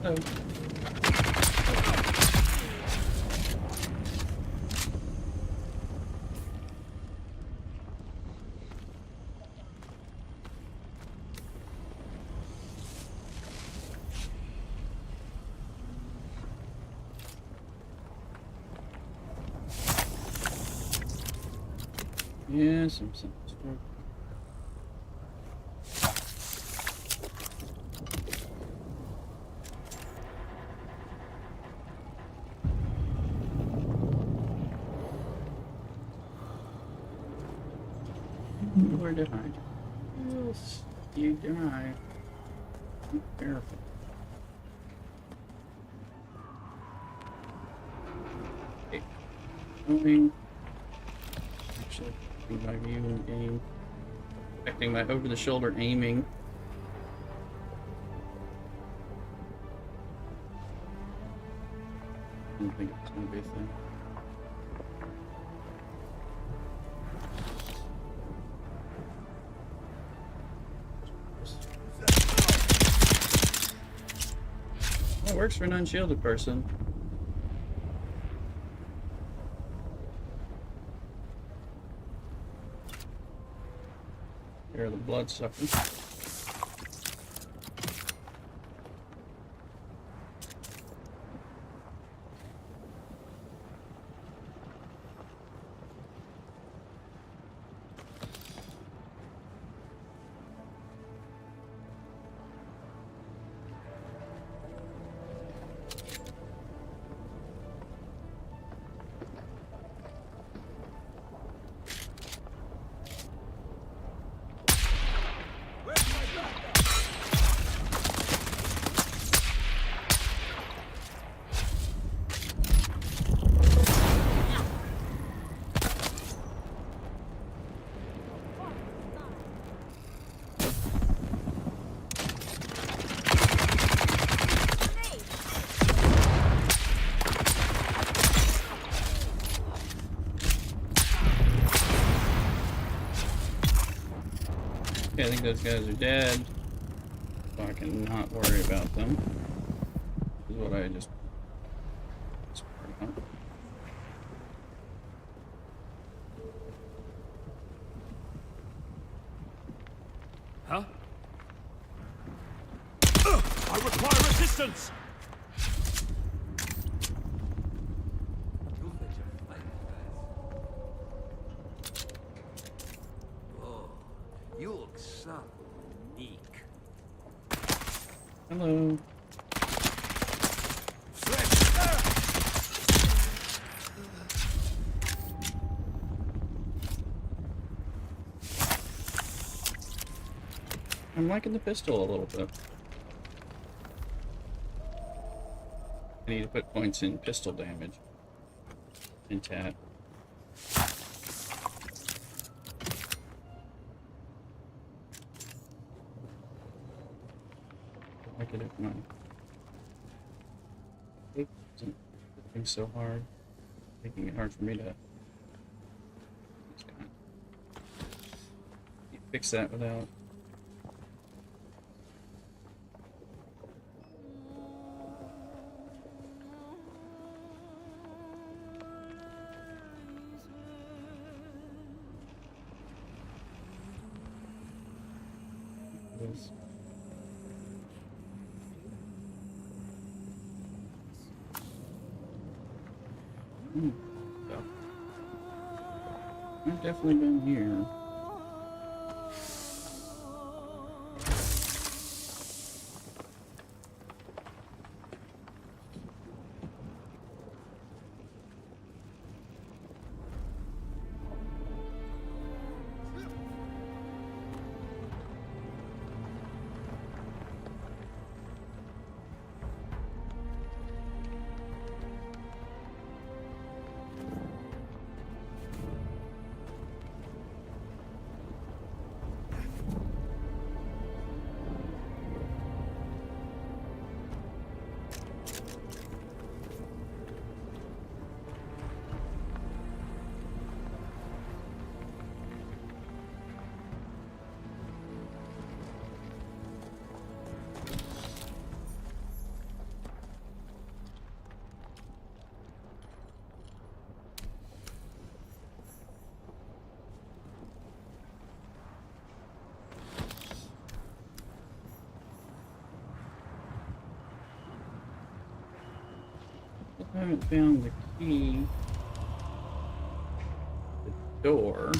Oh. Yeah, some stroke. Where to hide? Yes, you die. Be careful. Okay. Going. Actually, my view in the game. Affecting my over-the-shoulder aiming. I didn't think it was going to be a thing. Well, it works for an unshielded person. Here, the bloodsucker. Okay, I think those guys are dead, so I can not worry about them. This is what I just about. Huh? I require assistance! Oh, you look so unique. Hello. I'm liking the pistol a little bit. I need to put points in pistol damage. In tat. I like it if my tape isn't working so hard. Making it hard for me to fix that without. So, I've definitely been here. I haven't found the key. The door.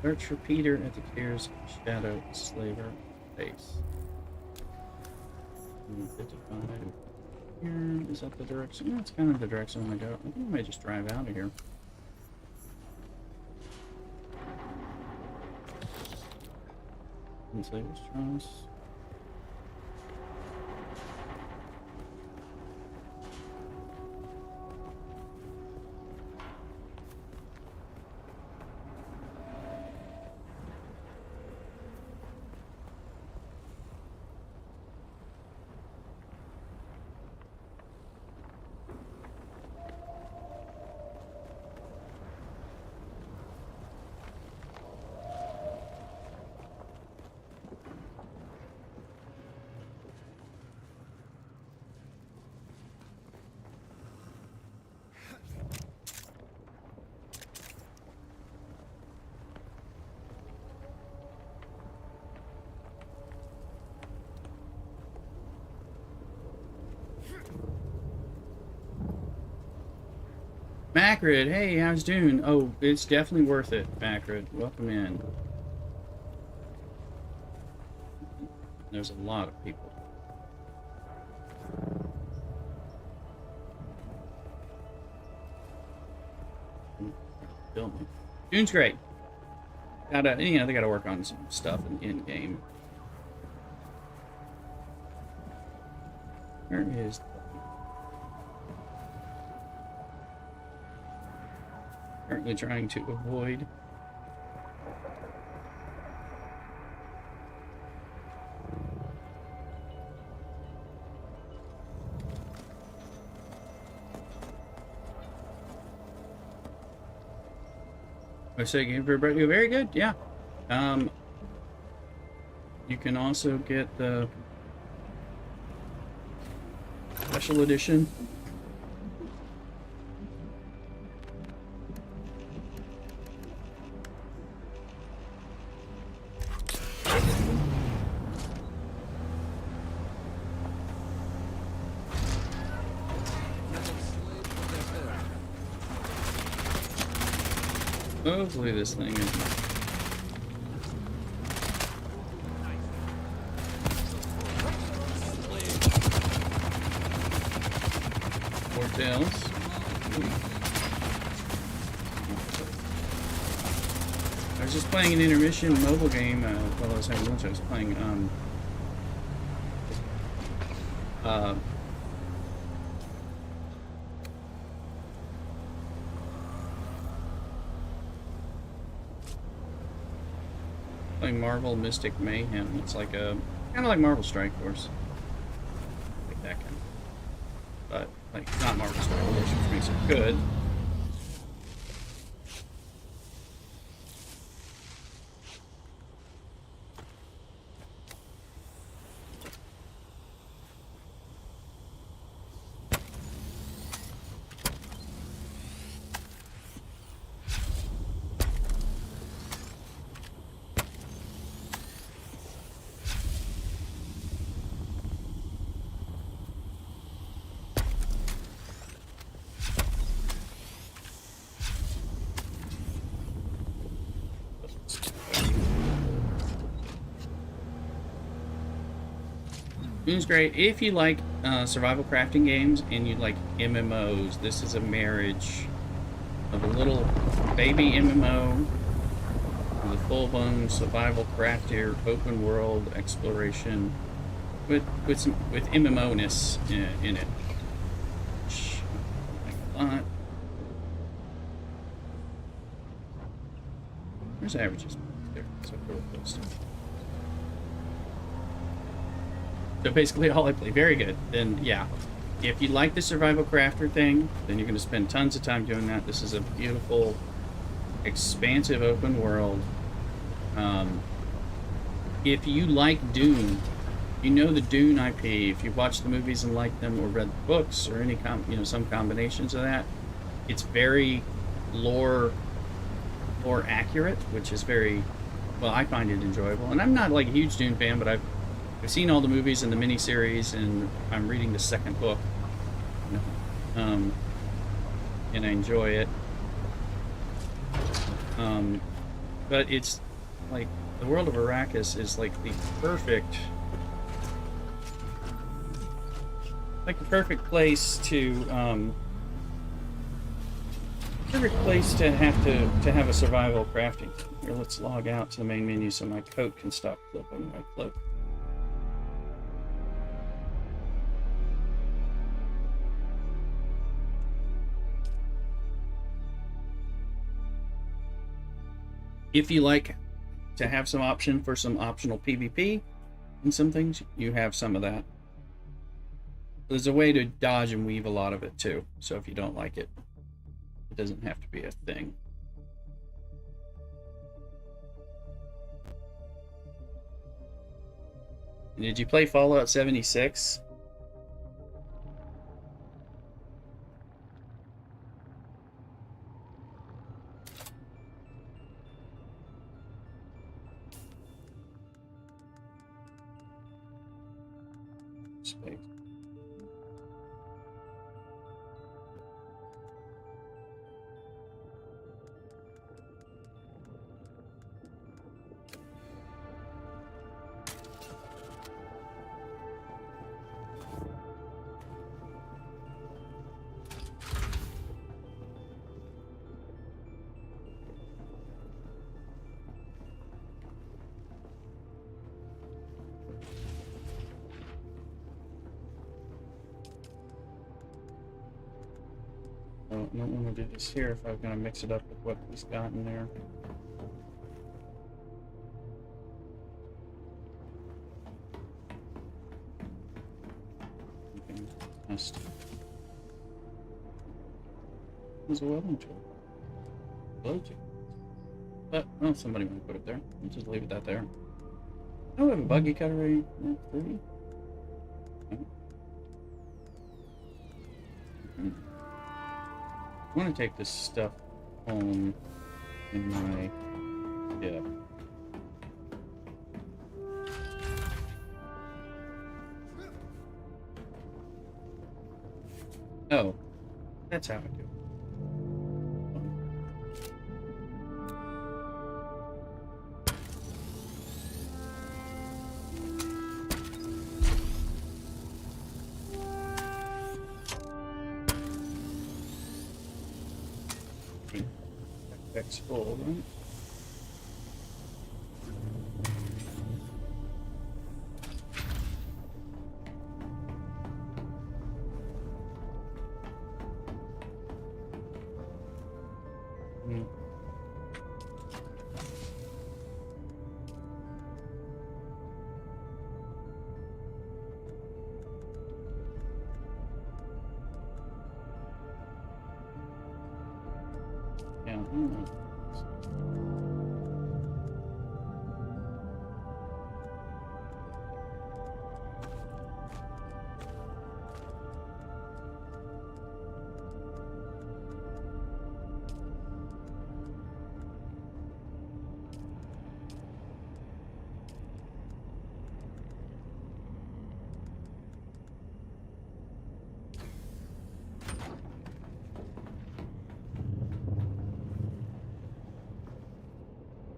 Search for Peter at the Tears Shadow Slaver base. 55. Here, is that the direction? Yeah, it's kind of the direction I want to go. I think I might just drive out of here. Enslavers Trust. Macrid, hey, how's Dune? Oh, it's definitely worth it, Macrid. Welcome in. There's a lot of people. Filming. Dune's great. Gotta, you know, they gotta work on some stuff in game. Where is? Currently trying to avoid. I say game for everybody. Very good, yeah. You can also get the special edition. Hopefully this thing is... Four tails. I was just playing an intermission mobile game while I was having lunch. I was playing Marvel Mystic Mayhem. It's like a kind of like Marvel Strike Force, like that kind of, but like not Marvel Strike Force, which makes it good. Dune's great. If you like survival crafting games and you like MMOs, this is a marriage of a little baby MMO with a full-blown survival crafter, open world exploration with MMO-ness in it. Which I like a lot. Where's averages? There. So real close to it. So basically all I play. Very good. Then, yeah. If you like the survival crafter thing, then you're going to spend tons of time doing that. This is a beautiful, expansive open world. If you like Dune, you know the Dune IP. If you've watched the movies and liked them or read the books or any some combinations of that, it's very lore accurate, which is very, well, I find it enjoyable. And I'm not like a huge Dune fan, but I've seen all the movies and the miniseries, and I'm reading the second book, and I enjoy it. But it's like the world of Arrakis is like the perfect place to have a survival crafting. Here, let's log out to the main menu so my coat can stop flipping my cloak. If you like to have some option for some optional PvP and some things, you have some of that. There's a way to dodge and weave a lot of it too. So if you don't like it, it doesn't have to be a thing. Did you play Fallout 76? Space. I don't want to do this here if I'm going to mix it up with what he's got in there. Okay, test. There's a welding tool. Blow tool. But, well, somebody might put it there. We'll just leave that there. Oh, we have a buggy cutter right? 30? Okay. I want to take this stuff home in my ship. Oh, that's how I do it. That's full, right? Yeah.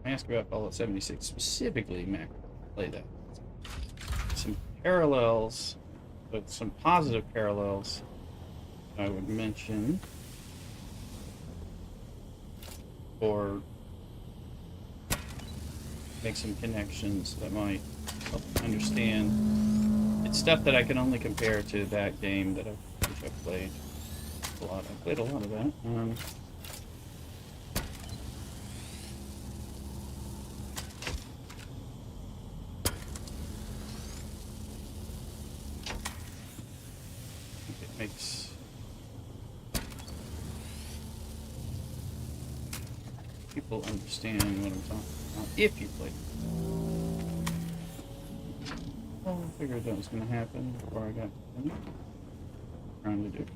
I asked about Fallout 76 specifically, Mac. Play that. Some parallels, but some positive parallels I would mention, or make some connections that might help understand. It's stuff that I can only compare to that game that I've played a lot. I played a lot of that. Makes people understand what I'm talking about if you play. Well, I figured that was going to happen before I got trying to do.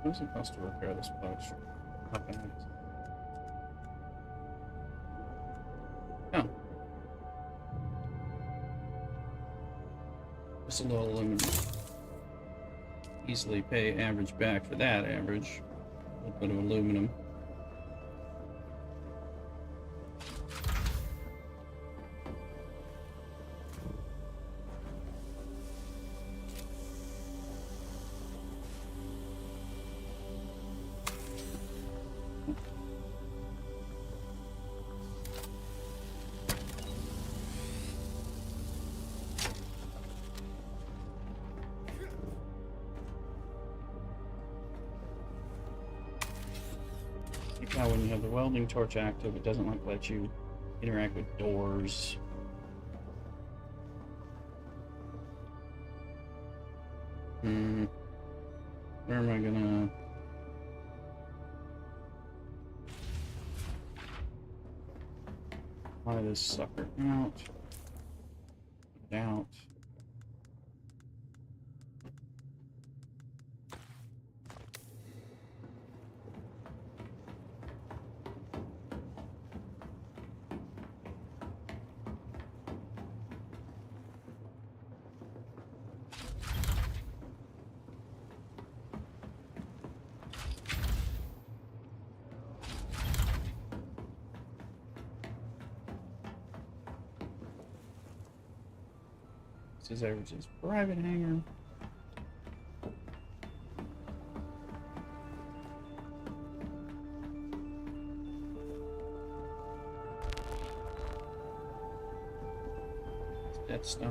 What does it cost to repair this boat? Okay. Oh. Just a little aluminum. Easily pay average back for that average. A little bit of aluminum. Now, when you have the welding torch active, it doesn't like let you interact with doors. Where am I gonna? Fly this sucker out. Out. This is Average's private hangar. Death Star.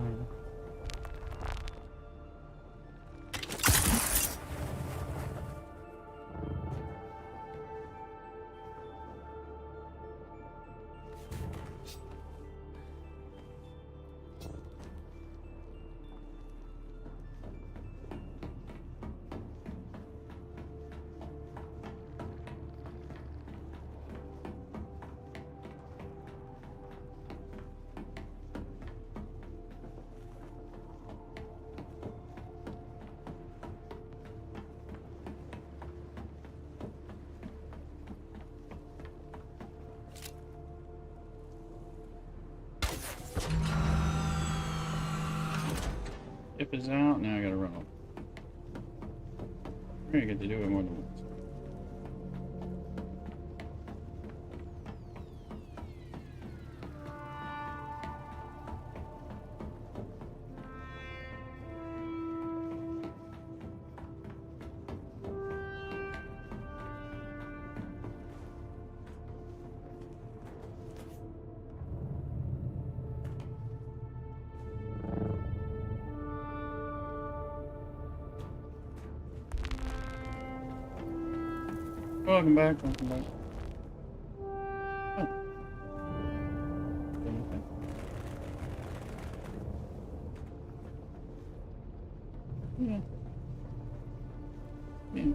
Ship is out, now I gotta run over. We're gonna get to do it more than once. Welcome back, welcome back. Oh. Okay. Yeah. Yeah.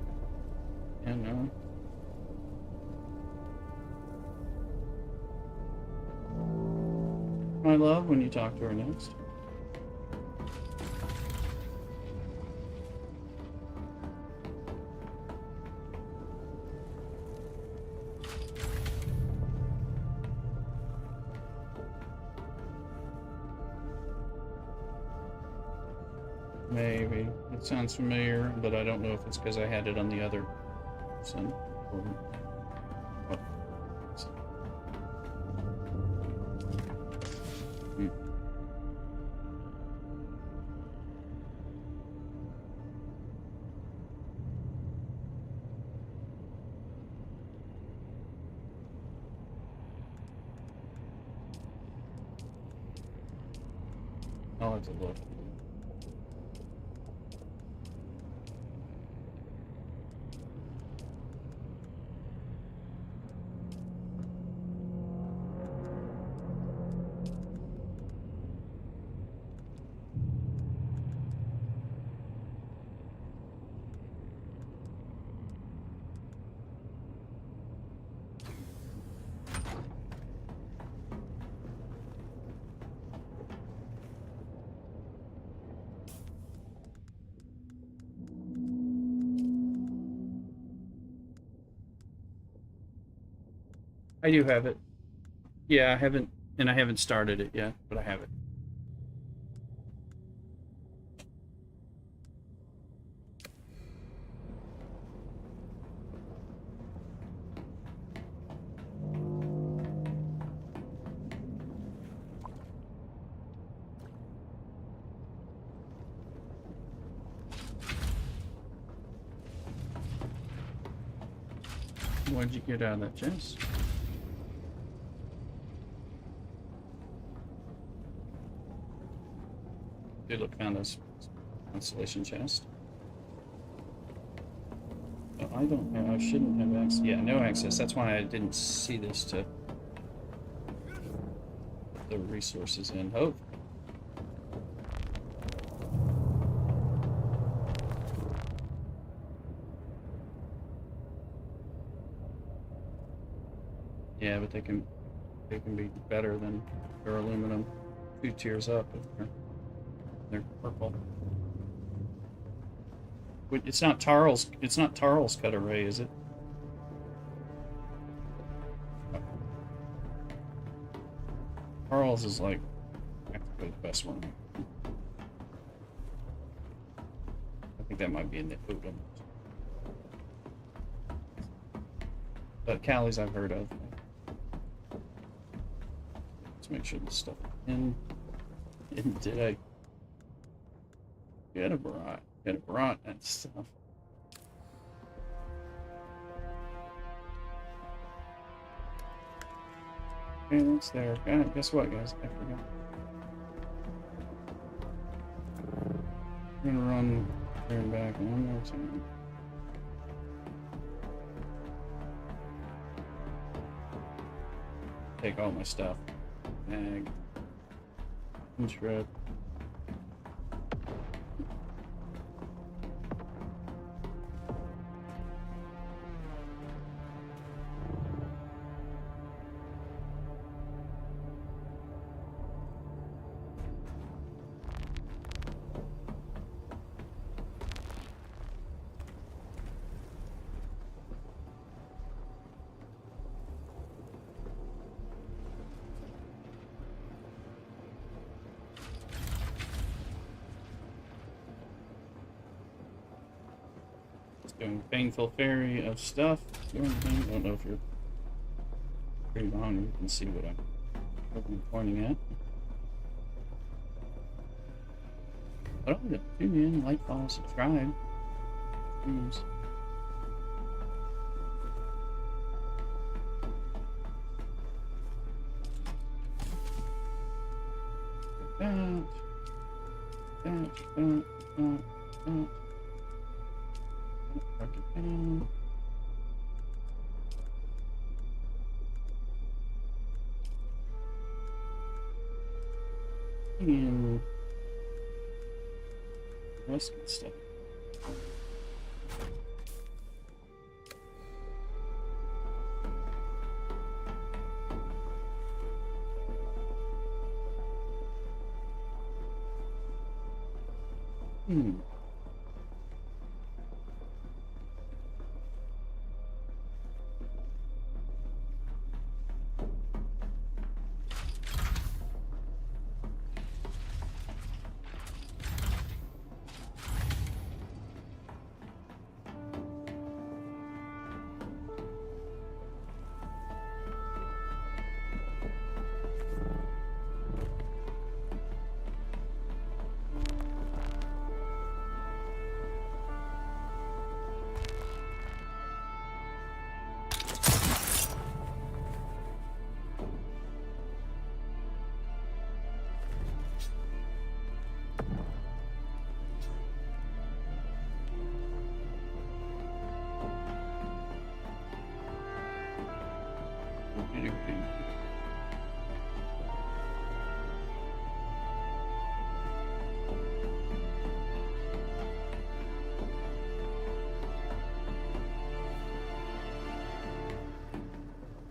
Yeah, no. I love when you talk to her next. Maybe. It sounds familiar, but I don't know if it's because I had it on the other person. Or what. I'll have to look. I do have it. Yeah, I haven't started it yet, but I have it. What'd you get out of that chest? Did look found this constellation chest. But I don't know. I shouldn't have access. Yeah, no access. That's why I didn't see this to the resources in. Hope. Yeah, but they can be better than their aluminum 2 tiers up. They're purple. Wait, it's not Tarl's cut array, is it? Tarl's is like practically the best one. I think that might be in the Odom. But Callie's I've heard of. Let's make sure this stuff in. Did I get a brought? Get a brought that stuff. Okay, that's there. God, guess what, guys? I forgot. I'm gonna run there and back one more time. Take all my stuff. Bag. Shred. Doing painful fairy of stuff. I don't know if you're pretty behind. You can see what I'm pointing at. But I'm gonna tune in, like, follow, subscribe. Please. That. Mark it down. And the rest of the stuff.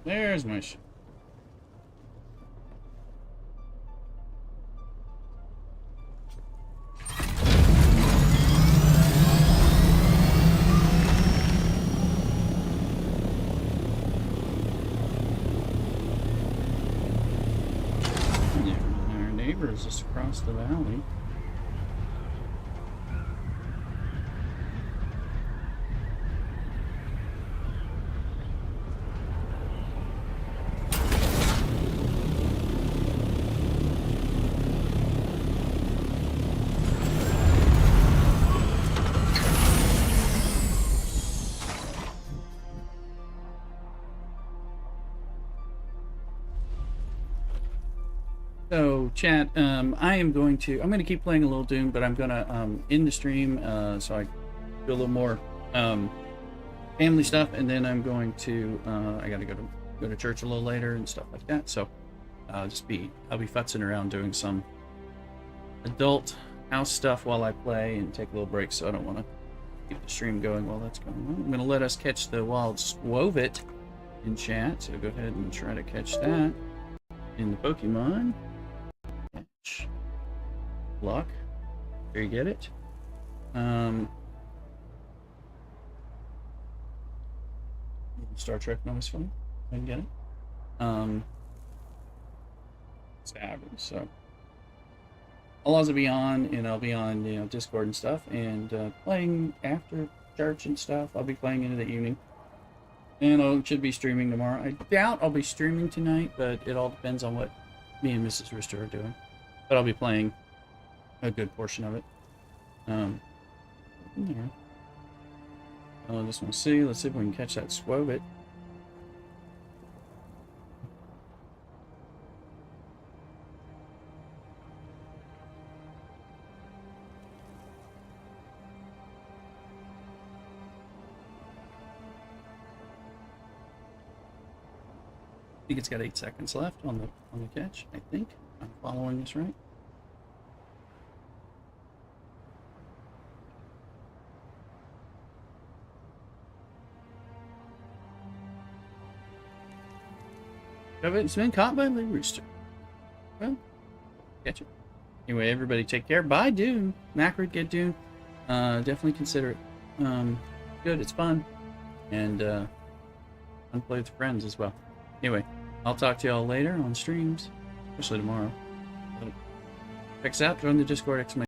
There's my ship. is just across the valley. So, chat, I'm going to keep playing a little Dune, but I'm gonna end the stream so I do a little more family stuff, and then I'm going to I gotta go to church a little later and stuff like that. So I'll be futzing around doing some adult house stuff while I play and take a little break. So I don't want to keep the stream going while that's going on. I'm gonna let us catch the wild Swovit in chat. So go ahead and try to catch that in the Pokemon. Catch. Luck. There you get it. Star Trek noise phone. I can get it. It's average, so I'll also be on, and I'll be on, Discord and stuff, and playing after church and stuff. I'll be playing into the evening, and I should be streaming tomorrow. I doubt I'll be streaming tonight, but it all depends on what me and Mrs. Rooster are doing. But I'll be playing a good portion of it. Yeah. I just want to see. Let's see if we can catch that Swovit. I think it's got 8 seconds left on the catch. I think I'm following this right. It's been caught by the rooster. Well, catch it. Anyway, everybody take care. Buy Dune. Macrid, get Dune. Definitely consider it. Good, it's fun. And fun to play with friends as well. Anyway, I'll talk to y'all later on streams, especially tomorrow. Check us out, join the Discord,